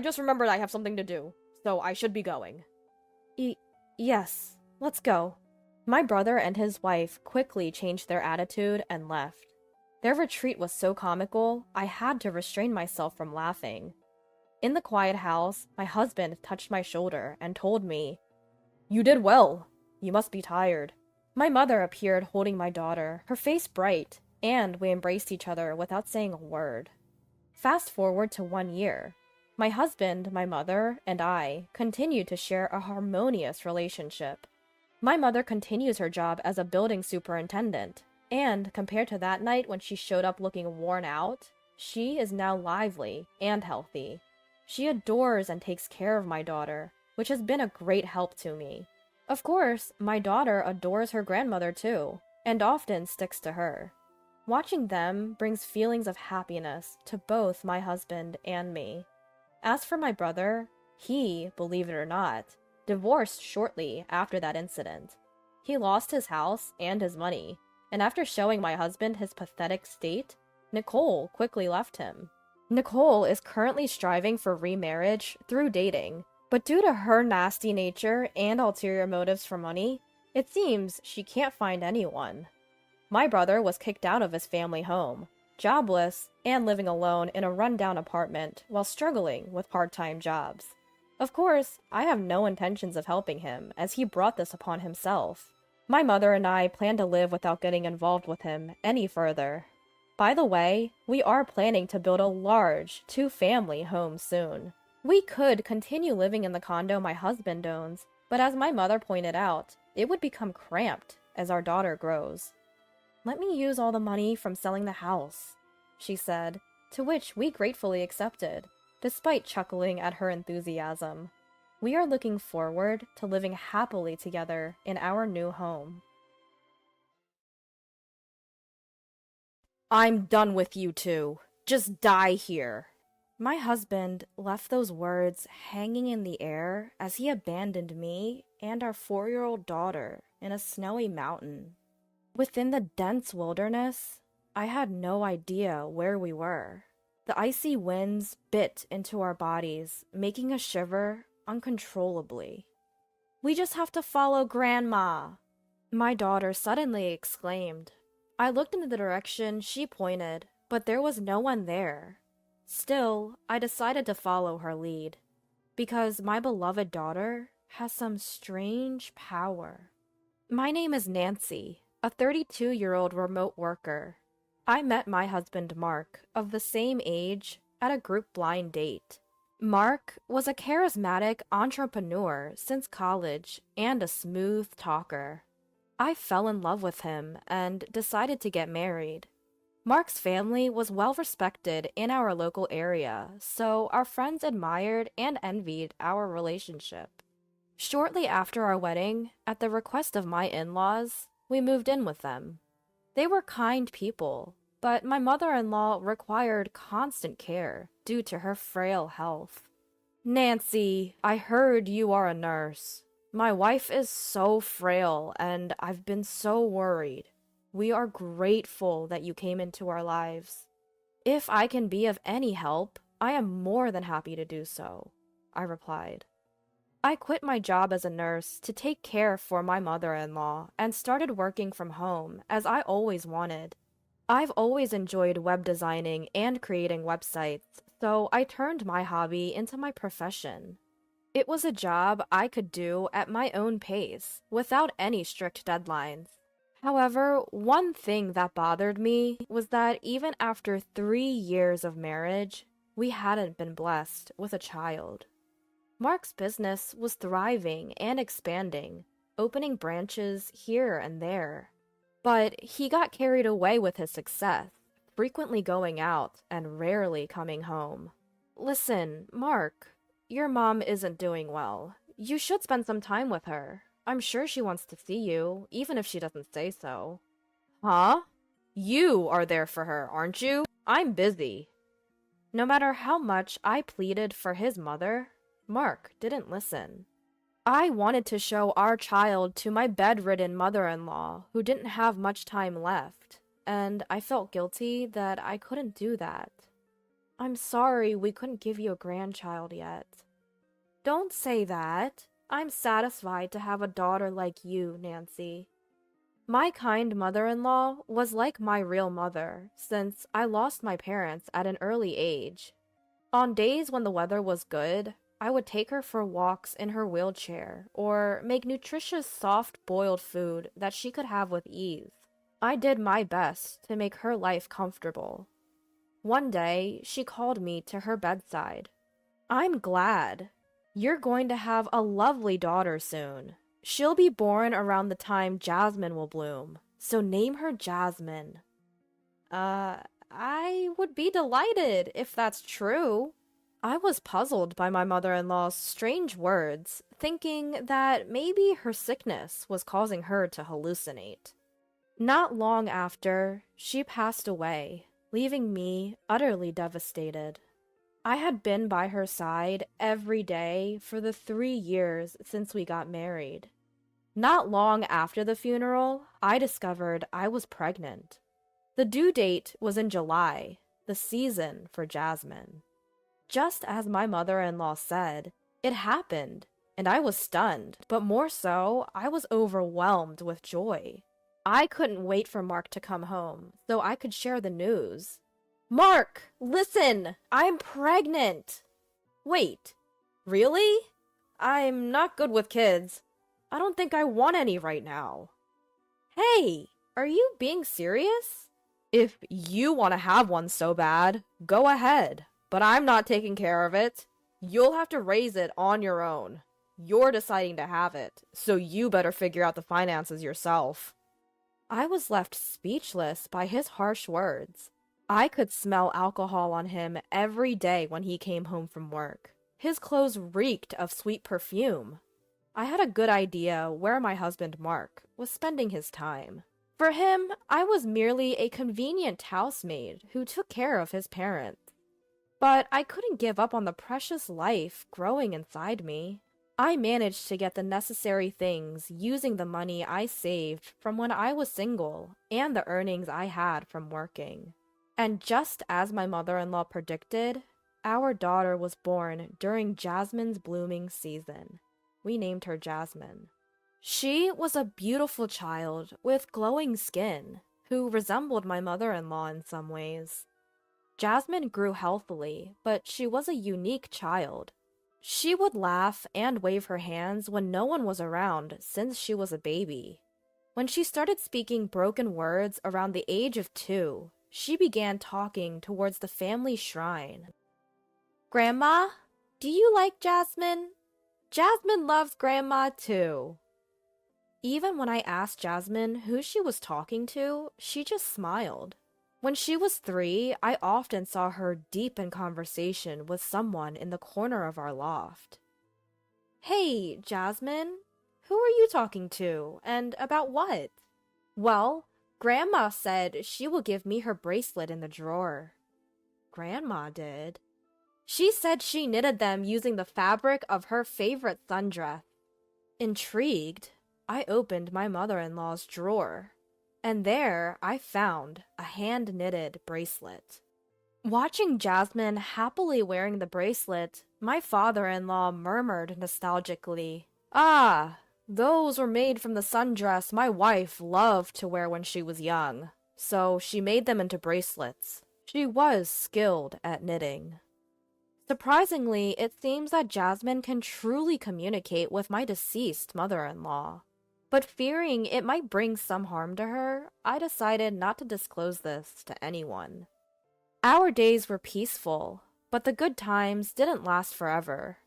just remembered I have something to do, so I should be going." Yes, let's go." My brother and his wife quickly changed their attitude and left. Their retreat was so comical, I had to restrain myself from laughing. In the quiet house, my husband touched my shoulder and told me, "You did well. You must be tired." My mother appeared holding my daughter, her face bright, and we embraced each other without saying a word. Fast forward to 1 year. My husband, my mother, and I continue to share a harmonious relationship. My mother continues her job as a building superintendent, and compared to that night when she showed up looking worn out, she is now lively and healthy. She adores and takes care of my daughter, which has been a great help to me. Of course, my daughter adores her grandmother too, and often sticks to her. Watching them brings feelings of happiness to both my husband and me. As for my brother, he, believe it or not, divorced shortly after that incident. He lost his house and his money, and after showing my husband his pathetic state, Nicole quickly left him. Nicole is currently striving for remarriage through dating, but due to her nasty nature and ulterior motives for money, it seems she can't find anyone. My brother was kicked out of his family home, jobless, and living alone in a rundown apartment while struggling with part-time jobs. Of course, I have no intentions of helping him, as he brought this upon himself. My mother and I plan to live without getting involved with him any further. By the way, we are planning to build a large, 2-family home soon. We could continue living in the condo my husband owns, but as my mother pointed out, it would become cramped as our daughter grows. "Let me use all the money from selling the house," she said, to which we gratefully accepted, despite chuckling at her enthusiasm. We are looking forward to living happily together in our new home. "I'm done with you two. Just die here." My husband left those words hanging in the air as he abandoned me and our 4-year-old daughter in a snowy mountain. Within the dense wilderness, I had no idea where we were. The icy winds bit into our bodies, making us shiver uncontrollably. "We just have to follow Grandma," my daughter suddenly exclaimed. I looked in the direction she pointed, but there was no one there. Still, I decided to follow her lead, because my beloved daughter has some strange power. My name is Nancy, a 32-year-old remote worker. I met my husband Mark, of the same age, at a group blind date. Mark was a charismatic entrepreneur since college and a smooth talker. I fell in love with him and decided to get married. Mark's family was well respected in our local area, so our friends admired and envied our relationship. Shortly after our wedding, at the request of my in-laws, we moved in with them. They were kind people, but my mother-in-law required constant care due to her frail health. "Nancy, I heard you are a nurse. My wife is so frail, and I've been so worried. We are grateful that you came into our lives. If I can be of any help, I am more than happy to do so, I replied. I quit my job as a nurse to take care for my mother-in-law and started working from home, as I always wanted. I've always enjoyed web designing and creating websites, so I turned my hobby into my profession. It was a job I could do at my own pace, without any strict deadlines. However, one thing that bothered me was that even after 3 years of marriage, we hadn't been blessed with a child. Mark's business was thriving and expanding, opening branches here and there. But he got carried away with his success, frequently going out and rarely coming home. Listen, Mark, your mom isn't doing well. You should spend some time with her. I'm sure she wants to see you, even if she doesn't say so. Huh? You are there for her, aren't you? I'm busy. No matter how much I pleaded for his mother, Mark didn't listen. I wanted to show our child to my bedridden mother-in-law who didn't have much time left, and I felt guilty that I couldn't do that. I'm sorry we couldn't give you a grandchild yet. Don't say that. I'm satisfied to have a daughter like you, Nancy. My kind mother-in-law was like my real mother, since I lost my parents at an early age. On days when the weather was good, I would take her for walks in her wheelchair, or make nutritious soft-boiled food that she could have with ease. I did my best to make her life comfortable. One day, she called me to her bedside. I'm glad. You're going to have a lovely daughter soon. She'll be born around the time Jasmine will bloom, so name her Jasmine. I would be delighted if that's true. I was puzzled by my mother-in-law's strange words, thinking that maybe her sickness was causing her to hallucinate. Not long after, she passed away, leaving me utterly devastated. I had been by her side every day for the 3 years since we got married. Not long after the funeral, I discovered I was pregnant. The due date was in July, the season for Jasmine. Just as my mother-in-law said, it happened, and I was stunned, but more so, I was overwhelmed with joy. I couldn't wait for Mark to come home, so I could share the news. Mark, listen! I'm pregnant! Wait, really? I'm not good with kids. I don't think I want any right now. Hey, are you being serious? If you want to have one so bad, go ahead. But I'm not taking care of it. You'll have to raise it on your own. You're deciding to have it, so you better figure out the finances yourself. I was left speechless by his harsh words. I could smell alcohol on him every day when he came home from work. His clothes reeked of sweet perfume. I had a good idea where my husband Mark was spending his time. For him, I was merely a convenient housemaid who took care of his parents. But I couldn't give up on the precious life growing inside me. I managed to get the necessary things using the money I saved from when I was single and the earnings I had from working. And just as my mother-in-law predicted, our daughter was born during Jasmine's blooming season. We named her Jasmine. She was a beautiful child with glowing skin, who resembled my mother-in-law in some ways. Jasmine grew healthily, but she was a unique child. She would laugh and wave her hands when no one was around since she was a baby. When she started speaking broken words around the age of 2, she began talking towards the family shrine. Grandma, do you like Jasmine? Jasmine loves Grandma too. Even when I asked Jasmine who she was talking to, she just smiled. When she was 3, I often saw her deep in conversation with someone in the corner of our loft. Hey, Jasmine, who are you talking to, and about what? Well, Grandma said she will give me her bracelet in the drawer. Grandma did. She said she knitted them using the fabric of her favorite sundress. Intrigued, I opened my mother-in-law's drawer, and there I found a hand-knitted bracelet. Watching Jasmine happily wearing the bracelet, my father-in-law murmured nostalgically, "Ah, those were made from the sundress my wife loved to wear when she was young, so she made them into bracelets. She was skilled at knitting." Surprisingly, it seems that Jasmine can truly communicate with my deceased mother-in-law. But fearing it might bring some harm to her, I decided not to disclose this to anyone. Our days were peaceful, but the good times didn't last forever.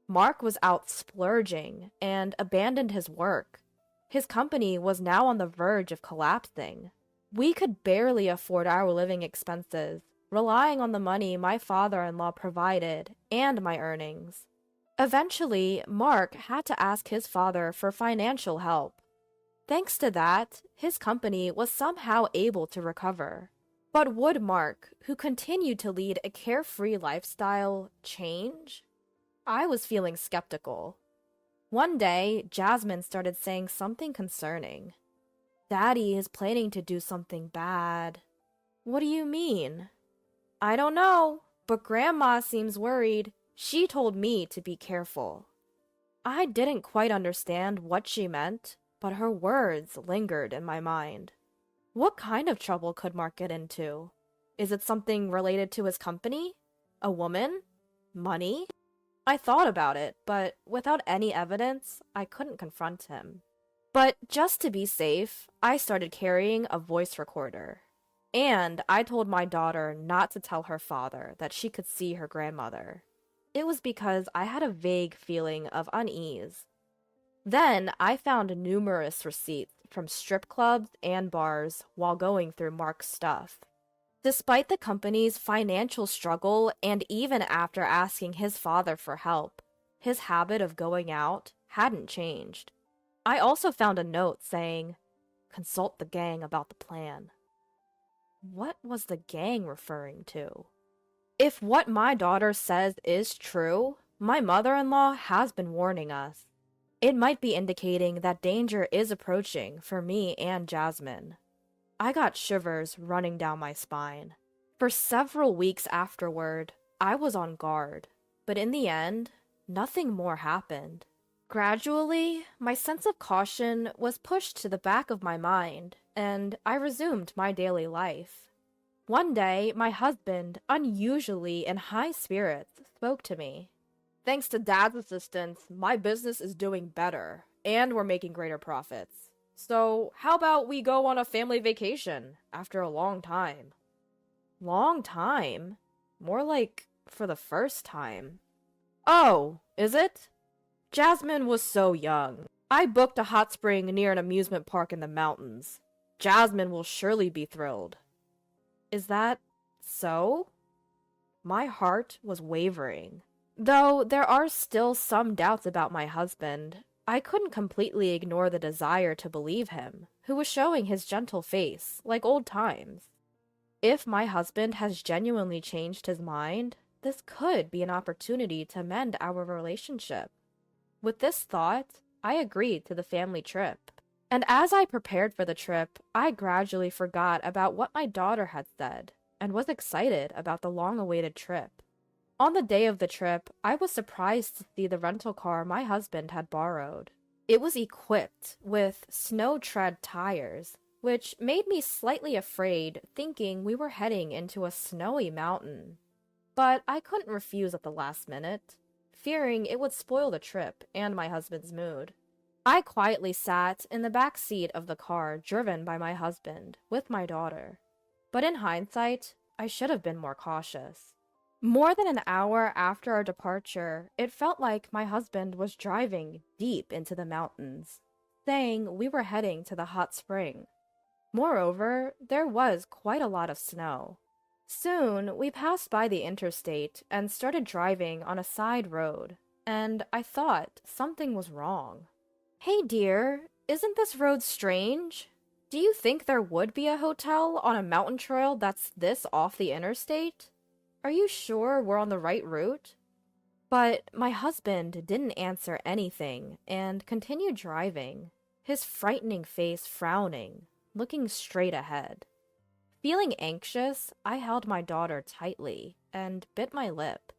Mark was out splurging and abandoned his work. His company was now on the verge of collapsing. We could barely afford our living expenses, relying on the money my father-in-law provided and my earnings. Eventually, Mark had to ask his father for financial help. Thanks to that, his company was somehow able to recover. But would Mark, who continued to lead a carefree lifestyle, change? I was feeling skeptical. One day, Jasmine started saying something concerning. "Daddy is planning to do something bad." "What do you mean?" "I don't know, but Grandma seems worried. She told me to be careful." I didn't quite understand what she meant, but her words lingered in my mind. What kind of trouble could Mark get into? Is it something related to his company? A woman? Money? I thought about it, but without any evidence, I couldn't confront him. But just to be safe, I started carrying a voice recorder. And I told my daughter not to tell her father that she could see her grandmother. It was because I had a vague feeling of unease. Then I found numerous receipts from strip clubs and bars while going through Mark's stuff. Despite the company's financial struggle and even after asking his father for help, his habit of going out hadn't changed. I also found a note saying, "Consult the gang about the plan." What was the gang referring to? If what my daughter says is true, my mother-in-law has been warning us. It might be indicating that danger is approaching for me and Jasmine. I got shivers running down my spine. For several weeks afterward, I was on guard, but in the end, nothing more happened. Gradually, my sense of caution was pushed to the back of my mind, and I resumed my daily life. One day, my husband, unusually in high spirits, spoke to me. "Thanks to Dad's assistance, my business is doing better, and we're making greater profits. So, how about we go on a family vacation after a long time?" Long time? More like for the first time. "Oh, is it?" Jasmine was so young. I booked a hot spring near an amusement park in the mountains. Jasmine will surely be thrilled. Is that so? My heart was wavering. Though there are still some doubts about my husband, I couldn't completely ignore the desire to believe him, who was showing his gentle face, like old times. If my husband has genuinely changed his mind, this could be an opportunity to mend our relationship. With this thought, I agreed to the family trip. And as I prepared for the trip, I gradually forgot about what my daughter had said, and was excited about the long-awaited trip. On the day of the trip, I was surprised to see the rental car my husband had borrowed. It was equipped with snow-tread tires, which made me slightly afraid, thinking we were heading into a snowy mountain. But I couldn't refuse at the last minute, fearing it would spoil the trip and my husband's mood. I quietly sat in the back seat of the car driven by my husband, with my daughter. But in hindsight, I should have been more cautious. More than an hour after our departure, it felt like my husband was driving deep into the mountains, saying we were heading to the hot spring. Moreover, there was quite a lot of snow. Soon, we passed by the interstate and started driving on a side road, and I thought something was wrong. "Hey dear, isn't this road strange? Do you think there would be a hotel on a mountain trail that's this off the interstate? Are you sure we're on the right route?" But my husband didn't answer anything and continued driving, his frightening face frowning, looking straight ahead. Feeling anxious, I held my daughter tightly and bit my lip.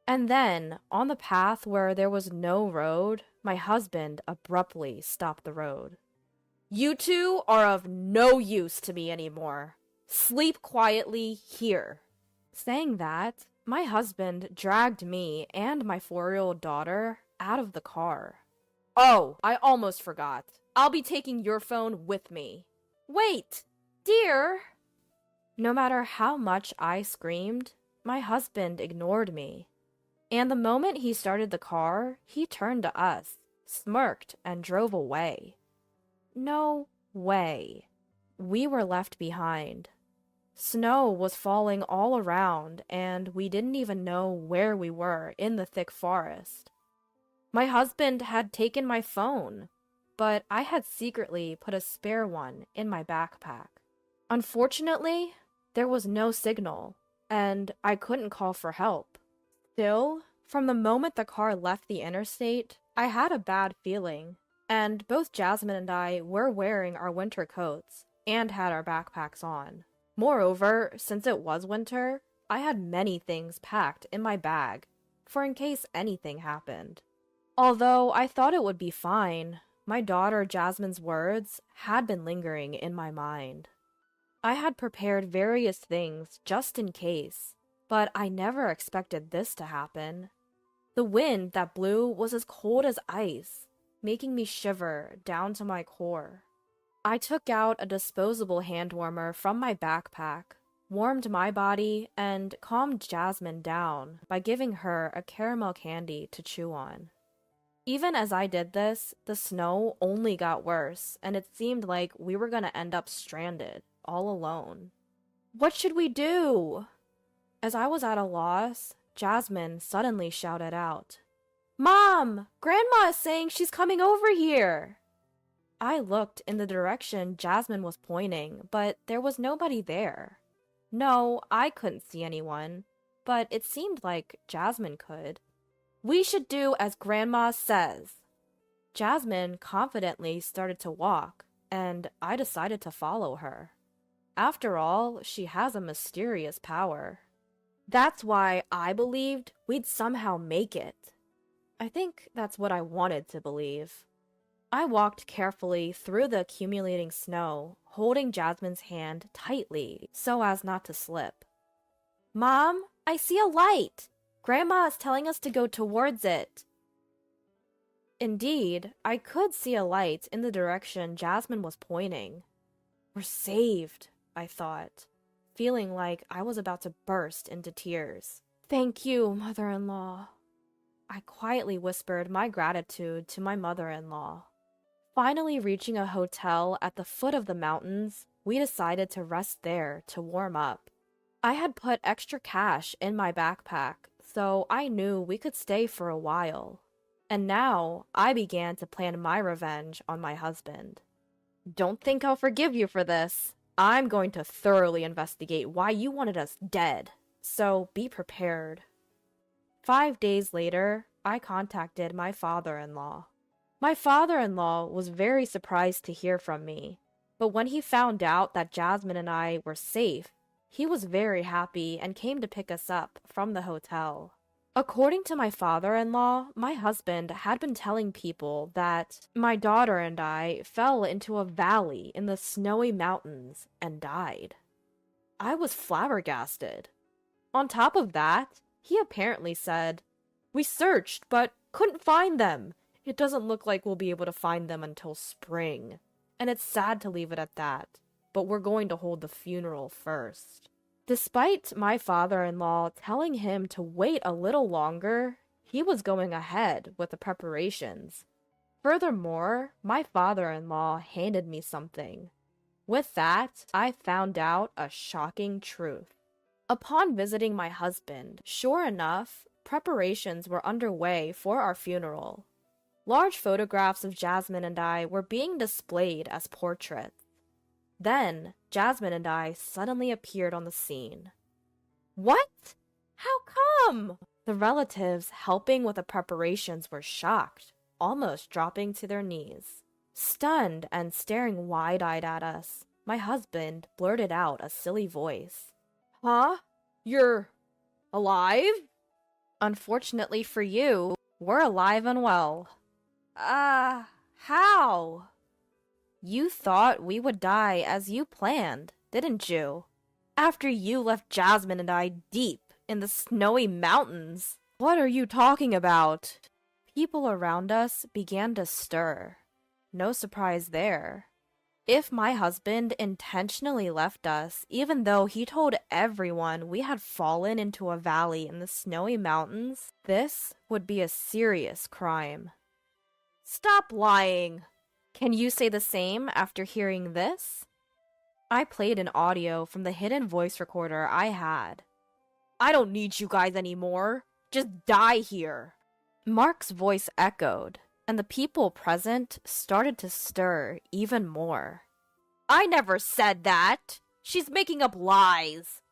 And then, on the path where there was no road, my husband abruptly stopped the road. "You two are of no use to me anymore. Sleep quietly here." Saying that, my husband dragged me and my 4-year-old daughter out of the car. "Oh, I almost forgot. I'll be taking your phone with me." "Wait, dear!" No matter how much I screamed, my husband ignored me. And the moment he started the car, he turned to us, smirked, and drove away. No way. We were left behind. Snow was falling all around, and we didn't even know where we were in the thick forest. My husband had taken my phone, but I had secretly put a spare one in my backpack. Unfortunately, there was no signal, and I couldn't call for help. Still, from the moment the car left the interstate, I had a bad feeling, and both Jasmine and I were wearing our winter coats and had our backpacks on. Moreover, since it was winter, I had many things packed in my bag, for in case anything happened. Although I thought it would be fine, my daughter Jasmine's words had been lingering in my mind. I had prepared various things just in case, but I never expected this to happen. The wind that blew was as cold as ice, making me shiver down to my core. I took out a disposable hand warmer from my backpack, warmed my body, and calmed Jasmine down by giving her a caramel candy to chew on. Even as I did this, the snow only got worse, and it seemed like we were going to end up stranded, all alone. What should we do? As I was at a loss, Jasmine suddenly shouted out, "Mom! Grandma is saying she's coming over here!" I looked in the direction Jasmine was pointing, but there was nobody there. No, I couldn't see anyone, but it seemed like Jasmine could. "We should do as Grandma says." Jasmine confidently started to walk, and I decided to follow her. After all, she has a mysterious power. That's why I believed we'd somehow make it. I think that's what I wanted to believe. I walked carefully through the accumulating snow, holding Jasmine's hand tightly so as not to slip. "Mom, I see a light! Grandma is telling us to go towards it." Indeed, I could see a light in the direction Jasmine was pointing. We're saved, I thought, feeling like I was about to burst into tears. "Thank you, mother-in-law." I quietly whispered my gratitude to my mother-in-law. Finally reaching a hotel at the foot of the mountains, we decided to rest there to warm up. I had put extra cash in my backpack, so I knew we could stay for a while. And now I began to plan my revenge on my husband. "Don't think I'll forgive you for this. I'm going to thoroughly investigate why you wanted us dead, so be prepared." 5 days later, I contacted my father-in-law. My father-in-law was very surprised to hear from me, but when he found out that Jasmine and I were safe, he was very happy and came to pick us up from the hotel. According to my father-in-law, my husband had been telling people that my daughter and I fell into a valley in the snowy mountains and died. I was flabbergasted. On top of that, he apparently said, "We searched, but couldn't find them. It doesn't look like we'll be able to find them until spring. And it's sad to leave it at that, but we're going to hold the funeral first." Despite my father-in-law telling him to wait a little longer, he was going ahead with the preparations. Furthermore, my father-in-law handed me something. With that, I found out a shocking truth. Upon visiting my husband, sure enough, preparations were underway for our funeral. Large photographs of Jasmine and I were being displayed as portraits. Then, Jasmine and I suddenly appeared on the scene. "What? How come?" The relatives helping with the preparations were shocked, almost dropping to their knees. Stunned and staring wide-eyed at us, my husband blurted out a silly voice. Huh? You're alive? Unfortunately for you, we're alive and well. How? You thought we would die as you planned, didn't you? After you left Jasmine and I deep in the snowy mountains. What are you talking about? People around us began to stir. No surprise there. If my husband intentionally left us, even though he told everyone we had fallen into a valley in the snowy mountains, this would be a serious crime. Stop lying! Can you say the same after hearing this? I played an audio from the hidden voice recorder I had. I don't need you guys anymore. Just die here. Mark's voice echoed, and the people present started to stir even more. I never said that. She's making up lies.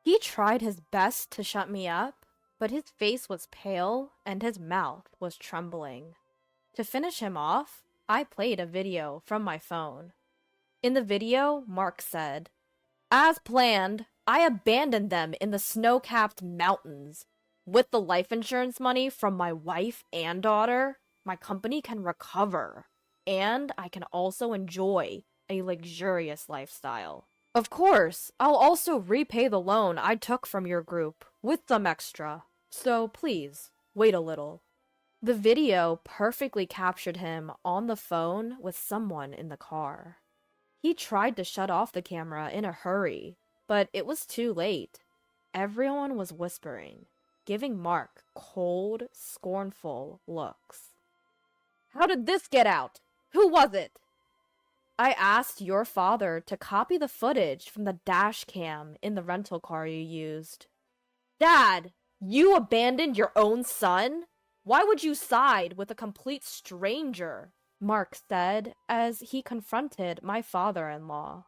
He tried his best to shut me up, but his face was pale and his mouth was trembling. To finish him off, I played a video from my phone. In the video, Mark said, As planned, I abandoned them in the snow-capped mountains. With the life insurance money from my wife and daughter, my company can recover, and I can also enjoy a luxurious lifestyle. Of course, I'll also repay the loan I took from your group with some extra, so please, wait a little. The video perfectly captured him on the phone with someone in the car. He tried to shut off the camera in a hurry, but it was too late. Everyone was whispering, giving Mark cold, scornful looks. How did this get out? Who was it? I asked your father to copy the footage from the dash cam in the rental car you used. Dad, you abandoned your own son? Why would you side with a complete stranger? Mark said as he confronted my father-in-law.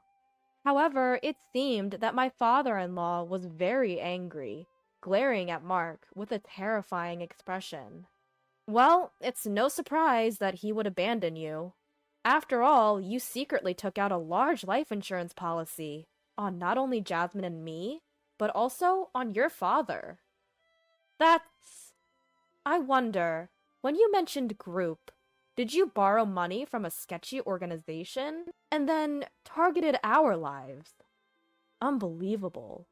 However, it seemed that my father-in-law was very angry, glaring at Mark with a terrifying expression. Well, it's no surprise that he would abandon you. After all, you secretly took out a large life insurance policy on not only Jasmine and me, but also on your father. I wonder, when you mentioned group, did you borrow money from a sketchy organization and then targeted our lives? Unbelievable.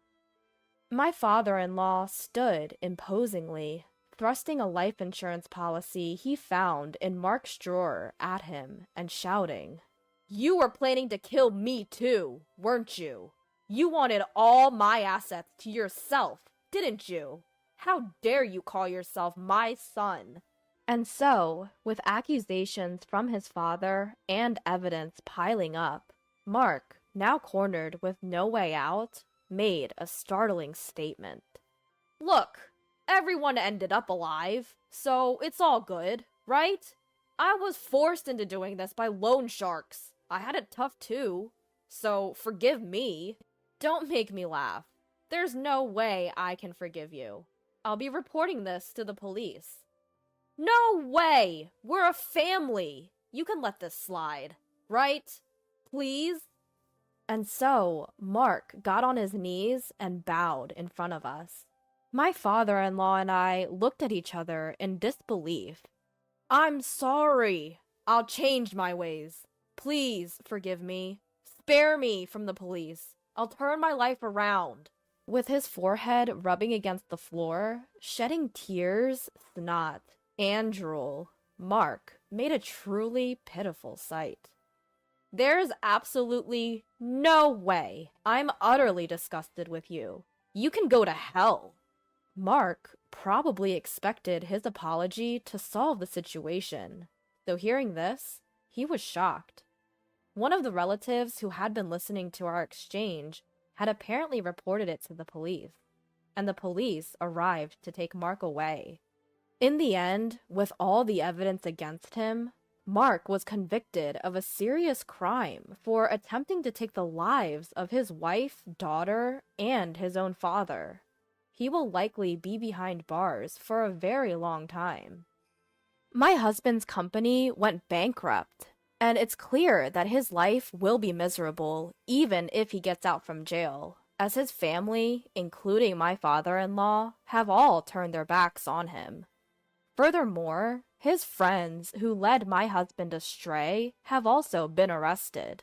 My father-in-law stood imposingly, thrusting a life insurance policy he found in Mark's drawer at him and shouting, You were planning to kill me too, weren't you? You wanted all my assets to yourself, didn't you? How dare you call yourself my son? And so, with accusations from his father and evidence piling up, Mark, now cornered with no way out, made a startling statement. Look, everyone ended up alive, so it's all good, right? I was forced into doing this by loan sharks. I had it tough too, so forgive me. Don't make me laugh. There's no way I can forgive you. I'll be reporting this to the police. No way! We're a family! You can let this slide, right? Please? And so, Mark got on his knees and bowed in front of us. My father-in-law and I looked at each other in disbelief. I'm sorry. I'll change my ways. Please forgive me. Spare me from the police. I'll turn my life around. With his forehead rubbing against the floor, shedding tears, snot, and drool, Mark made a truly pitiful sight. There's absolutely no way. I'm utterly disgusted with you. You can go to hell. Mark probably expected his apology to solve the situation, so hearing this, he was shocked. One of the relatives who had been listening to our exchange had apparently reported it to the police, and the police arrived to take Mark away. In the end, with all the evidence against him, Mark was convicted of a serious crime for attempting to take the lives of his wife, daughter, and his own father. he will likely be behind bars for a very long time. My husband's company went bankrupt, and it's clear that his life will be miserable even if he gets out from jail, as his family, including my father-in-law, have all turned their backs on him. Furthermore, his friends who led my husband astray have also been arrested.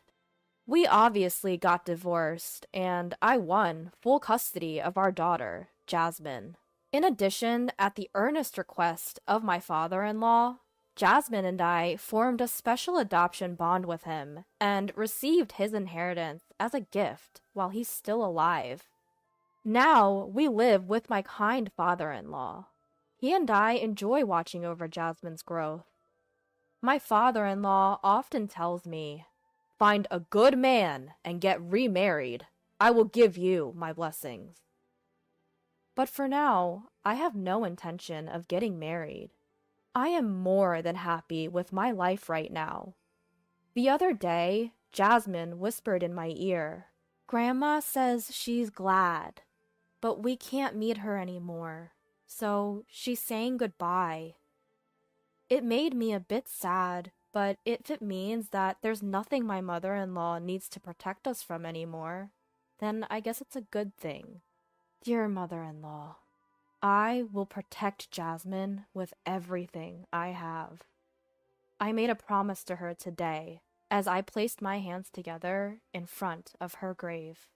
We obviously got divorced, and I won full custody of our daughter, Jasmine. In addition, at the earnest request of my father-in-law, Jasmine and I formed a special adoption bond with him and received his inheritance as a gift while he's still alive. Now we live with my kind father-in-law. He and I enjoy watching over Jasmine's growth. My father-in-law often tells me, "Find a good man and get remarried. I will give you my blessings." But for now, I have no intention of getting married. I am more than happy with my life right now. The other day, Jasmine whispered in my ear, "Grandma says she's glad, but we can't meet her anymore, so she's saying goodbye." It made me a bit sad, but if it means that there's nothing my mother-in-law needs to protect us from anymore, then I guess it's a good thing. Dear mother-in-law, I will protect Jasmine with everything I have. I made a promise to her today as I placed my hands together in front of her grave.